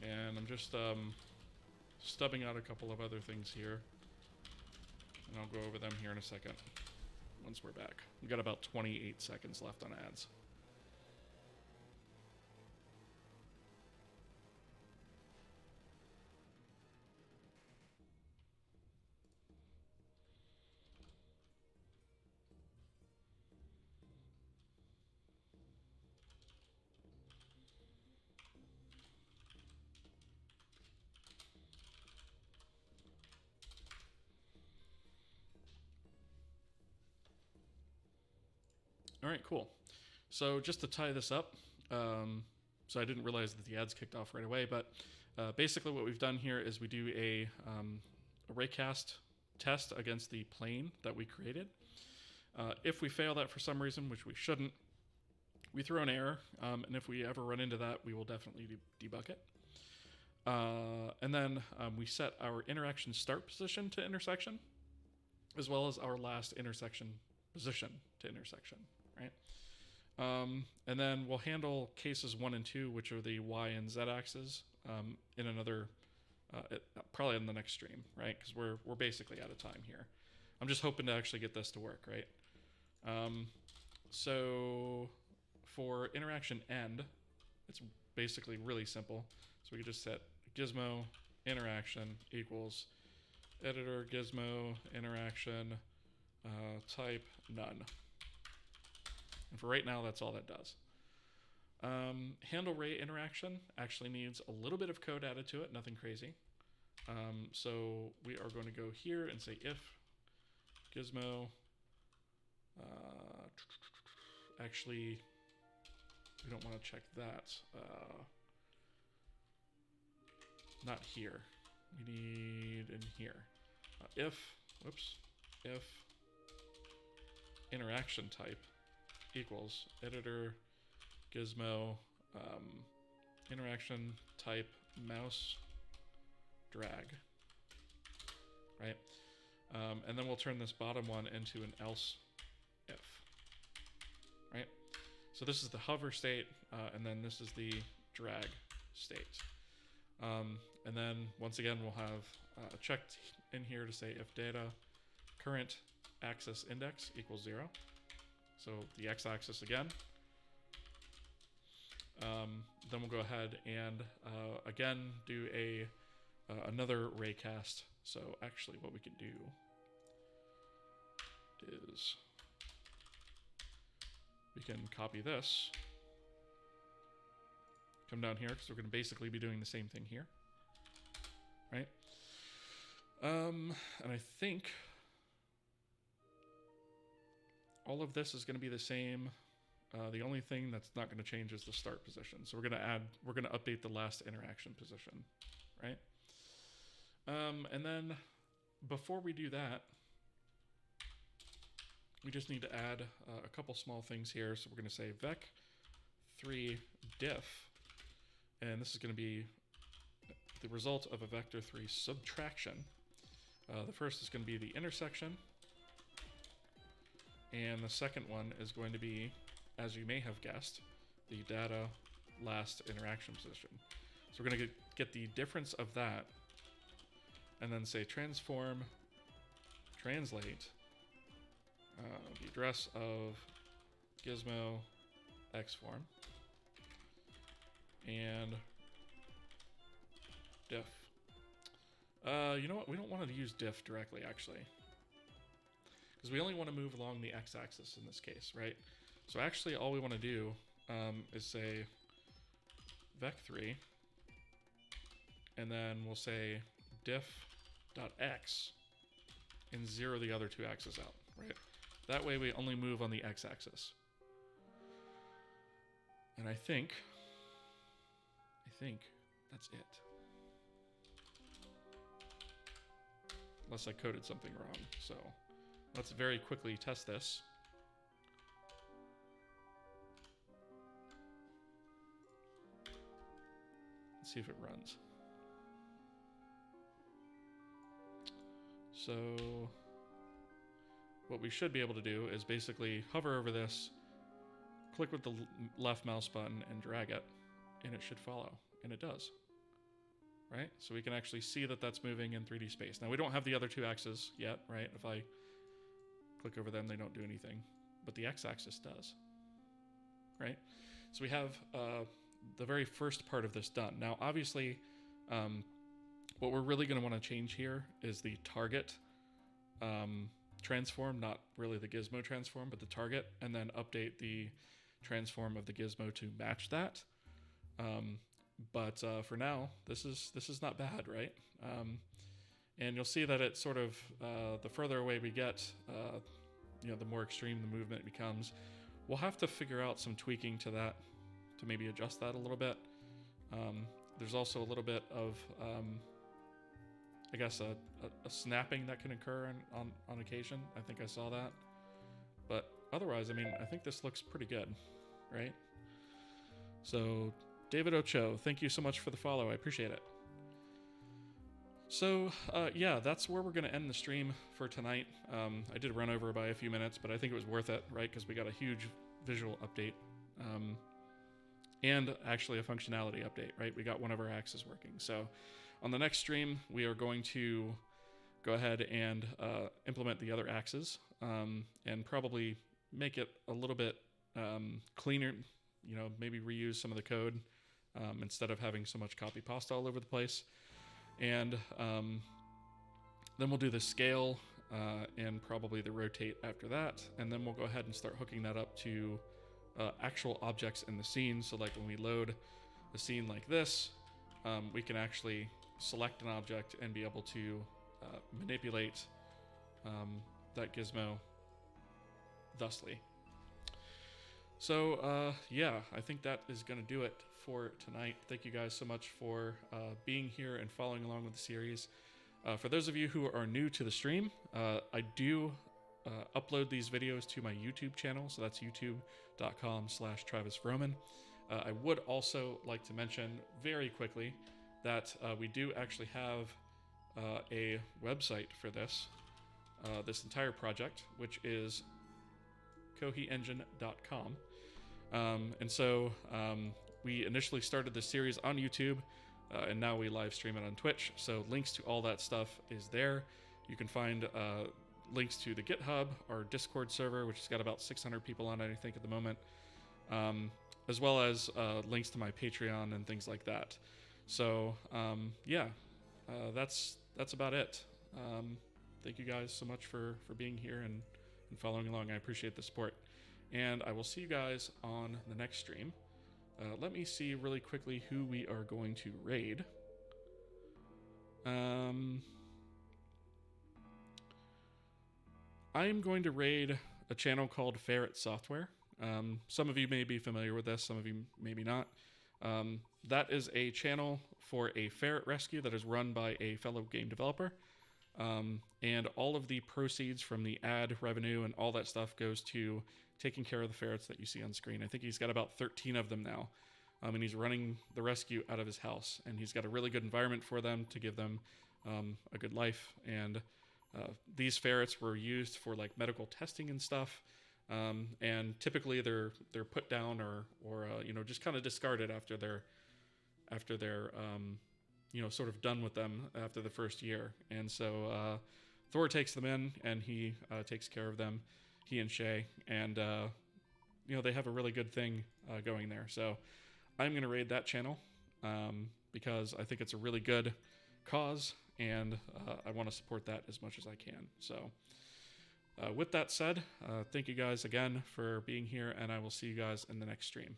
And I'm just stubbing out a couple of other things here, and I'll go over them here in a second once we're back. We've got about 28 seconds left on ads. All right, cool. So just to tie this up, so I didn't realize that the ads kicked off right away, but basically what we've done here is we do a raycast test against the plane that we created. If we fail that for some reason, which we shouldn't, we throw an error, and if we ever run into that, we will definitely debug it. And then we set our interaction start position to intersection, as well as our last intersection position to intersection, right? And then we'll handle cases 1 and 2, which are the Y and Z axes, in another, probably in the next stream, right? Because we're basically out of time here. I'm just hoping to actually get this to work, right? So for interaction end, it's basically really simple. So we could just set Gizmo interaction equals editor Gizmo interaction type none. And for right now, that's all that does. Handle ray interaction actually needs a little bit of code added to it, nothing crazy. So we are going to go here and say if Gizmo, actually, we don't want to check that. Not here. We need in here. If interaction type equals editor Gizmo interaction type mouse drag, right? And then we'll turn this bottom one into an else if, right? So this is the hover state, and then this is the drag state. And then once again, we'll have checked in here to say if data current axis index equals 0. So the x-axis again. Then we'll go ahead and again do another raycast. So actually what we can do is we can copy this, come down here, because we're going to basically be doing the same thing here, right? And I think all of this is going to be the same. The only thing that's not going to change is the start position. So we're going to update the last interaction position, right? And then before we do that, we just need to add a couple small things here. So we're going to say vec3 diff, and this is going to be the result of a vector3 subtraction. The first is going to be the intersection, and the second one is going to be, as you may have guessed, the data last interaction position. So we're going to get the difference of that, and then say transform, translate the address of Gizmo X form, and diff. You know what? We don't want to use diff directly, actually, because we only want to move along the x-axis in this case, right? So actually, all we want to do is say vec3, and then we'll say diff.x and zero the other two axes out, right? That way we only move on the x-axis. And I think that's it. Unless I coded something wrong. So let's very quickly test this. Let's see if it runs. So what we should be able to do is basically hover over this, click with the left mouse button and drag it, and it should follow. And it does. Right? So we can actually see that that's moving in 3D space. Now we don't have the other two axes yet, right? If I click over them, they don't do anything. But the x-axis does. Right? So we have the very first part of this done. Now obviously, what we're really going to want to change here is the target transform, not really the Gizmo transform, but the target, and then update the transform of the Gizmo to match that. But for now, this is not bad, right? And you'll see that it sort of, the further away we get, the more extreme the movement becomes. We'll have to figure out some tweaking to that to maybe adjust that a little bit. There's also a little bit of, I guess, a snapping that can occur on occasion. I think I saw that. But otherwise, I mean, I think this looks pretty good, right? So David Ocho, thank you so much for the follow. I appreciate it. So, yeah, that's where we're going to end the stream for tonight. I did run over by a few minutes, but I think it was worth it, right? Because we got a huge visual update. And actually a functionality update, right? We got one of our axes working. So on the next stream, we are going to go ahead and implement the other axes and probably make it a little bit cleaner, maybe reuse some of the code instead of having so much copy pasta all over the place. And then we'll do the scale and probably the rotate after that. And then we'll go ahead and start hooking that up to actual objects in the scene. So like when we load a scene like this, we can actually select an object and be able to manipulate that gizmo thusly. So yeah, I think that is going to do it for tonight. Thank you guys so much for being here and following along with the series. For those of you who are new to the stream, I do upload these videos to my YouTube channel. So that's youtube.com/TravisRoman. I would also like to mention very quickly that we do actually have a website for this entire project, which is kohiengine.com. And so we initially started this series on YouTube, and now we live stream it on Twitch. So links to all that stuff is there. You can find links to the GitHub, our Discord server, which has got about 600 people on it, I think, at the moment, as well as links to my Patreon and things like that. So yeah, that's about it. Thank you guys so much for being here and following along. I appreciate the support. And I will see you guys on the next stream. Let me see really quickly who we are going to raid. I am going to raid a channel called Ferret Software. Some of you may be familiar with this, some of you maybe not. That is a channel for a ferret rescue that is run by a fellow game developer. And all of the proceeds from the ad revenue and all that stuff goes to taking care of the ferrets that you see on screen. I think he's got about 13 of them now. And he's running the rescue out of his house. And he's got a really good environment for them to give them a good life. And these ferrets were used for like medical testing and stuff. And typically they're put down or just kind of discarded after after they're sort of done with them after the first year. And so Thor takes them in, and he takes care of them, he and Shay, and they have a really good thing going there. So I'm going to raid that channel because I think it's a really good cause, and I want to support that as much as I can. So with that said, thank you guys again for being here, and I will see you guys in the next stream.